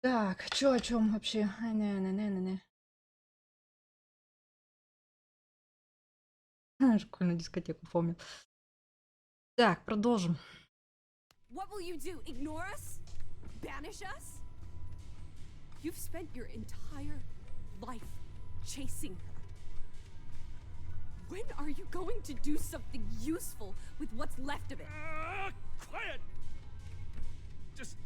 Так, чё о чем вообще? Не-не-не-не-не. Школьную дискотеку помню. Так, продолжим. What will you do? Ignore us? Banish us? You've spent your entire life chasing her. When are you going to do something useful with what's left of it? Quiet! Just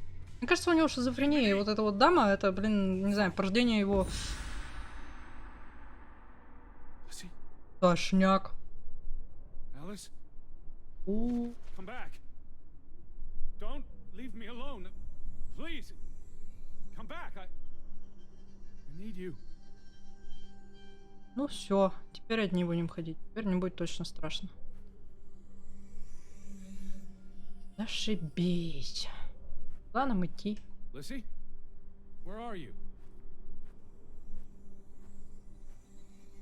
Мне кажется, у него шизофрения. И вот эта вот дама, это, блин, не знаю, порождение его Lizzie? тошняк. Alice? У. Come back. Don't leave me alone. Please. Come back. I need you. Ну все, теперь одни будем ходить. Теперь не будет точно страшно. Зашибись. Куда нам идти? Lizzie? Where are you?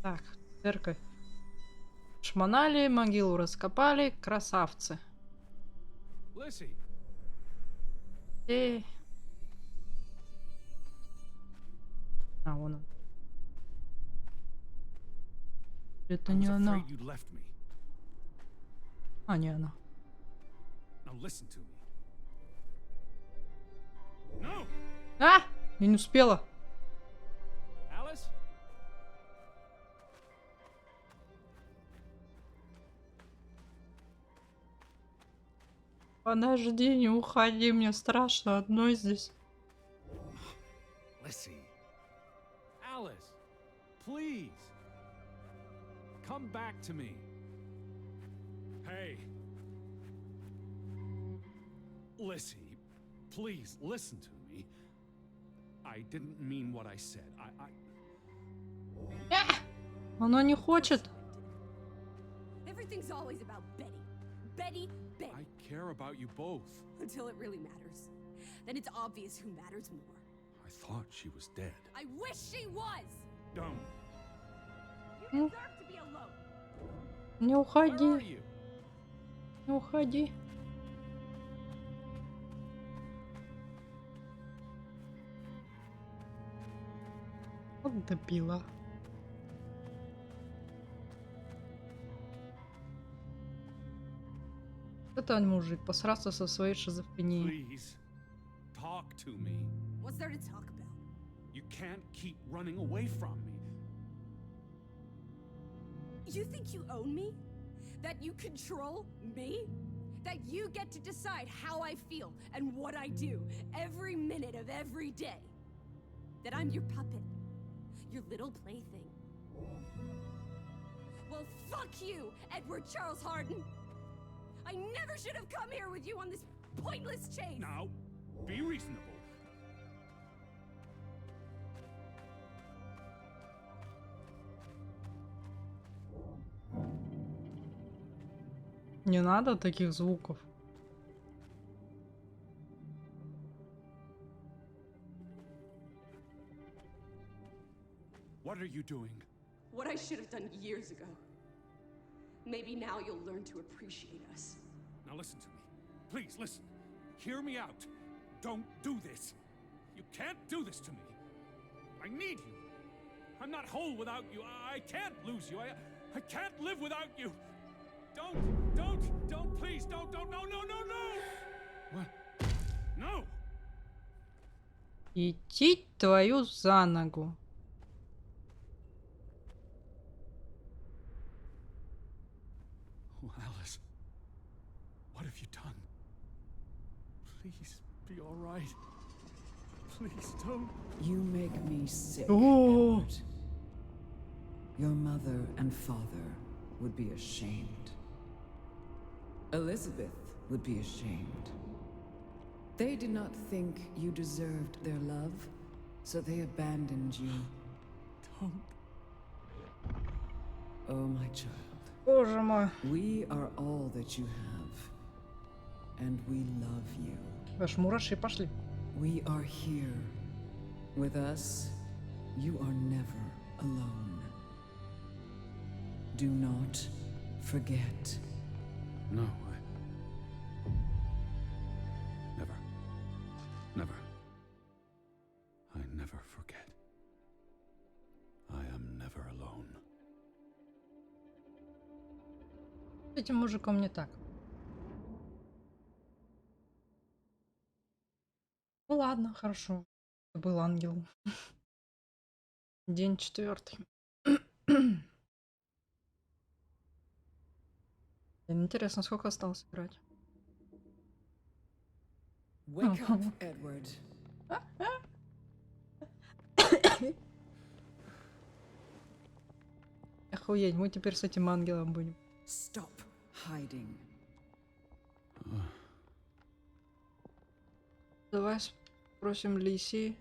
Так, церковь. Шмонали, могилу раскопали, красавцы. Lizzie? А, вон он. Это I не was она. afraid you'd left me. А, не она. Now listen to me. No! А! Я не успела. Alice? Подожди, не уходи, мне страшно одной здесь. Lizzie. Alice. Please. Come back to me. Hey. Lizzie, please listen to me. I didn't mean what I said. Она не хочет. Everything's always about Betty. Betty, Betty. I care about you both. Until it really matters. Then it's obvious who matters more. I thought she was dead. I wish she was! Don't. You deserve to be alone. Не Where are уходи. you? Не уходи. Вот добила. Это мужик посраться со своей шизофренией. Please. Talk to me. What's there to talk about? You can't keep running away from me. You think you own me? That you control me? That you get to decide how I feel and what I do every minute of every day? That I'm your puppet? Your little plaything? Well, fuck you, Edward Charles Harden! I never should have come here with you on this pointless chase! Now, be reasonable. Не надо таких звуков. What are you doing? What I should have done years ago. Maybe now you'll learn to appreciate us. Now listen to me. Please listen. Hear me out. Don't do this. You can't do this to me. I need you. I'm not whole without you. I can't lose you. I can't live without you. Don't, please, don't, no. What? No! Идти твою за ногу. Oh, Alice. What have you done? Please, be all right. Please, don't. You make me sick, Oh. Edward. Your mother and father would be ashamed. Elizabeth would be ashamed. They did not think you deserved their love, so they abandoned you. Don't. Oh, my child. Боже мой. We are all that you have, and we love you. Аж мураши пошли. We are here. With us, you are never alone. Do not forget. No, С этим мужиком не так. Ну ладно, хорошо. Это был ангел. День 4. Интересно, сколько осталось играть? Wake up, Edward. Охуеть, мы теперь с этим ангелом будем. Stop hiding. Давай спросим Лиси.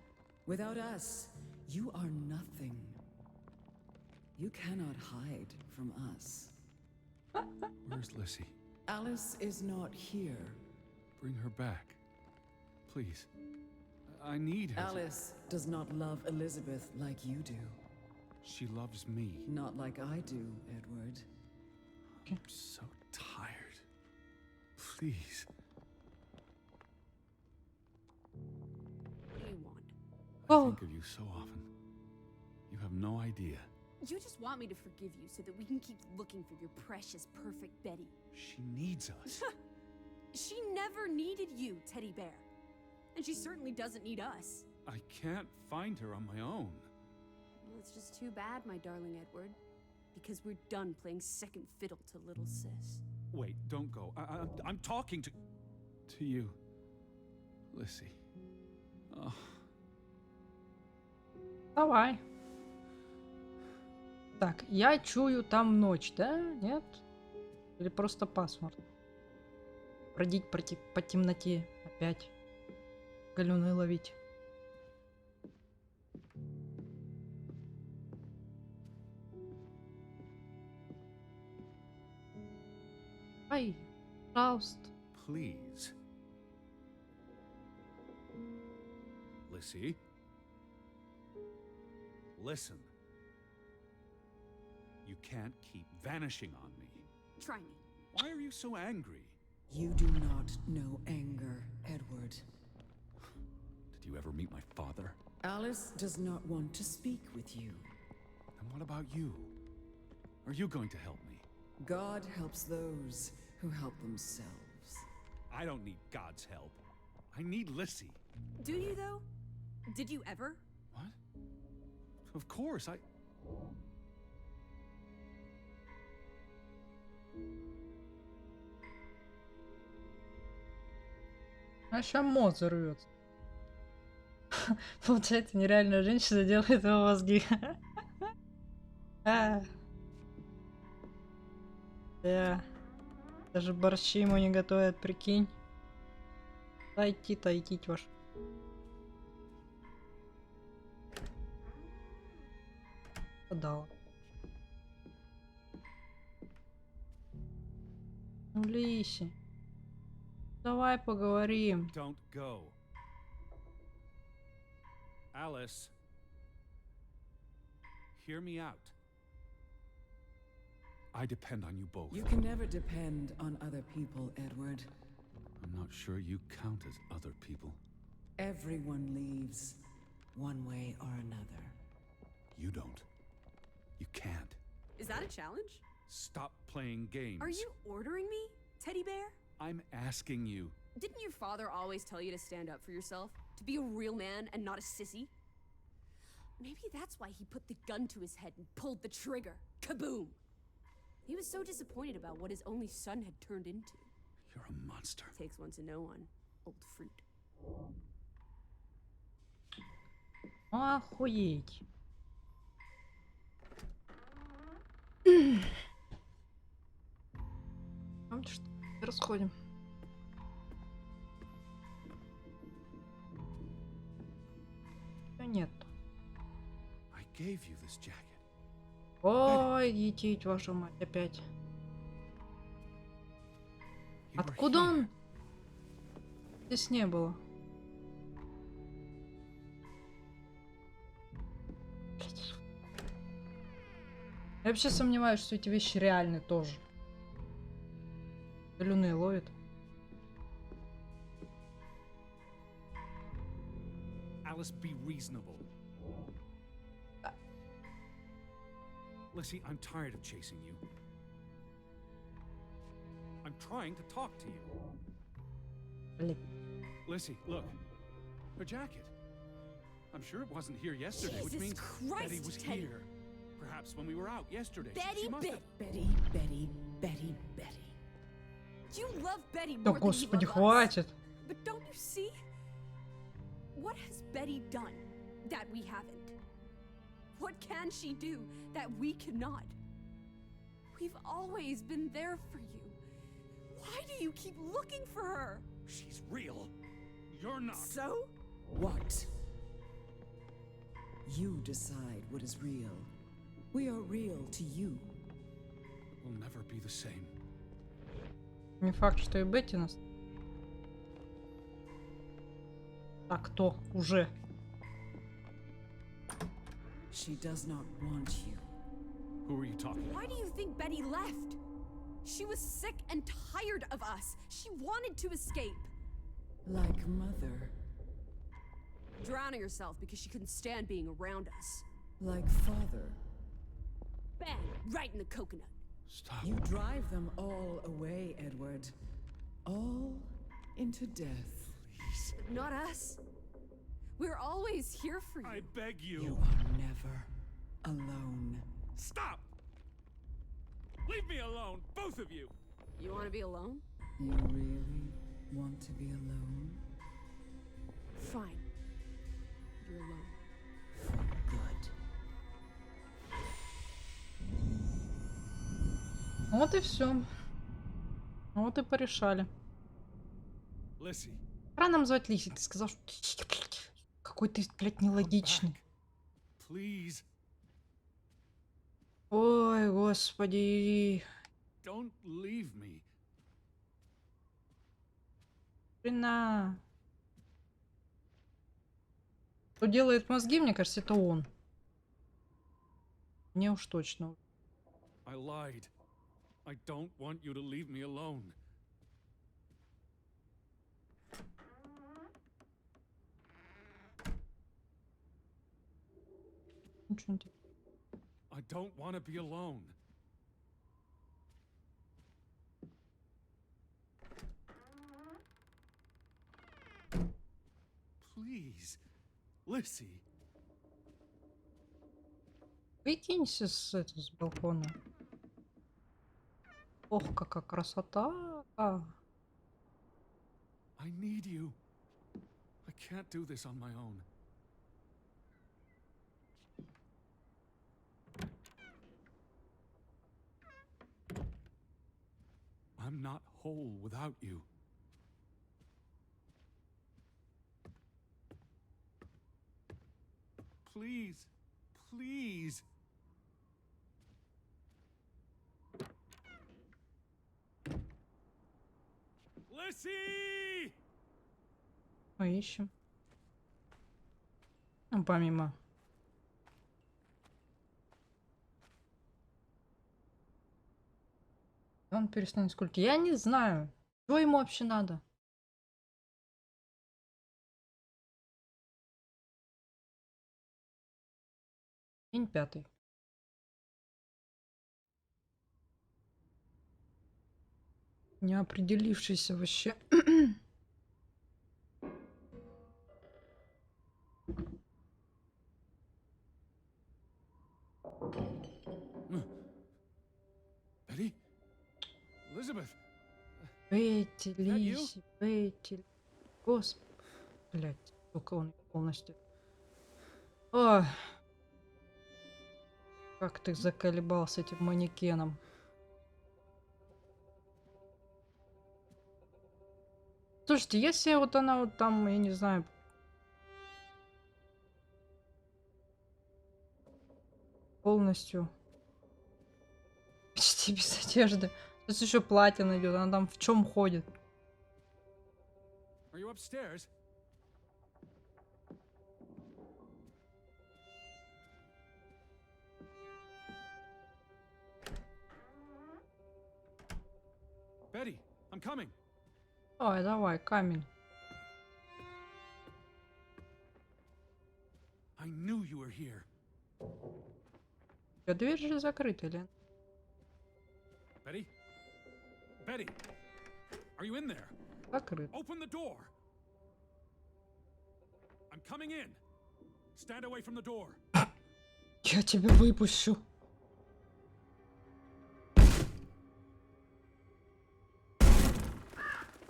Without us, you are nothing. You cannot hide from us. Where's Lissy? Alice is not here. Bring her back. Please. I need her. Alice does not love Elizabeth like you do. She loves me. Not like I do, Edward. I'm so tired. Please. What do you want? I Oh. think of you so often. You have no idea. You just want me to forgive you so that we can keep looking for your precious, perfect Betty. She needs us. She never needed you, Teddy Bear. And she certainly doesn't need us. I can't find her on my own. Well, it's just too bad, my darling Edward. Because we're done playing second fiddle to little sis. Wait, don't go. I'm talking to you, Lissy. Oh. Давай. Так, я чую там ночь, да? Нет? Или просто пасмурно? Бродить по темноте опять. Галюны ловить. Ай, пожалуйста. Please. Lissy? Listen. You can't keep vanishing on me. Try me. Why are you so angry? You do not know anger, Edward. Did you ever meet my father? Alice does not want to speak with you. And what about you? Are you going to help me? God helps those who help themselves. I don't need God's help. I need Lissy. Do you, though? Did you ever? What? Of course, I... А ща мозг взорвется. Получается, нереальная женщина делает его мозги. А. Да. Даже борщи ему не готовят, прикинь. Тайти ваш. Подала. Ну, Лиси. Давай поговорим. Don't go. Alice. Hear me out. I depend on you both. You can never depend on other people, Edward. I'm not sure you count as other people. Everyone leaves, one way or another. You don't. You can't. Is that a challenge? Stop playing games. Are you ordering me, Teddy Bear? I'm asking you. Didn't your father always tell you to stand up for yourself? To be a real man and not a sissy? Maybe that's why he put the gun to his head and pulled the trigger. Kaboom! He was so disappointed about what his only son had turned into. You're a monster. Takes one to know one. Old fruit. Охуеть. Что расходим. Нет. I gave you this jacket. Ой, етить, вашу мать, опять. You were Откуда here. он? Здесь не было. Блядь. Я вообще сомневаюсь, что эти вещи реальны тоже. Галюны ловит. Alice, be reasonable. Lissy, I'm tired of chasing you. trying to talk to you. Блин. Lissy, look. Her jacket. I'm sure it wasn't here yesterday, which Jesus means Christ, Betty was Teddy. here. Perhaps when we were out yesterday. She Betty, must have... Betty. Betty. You love Betty Да more than you господи, love us. хватит. But don't you see? What has Betty done that we haven't? What can she do that we cannot? We've always been there for you. Why do you keep looking for her? She's real. You're not. So? What? You decide what is real. We are real to you. We'll never be the same. Не факт, что и Бетти нас... А кто? Уже. She does not want you. Who are you talking about? Why do you think Betty left? She was sick and tired of us. She wanted to escape. Like mother. Drowning herself because she couldn't stand being around us. Like father. Bang! Right in the coconut. Stop. You drive them all away, Edward. All into death. Please. But not us. We're always here for you. I beg you. You are never alone. Stop! Leave me alone, both of you! You want to be alone? You really want to be alone? Fine. You're alone. Good. Вот и все. Вот и порешали. Lissy. Рано звать Лиси, ты сказал, что... Какой ты, блядь, нелогичный. Please. Ой, господи. Don't leave me. Хрена. Кто делает мозги, мне кажется, это он. Мне уж точно. I lied. I don't want you to leave me alone. Ничего не делаю. I don't want to be alone. Please. Lissy. Выкинься с балкона. Ох, какая красота. I need you. I can't do this on my own. I'm not whole without you. Please, please. Lissy! Поищем. Ну, помимо. Он перестанет сколько. Я не знаю. Что ему вообще надо? День 5. Не определившийся вообще. Betty? Elizabeth? Бетти, That you? Лиси, Бетти. Господи. Блять, только он полностью. Ой. Как ты заколебал с этим манекеном. Слушайте, если вот она вот там, я не знаю, полностью почти без одежды. Сейчас еще платье найдет. Она там в чем ходит? Are you upstairs? Betty, I'm coming. Ой, давай, камень. I knew you were here. Дверь же закрыта, Лен. Betty? Betty! Are you in there? Закрыт. Open the door. I'm coming in. Stand away from the door. Я тебя выпущу.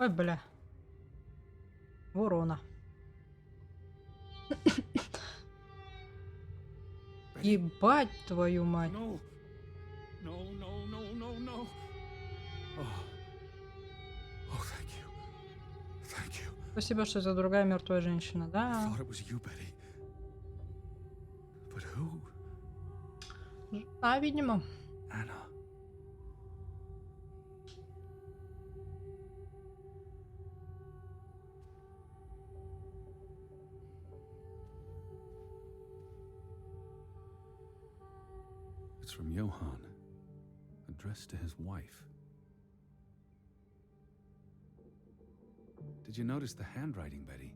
Ой, бля. Ворона. Ебать твою мать. No. No, no, no, no, no. Oh. Oh, thank you. Thank you. Спасибо, что это другая мертвая женщина, I да? thought it was you, Betty. But who? А, видимо. Anna. It's from Johann, addressed to his wife. Did you notice the handwriting, Betty?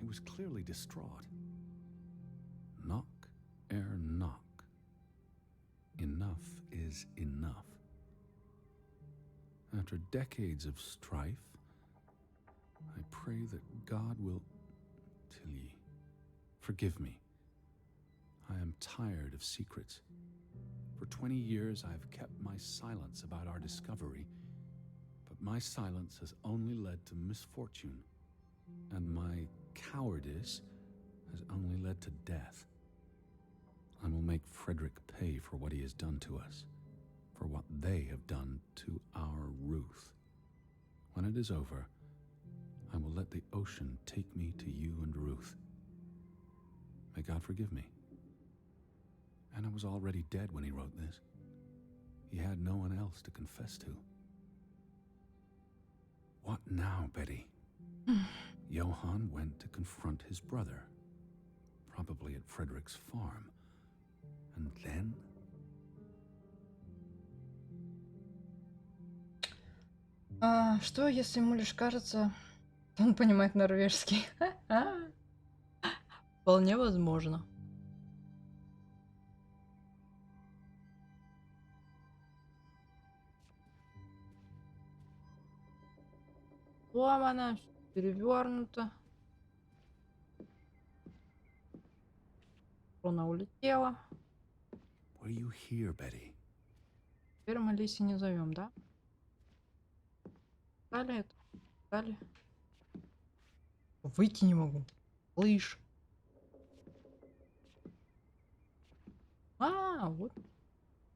He was clearly distraught. Knock ere knock. Enough is enough. After decades of strife, I pray that God will... Tilly, forgive me. I am tired of secrets. For 20 years, I've kept my silence about our discovery, but my silence has only led to misfortune, and my cowardice has only led to death. I will make Frederick pay for what he has done to us, for what they have done to our Ruth. When it is over, I will let the ocean take me to you and Ruth. May God forgive me. Anna was already dead when he wrote this. He had no one else to confess to. What now, Betty? Johann went to confront his brother, probably at Frederick's farm. And then? Что, если ему лишь кажется, он понимает норвежский? Вполне возможно. Сломано, перевернуто. Она улетела. Were you here, Betty? Теперь мы Лиси не зовем, да? Далее это. Далее. Выйти не могу. Слышь. Вот.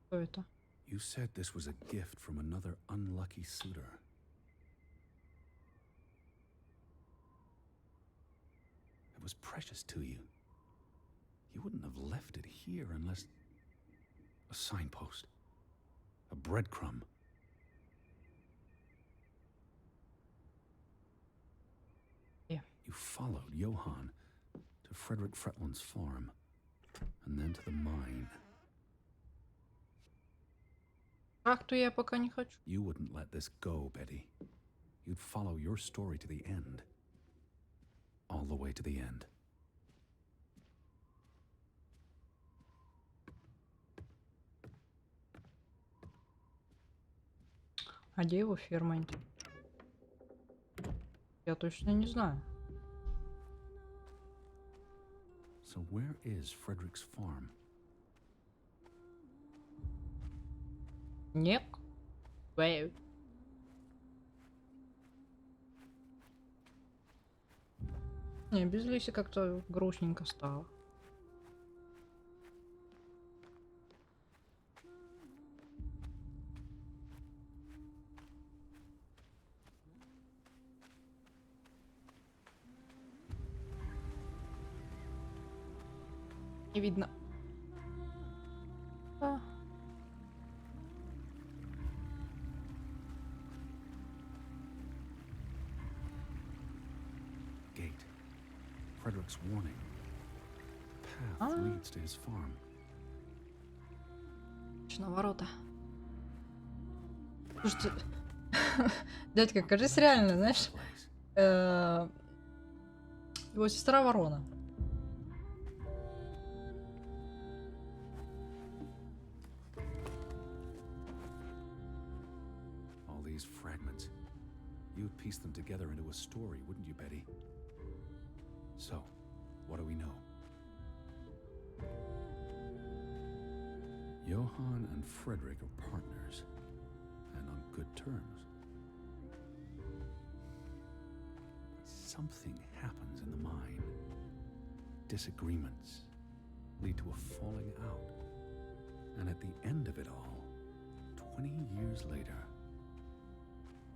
Что это? You said this was a gift from another unlucky suitor. It was precious to you. You wouldn't have left it here unless... A signpost. A breadcrumb. Yeah. You followed Johann to Frederick Fretland's farm, and then to the mine. Ах, то я пока не хочу. You wouldn't let this go, Betty. You'd follow your story to the end. All the way to the end. А где его ферма? Я точно не знаю. So where is Frederick's farm? Нет. Не, без Лиси как-то грустненько стало. Не видно. Gate. Frederick's warning. The path leads to his farm. Точно, ворота. Слушайте, дядька, кажись реально, знаешь, его сестра ворона. All these fragments. You'd piece them together into a story, wouldn't you, Betty? So, what do we know? Johann and Frederick are partners, and on good terms. Something happens in the mind. Disagreements lead to a falling out. And at the end of it all, 20 years later,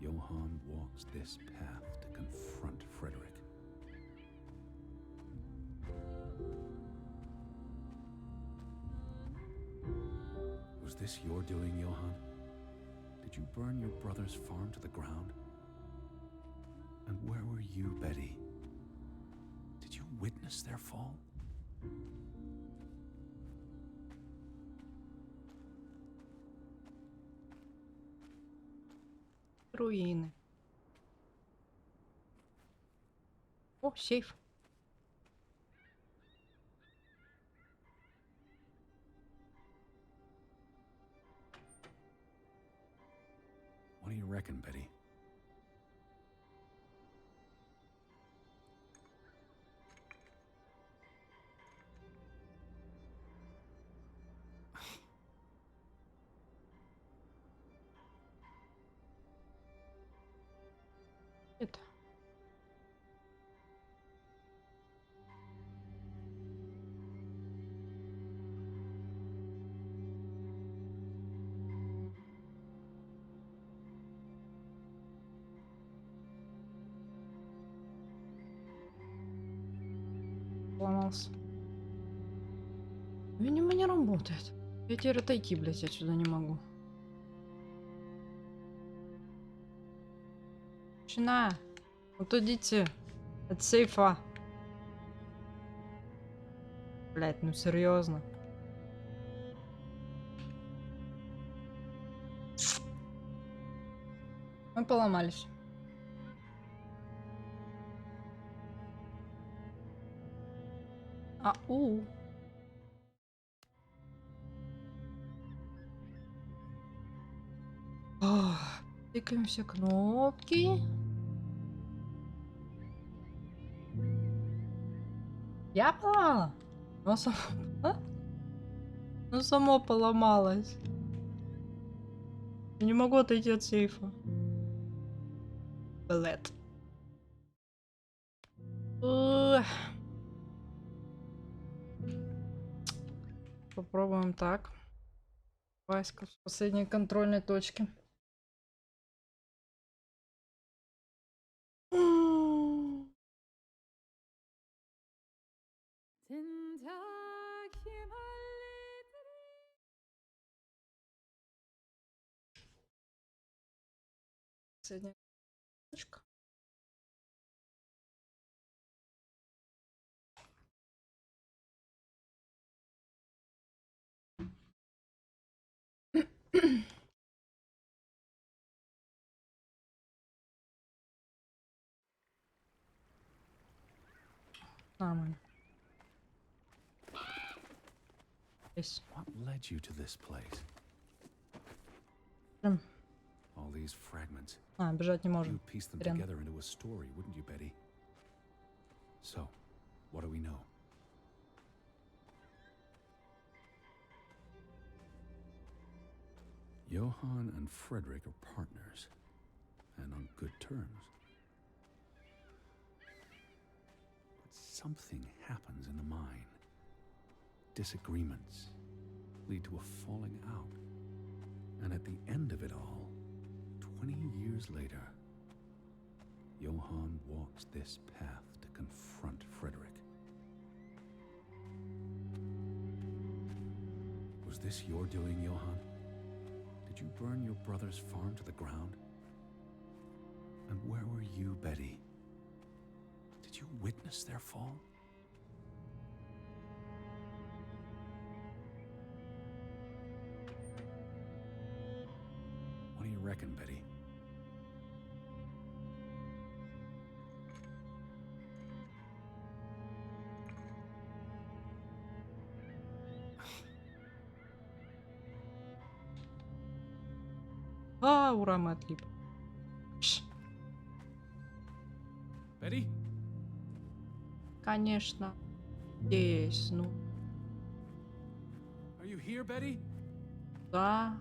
Johann walks this path to confront Frederick. Was this your doing, Johann? Did you burn your brother's farm to the ground? And where were you, Betty? Did you witness their fall? Руины. О, сейф. What do you reckon, Betty? Это. Сломался. Видимо, не работает. Я теперь отойти, блядь, отсюда не могу. Мужчина, вот идите от сейфа. Блядь, ну серьезно. Мы поломались. Ау. Ох, тыкаем все кнопки. Я поломала? Ну, само... а? Ну, само поломалось. Я не могу отойти от сейфа. Блэд. Попробуем так. Васька в последней контрольной точке. Последняя точка. Нормально. Здесь. What led you to this place? Прям. All these fragments. А, бежать не можем. You'd piece them Хрен. together into a story, wouldn't you, Betty? So, what do we know? Johann and Frederick are partners, and on good terms. But something happens in the mind. Disagreements lead to a falling out. And at the end of it all, 20 years later, Johann walks this path to confront Frederick. Was this your doing, Johann? Did you burn your brother's farm to the ground? And where were you, Betty? Did you witness their fall? What do you reckon, Betty? А, ура, мы отлип. Пш. конечно, здесь. Ну, Are you here, Betty? да.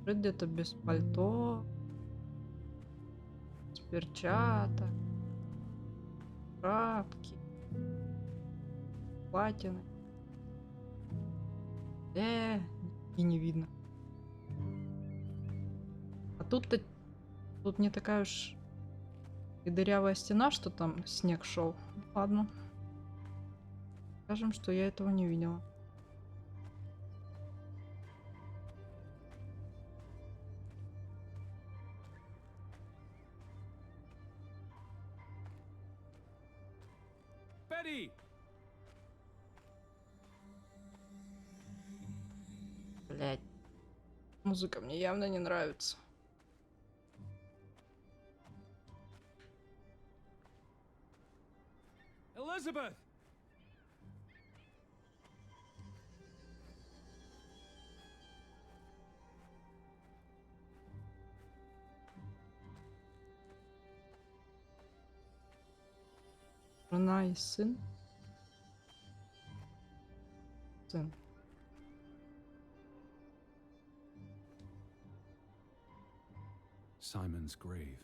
Где-то без пальто, с перчаток, шапки, платины. И не видно. А тут не такая уж и дырявая стена, что там снег шел. Ладно. Скажем, что я этого не видела. Betty! Блять. Музыка мне явно не нравится. Elizabeth! Жена и сын. Сын. Simon's grave.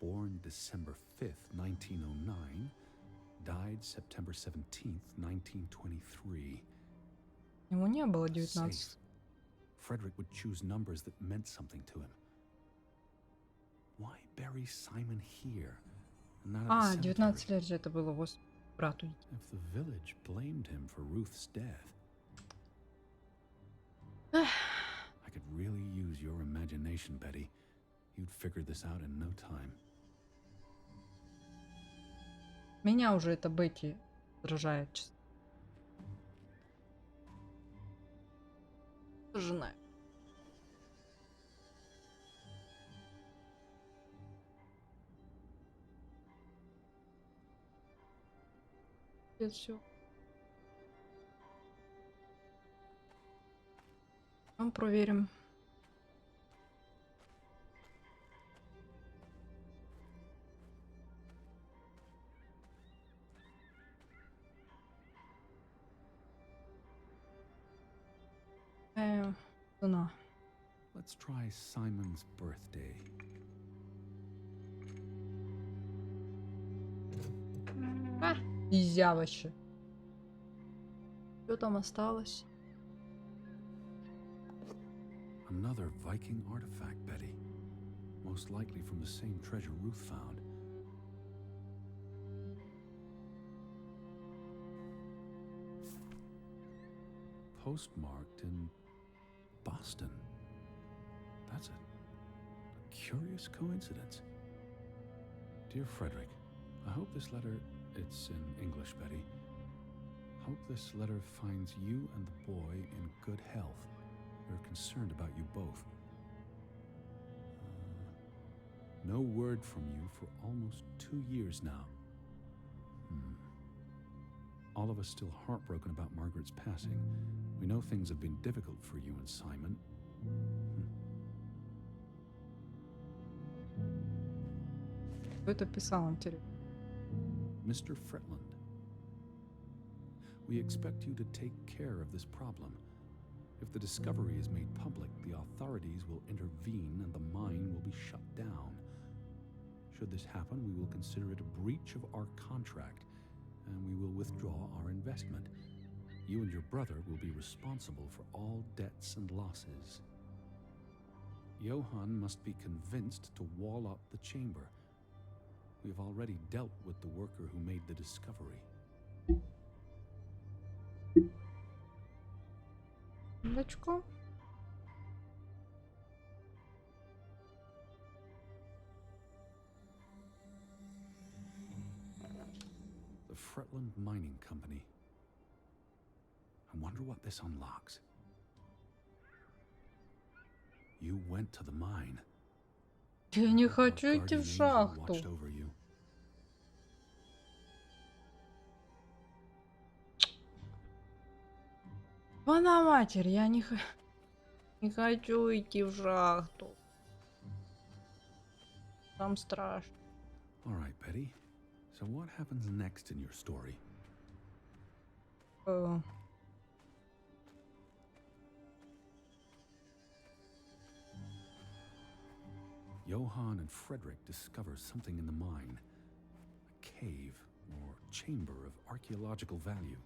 Born December 5th, 1909. Died September 17th, 1923. Ему не было Safe. 19. Frederick would choose numbers that meant something to him. Why bury Simon here? And not at the А, cemetery? 19 лет же это было брату. If the village blamed him for Ruth's death, Эх. I could really use your imagination, Betty. You'd figure this out in no time. Меня уже это Бетти раздражает, честно. Жена. Это все. Ну, проверим. Жена. Let's try Simon's birthday. Нельзя вообще. Что там осталось? Another Viking artifact, Betty. Most likely from the same treasure Ruth found. Postmarked in Boston. That's a curious coincidence. Dear Frederick, I hope this letter, it's in English, Betty. Hope this letter finds you and the boy in good health. We're concerned about you both. No word from you for almost 2 years now. All of us still heartbroken about Margaret's passing. We know things have been difficult for you and Simon. Кто это писал, интересно? Mr. Fretland, we expect you to take care of this problem. If the discovery is made public, the authorities will intervene and the mine will be shut down. Should this happen, we will consider it a breach of our contract, and we will withdraw our investment. You and your brother will be responsible for all debts and losses. Johann must be convinced to wall up the chamber. We have already dealt with the worker who made the discovery. Дочку. The Fretland Mining Company. I wonder what this unlocks. You went to the mine. Я не Our хочу идти guardian в angel шахту. watched over you. Вона матерь, я не хочу идти в шахту. Там страшно. All right, Betty. So what happens next in your story? Э, Johann and Frederick discover something in the mine. A cave or chamber of archaeological value.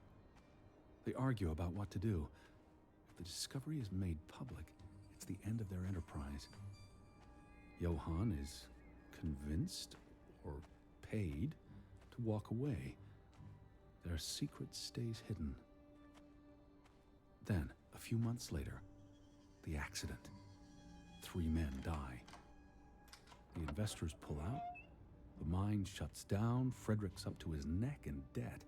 They argue about what to do. If the discovery is made public, it's the end of their enterprise. Johann is convinced or paid to walk away. Their secret stays hidden. Then, a few months later, the accident. 3 men die. The investors pull out. The mine shuts down. Frederick's up to his neck in debt.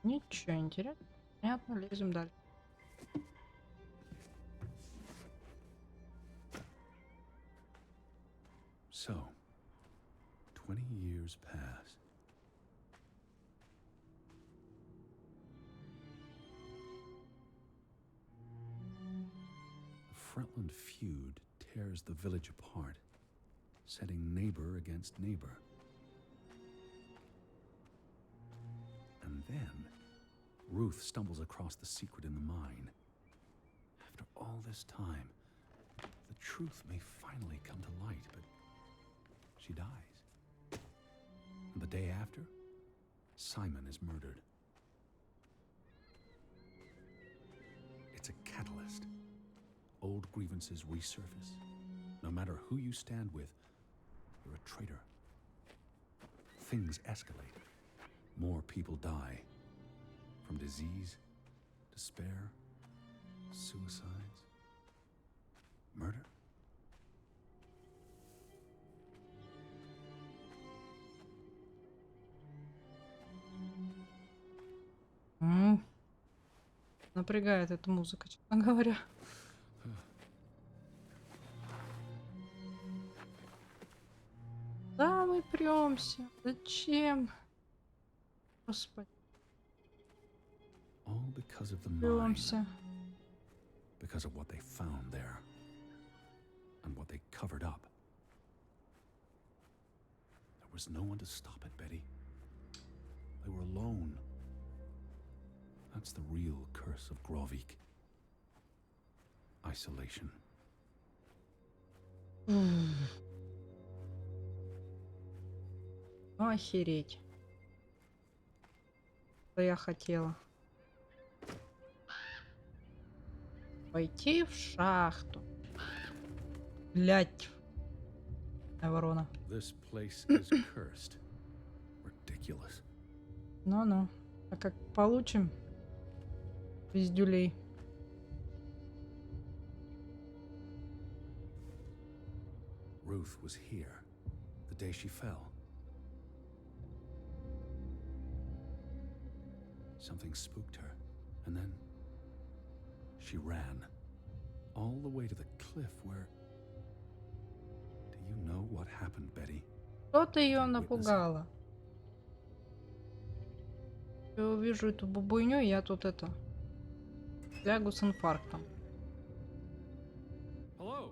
Ничего интересного. Понятно, лезем дальше. So, 20 years pass. The Fretland feud tears the village apart, setting neighbor against neighbor. And then, Ruth stumbles across the secret in the mine. After all this time, the truth may finally come to light, but she dies. And the day after, Simon is murdered. It's a catalyst. Old grievances resurface. No matter who you stand with, you're a traitor. Things escalate. More people die. From disease, despair, suicides, murder. Напрягает эта музыка, честно говоря. Да, мы премся. Зачем? Господи, All because of the mine. премся. Because of what they found there. And what they covered up. There was no one to stop it, Betty. They were alone. That's the real curse of Grovik. Isolation. Охереть. Что я хотела? Пойти в шахту. Блять. Ворона. This place is cursed. Ridiculous. Ну-ну. А как получим пиздюлей? Ruth was here the day she fell. Something spooked her, and then she ran all the way to the cliff where... Do you know what happened, Betty? Что-то ее напугало. Я увижу эту бабуйню, я тут это... лягу с инфарктом. Hello?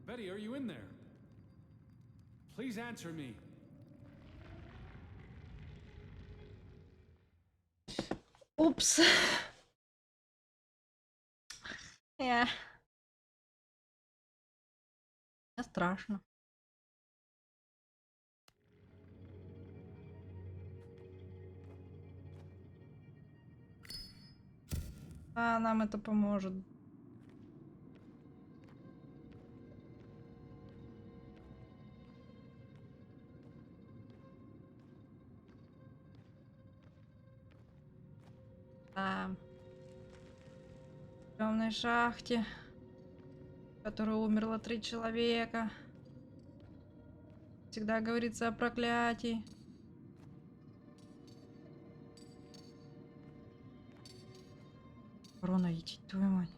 Betty, are you in there? Please answer me. Упс. Мне страшно. А нам это поможет. Там. В темной шахте, в которой умерло 3 человека. Всегда говорится о проклятии. Ворона, идти, твою мать.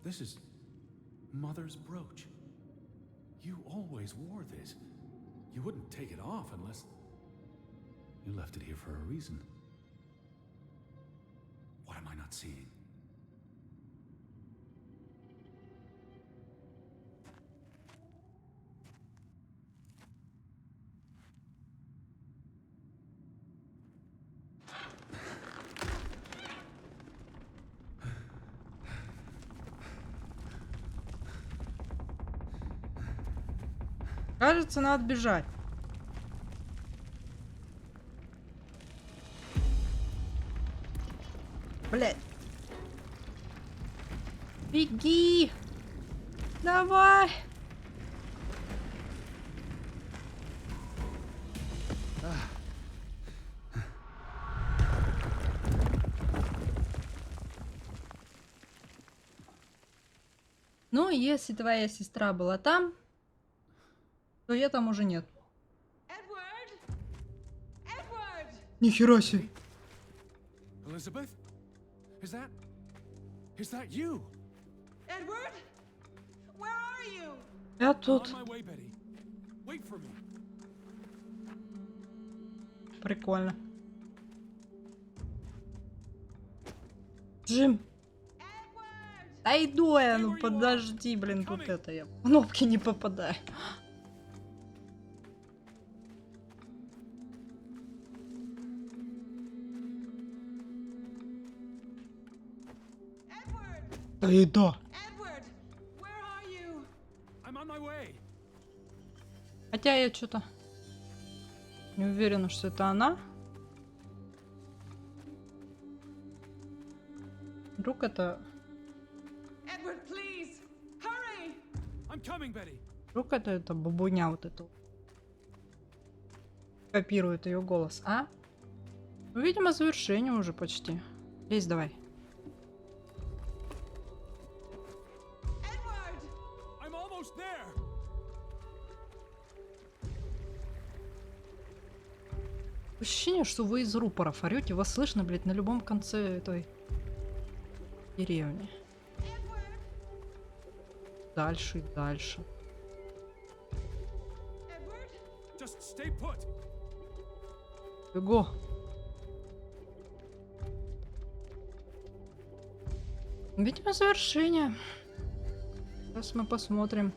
This is Mother's brooch. You always wore this. You wouldn't take it off unless... You left it here for a reason. What am I not seeing? Кажется, надо бежать. Блядь. Беги! Давай! Ну, если твоя сестра была там, то я там уже нет. Edward! Edward! Нихера себе. Elizabeth? Is that you? Edward? Where are you? Я I'm тут. on my way, Betty. Wait for me. Прикольно. Джим. Да иду я, ну подожди, блин, тут это я в кнопки не попадаю. Да и да. Edward! Where are you? I'm on my way. Хотя я что-то не уверена, что это она. Вдруг это... Edward, please! Hurry! I'm coming, Betty. Вдруг это бабуня вот эту. Копирует ее голос, а? Ну, видимо, завершение уже почти. Лезь давай. Edward! I'm almost there. Ощущение, что вы из рупоров орете, вас слышно, блядь, на любом конце этой деревни. Дальше и дальше. Edward? Just stay put. Бего. Видимо, завершение. Сейчас мы посмотрим.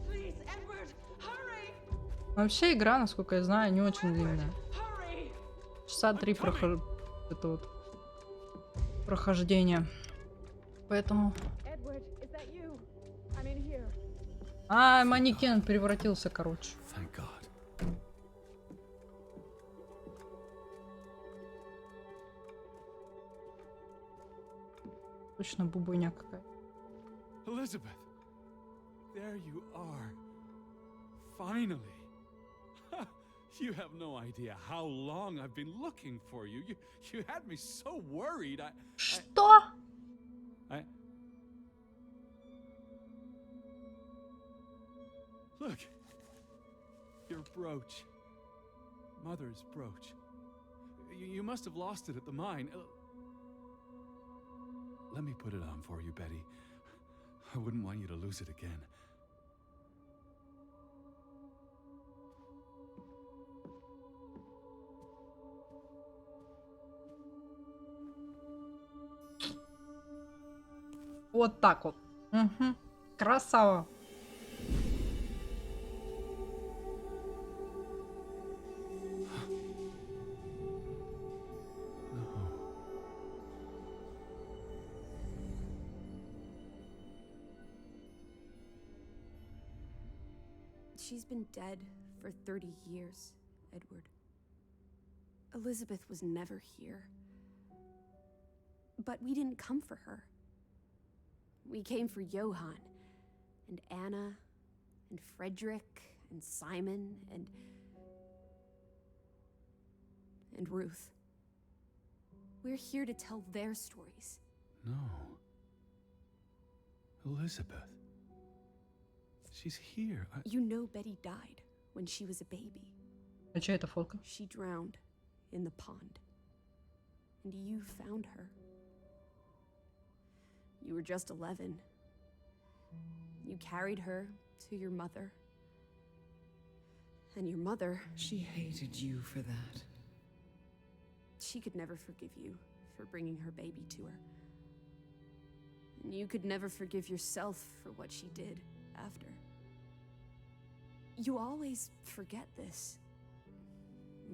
Please, Edward! Hurry! Вообще игра, насколько я знаю, не очень длинная. Hurry! Часа 3 это вот прохождение. Поэтому... Edward, is that you? I'm in here. А, манекен превратился, короче. Thank God. Точно бубуня какая. Elizabeth, there you are. Finally. You have no idea how long I've been looking for you. You had me so worried. Что? Look. Your brooch. Mother's brooch. You must have lost it at the mine. Let me put it on for you, Betty. I wouldn't want you to lose it again. Вот так вот. Угу. Красава. She's been dead for 30 years, Edward. Elizabeth was never here. But we didn't come for her. We came for Johann, and Anna, and Frederick, and Simon, and Ruth. We're here to tell their stories. No. Elizabeth. She's here. You know Betty died when she was a baby. А чья это фотка? She drowned in the pond. And you found her. You were just 11, You carried her to your mother. And your mother, She hated you for that. she could never forgive you for bringing her baby to her. And you could never forgive yourself for what she did after. You always forget this.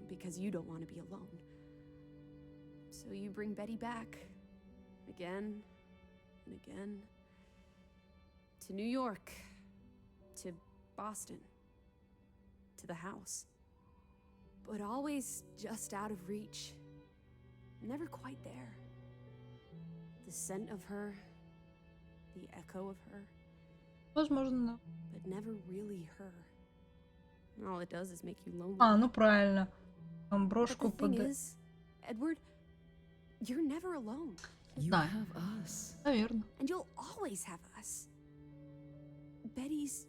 Because you don't want to be alone. So you bring Betty back. Again and again. To New York. To Boston. To the house. But always just out of reach. Never quite there. The scent of her. The echo of her. Возможно, да. But never really her. And all it does is make you lonely. А, ну правильно. Там But брошку the thing под... is, Edward, you're never alone. You Да. have us. Наверное. And you'll always have us. Betty's...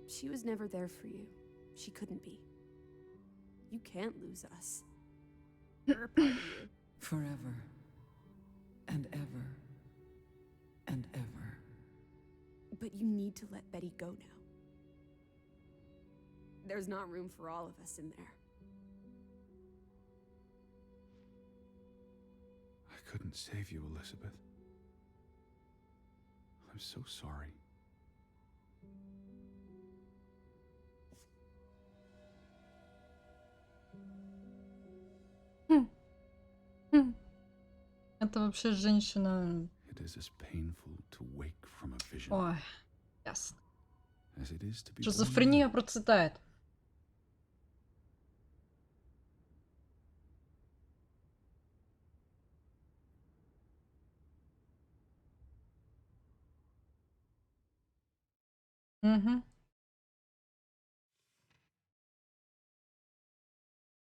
She was never there for you. She couldn't be. You can't lose us. We're a part of you. Forever. And ever. And ever. But you need to let Betty go now. There's not room for all of us in there. I couldn't save you, Elizabeth. I'm so sorry. Это вообще женщина... It is as painful to wake from a vision Ой, ясно. as it is to be born Шизофрения anew. процветает. Угу.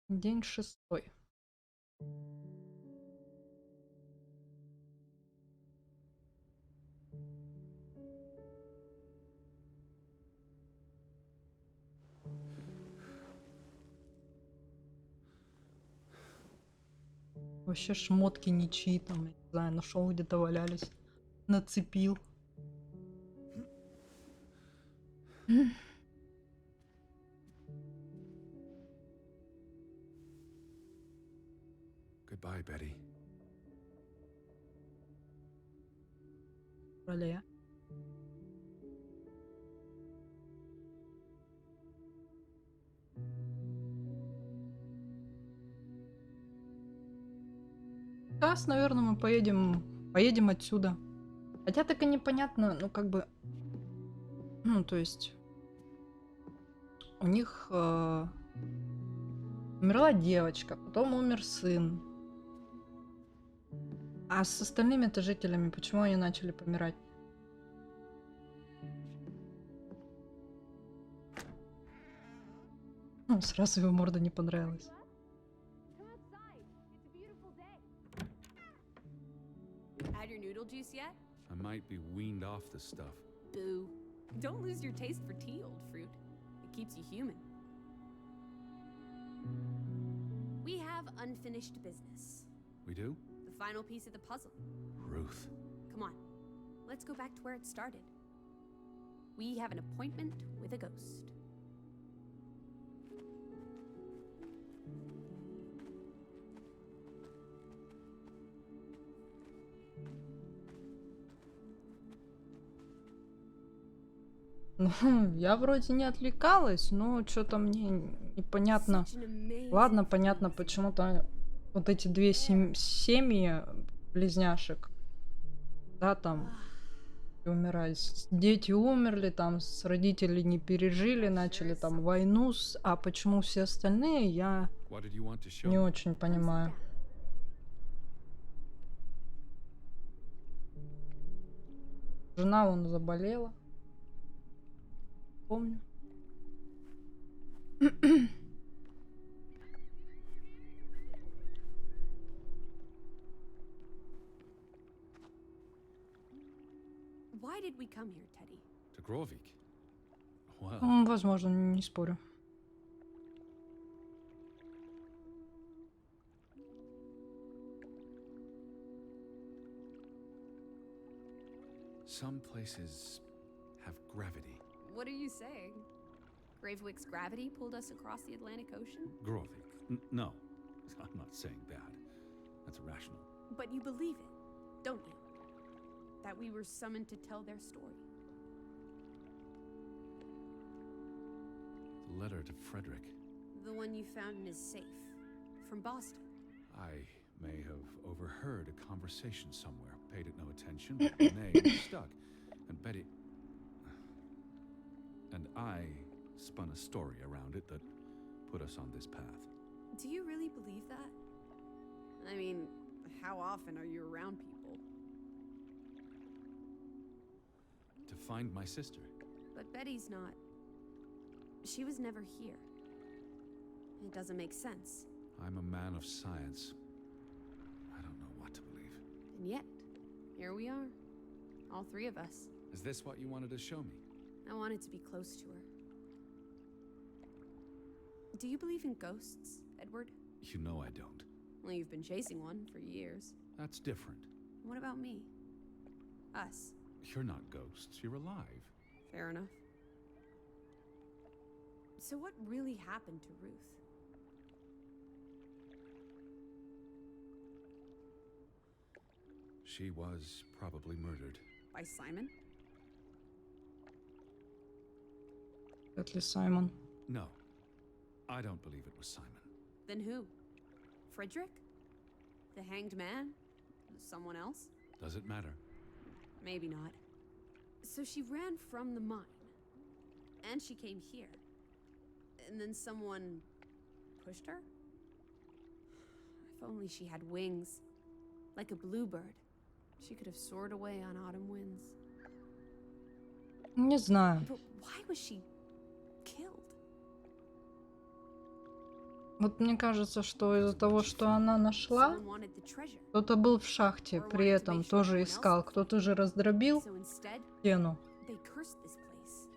День 6. Вообще шмотки ничьи там, я не знаю, нашел где-то валялись. Нацепил. Goodbye, Betty. Роле. Сейчас, наверное, мы поедем отсюда. Хотя так и непонятно, ну как бы, ну то есть у них умерла девочка, потом умер сын. А с остальными-то жителями почему они начали помирать? Ну, сразу его морда не понравилась. Come outside. It's a beautiful day. Had your noodle juice yet? I might be weaned off the stuff. Boo. Don't lose your taste for tea, old fruit. It keeps you human. We have unfinished business. We do? The final piece of the puzzle. Ruth. Come on. Let's go back to where it started. We have an appointment with a ghost. Ну, я вроде не отвлекалась, но что-то мне непонятно. Such an amazing Ладно, понятно, piece. почему-то вот эти две семьи близняшек, да, там и умирали. Дети умерли, там родители не пережили, начали там войну, а почему все остальные, я What did you want to show не me? очень понимаю. Жена вон заболела. Помню. Why did we come here, Teddy? To Grovik? Well, Возможно, не спорю. Some places have gravity. What are you saying? Gravewick's gravity pulled us across the Atlantic Ocean? Grovik. No, I'm not saying that. That's irrational. But you believe it, don't you? That we were summoned to tell their story. The letter to Frederick. The one you found in his safe. From Boston. I may have overheard a conversation somewhere, paid it no attention, but the name stuck. And Betty... And I spun a story around it that put us on this path. Do you really believe that? I mean, how often are you around people? To find my sister. But Betty's not. She was never here. It doesn't make sense. I'm a man of science. I don't know what to believe. And yet, here we are. All three of us. Is this what you wanted to show me? I wanted to be close to her. Do you believe in ghosts, Edward? You know I don't. Well, you've been chasing one for years. That's different. What about me? Us. You're not ghosts, you're alive. Fair enough. So what really happened to Ruth? She was probably murdered. By Simon? Вряд ли Саймон. No, I don't believe it was Simon. Then who? Frederick? The hanged man? Someone else? Does it matter? Maybe not. So she ran from the mine. And she came here. And then someone pushed her? If only she had wings. Like a bluebird. She could have soared away on autumn winds. Не знаю. But why was she killed? Вот мне кажется, что из-за того, что она нашла, Someone wanted the treasure. кто-то был в шахте, при этом тоже искал. Кто-то же раздробил So instead, стену. they cursed this place.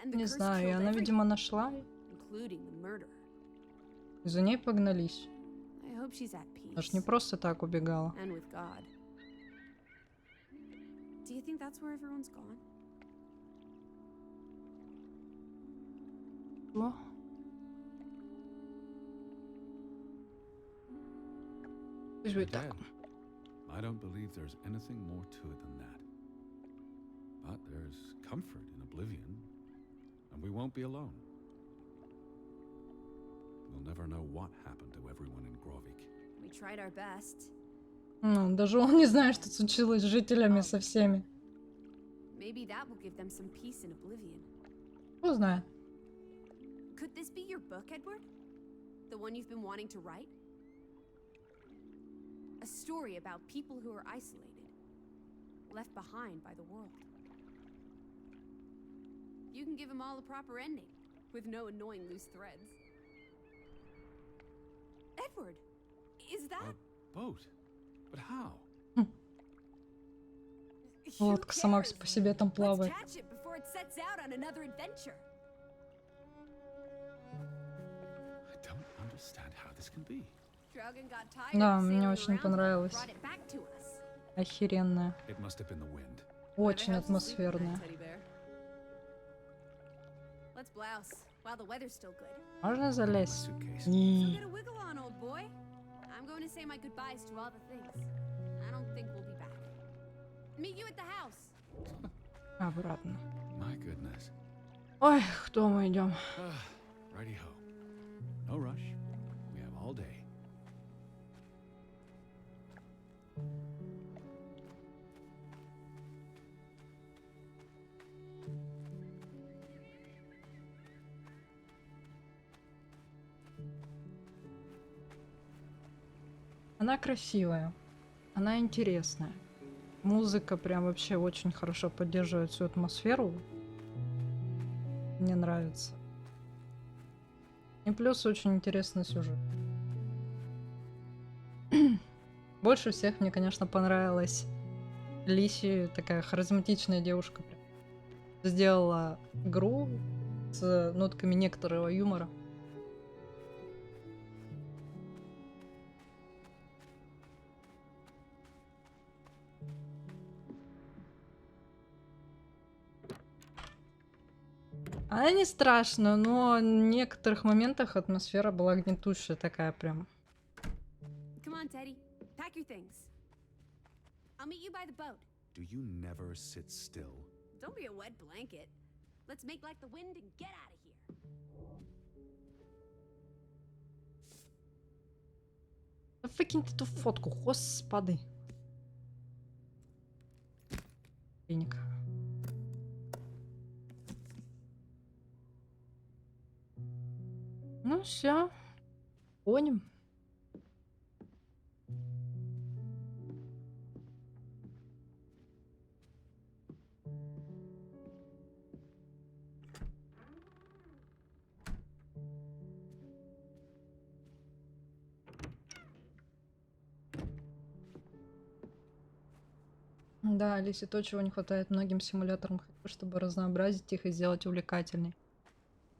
And the Не curse знаю, и killed она, everyone, видимо, нашла, including the murderer. и за ней погнались. I hope she's at peace. Она ж не просто так убегала. And with God. Do you think that's where everyone's gone? Что? Пусть They're будет так. dead. I don't believe there's anything more to it than that. But there's comfort in oblivion, and we won't be alone. We'll never know what happened to everyone in Grovik. We tried our best. Ну, даже он не знает, что случилось с жителями со всеми. Maybe that will give them some peace in oblivion. Кто знает. Could this be your book, Edward? The one you've been wanting to write? A story about people who are isolated, left behind by the world. You can give them all a proper ending, with no annoying loose threads. Edward, is that... A boat? But how? Who Лодка сама cares? по себе там Let's плавает. catch it before it sets out on another adventure. I don't understand how this can be. Draugen got tired Да, of мне sailing очень around понравилось. and brought it back to us. Охеренная. It must have been the wind. Очень Whatever helps you sleep at night, атмосферная. Teddy bear. Let's blouse while the weather's still good. Можно залезть? Suitcase. So Не. get a wiggle on, old boy. I'm going to say my goodbyes to all the things. I don't think we'll be back. Meet you at the house. Обратно. My goodness. Ой, к дому идем. Righty ho. No rush. We have all day. Она красивая. Она интересная. Музыка прям вообще очень хорошо поддерживает всю атмосферу. Мне нравится. И плюс очень интересный сюжет. Больше всех мне, конечно, понравилась Лиси, такая харизматичная девушка. Прям. Сделала игру с нотками некоторого юмора. Она не страшная, но в некоторых моментах атмосфера была гнетущая такая прям. Come on, Teddy. Pack your things. I'll meet you by the boat. Do you never sit still? Don't be a wet blanket. Let's make like the wind and get out of here. Да выкинь ты эту фотку, господи. Денег. Ну все, гоним. Да, Алисе, то, чего не хватает многим симуляторам, чтобы разнообразить их и сделать увлекательней.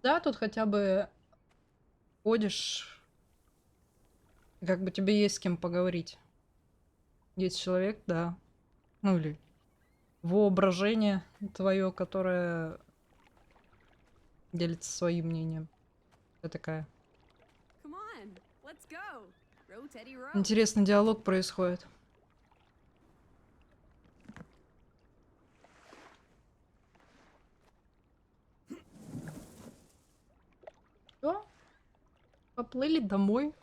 Да, тут хотя бы ходишь, как бы тебе есть с кем поговорить. Есть человек, да. Ну или воображение твое, которое делится своим мнением. Я такая. Come on, let's go. Row, Teddy, row. Интересный диалог происходит. Всё? Поплыли домой.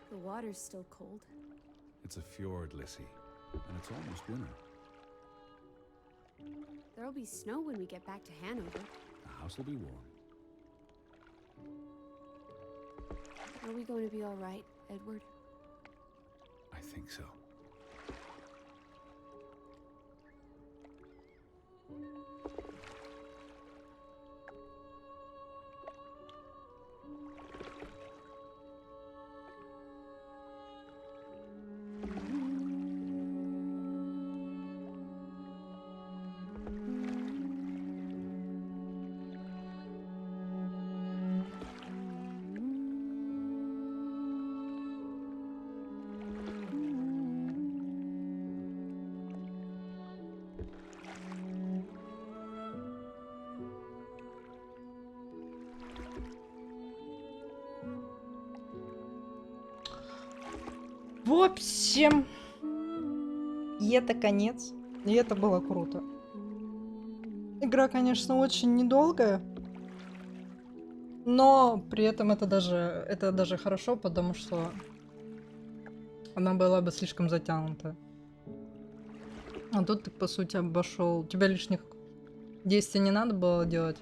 The water's still cold. It's a fjord, Lissy, and it's almost winter. There'll be snow when we get back to Hanover. The house will be warm. Are we going to be all right, Edward? I think so. В общем, и это конец. И это было круто. Игра, конечно, очень недолгая. Но при этом это даже хорошо, потому что она была бы слишком затянута. А тут ты, по сути, обошел. Тебе лишних действий не надо было делать.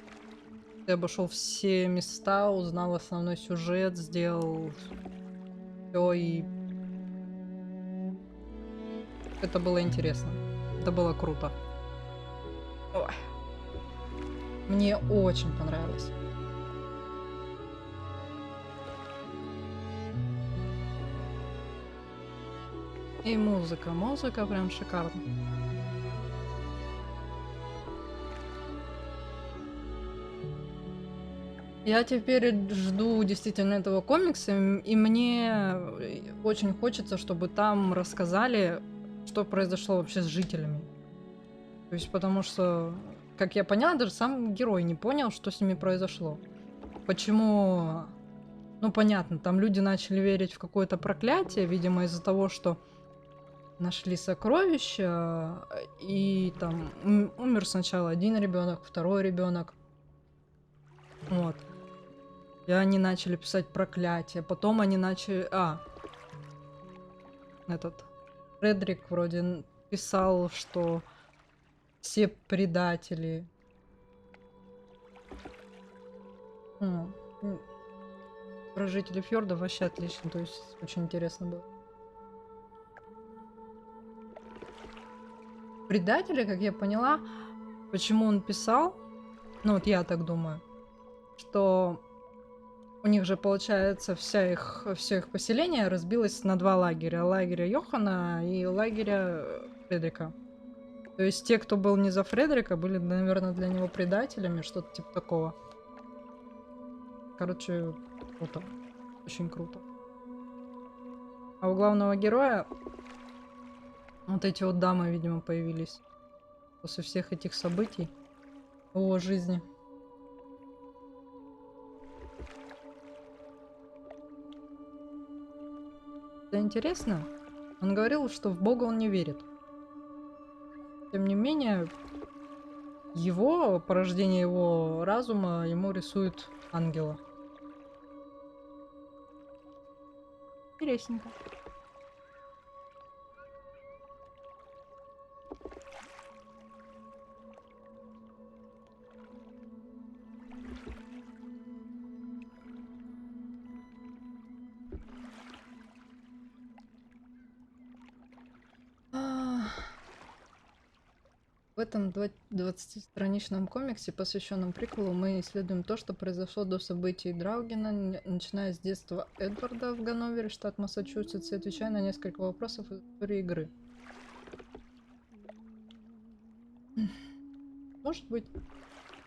Ты обошел все места, узнал основной сюжет, сделал все, и это было интересно. Это было круто. Ой. Мне очень понравилось. И музыка. Музыка прям шикарная. Я теперь жду действительно этого комикса, и мне очень хочется, чтобы там рассказали, что произошло вообще с жителями. То есть, потому что, как я поняла, даже сам герой не понял, что с ними произошло. Почему... Ну, понятно, там люди начали верить в какое-то проклятие, видимо, из-за того, что нашли сокровища, и там умер сначала один ребенок, второй ребенок. Вот. И они начали писать проклятие. Потом они начали... Этот... Фредерик вроде писал, что все предатели. Про жителей фьорда вообще отлично. То есть очень интересно было. Предатели, как я поняла, почему он писал, ну вот я так думаю, что у них же, получается, все их поселение разбилось на два лагеря. Лагеря Йохана и лагеря Фредрика. То есть те, кто был не за Фредрика, были, наверное, для него предателями, что-то типа такого. Короче, круто. Очень круто. А у главного героя вот эти вот дамы, видимо, появились после всех этих событий в его жизни. Это интересно. Он говорил, что в Бога он не верит. Тем не менее, его, порождение его разума, ему рисует ангела. Интересненько. В этом 20-страничном комиксе, посвященном приквелу, мы исследуем то, что произошло до событий Драугена, начиная с детства Эдварда в Ганновере, штат Массачусетс, и отвечая на несколько вопросов из истории игры. Может быть.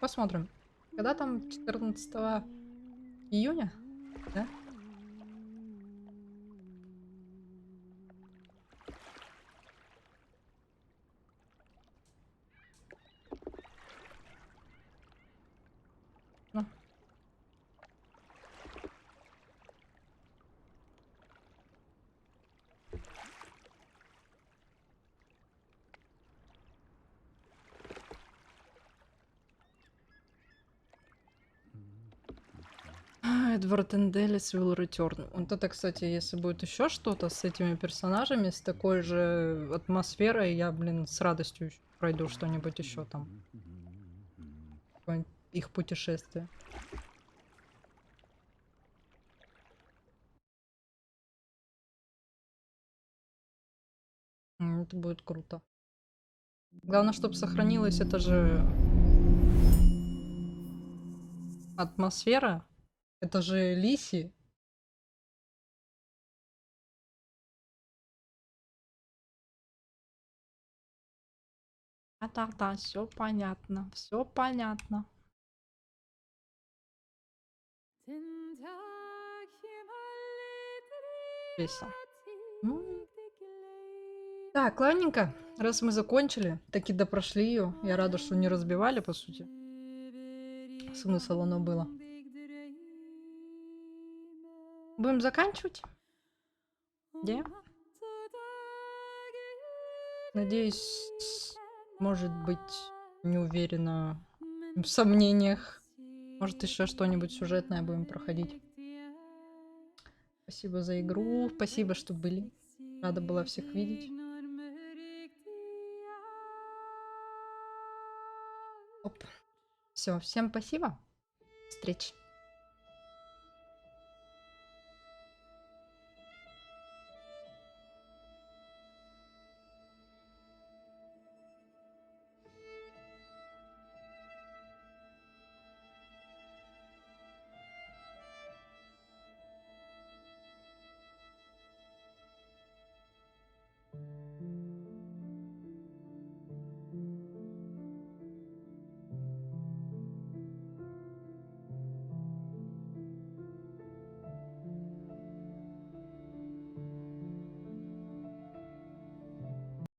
Посмотрим. Когда там 14 июня? Да? Ну. Эдвард Энделис will return. Вот это, кстати, если будет еще что-то с этими персонажами, с такой же атмосферой, я, блин, с радостью пройду что-нибудь еще там. Какое-нибудь их путешествие. Это будет круто. Главное, чтобы сохранилась эта же атмосфера. Это же Лиси. Да, все понятно. Все понятно. Весело. Так, ладненько. Раз мы закончили, таки допрошли ее. Я рада, что не разбивали, по сути. Смысл оно было. Будем заканчивать? Да? Надеюсь, может быть, не уверена в сомнениях. Может, еще что-нибудь сюжетное будем проходить. Спасибо за игру. Спасибо, что были. Рада была всех видеть. Оп. Все, всем спасибо. Встреч.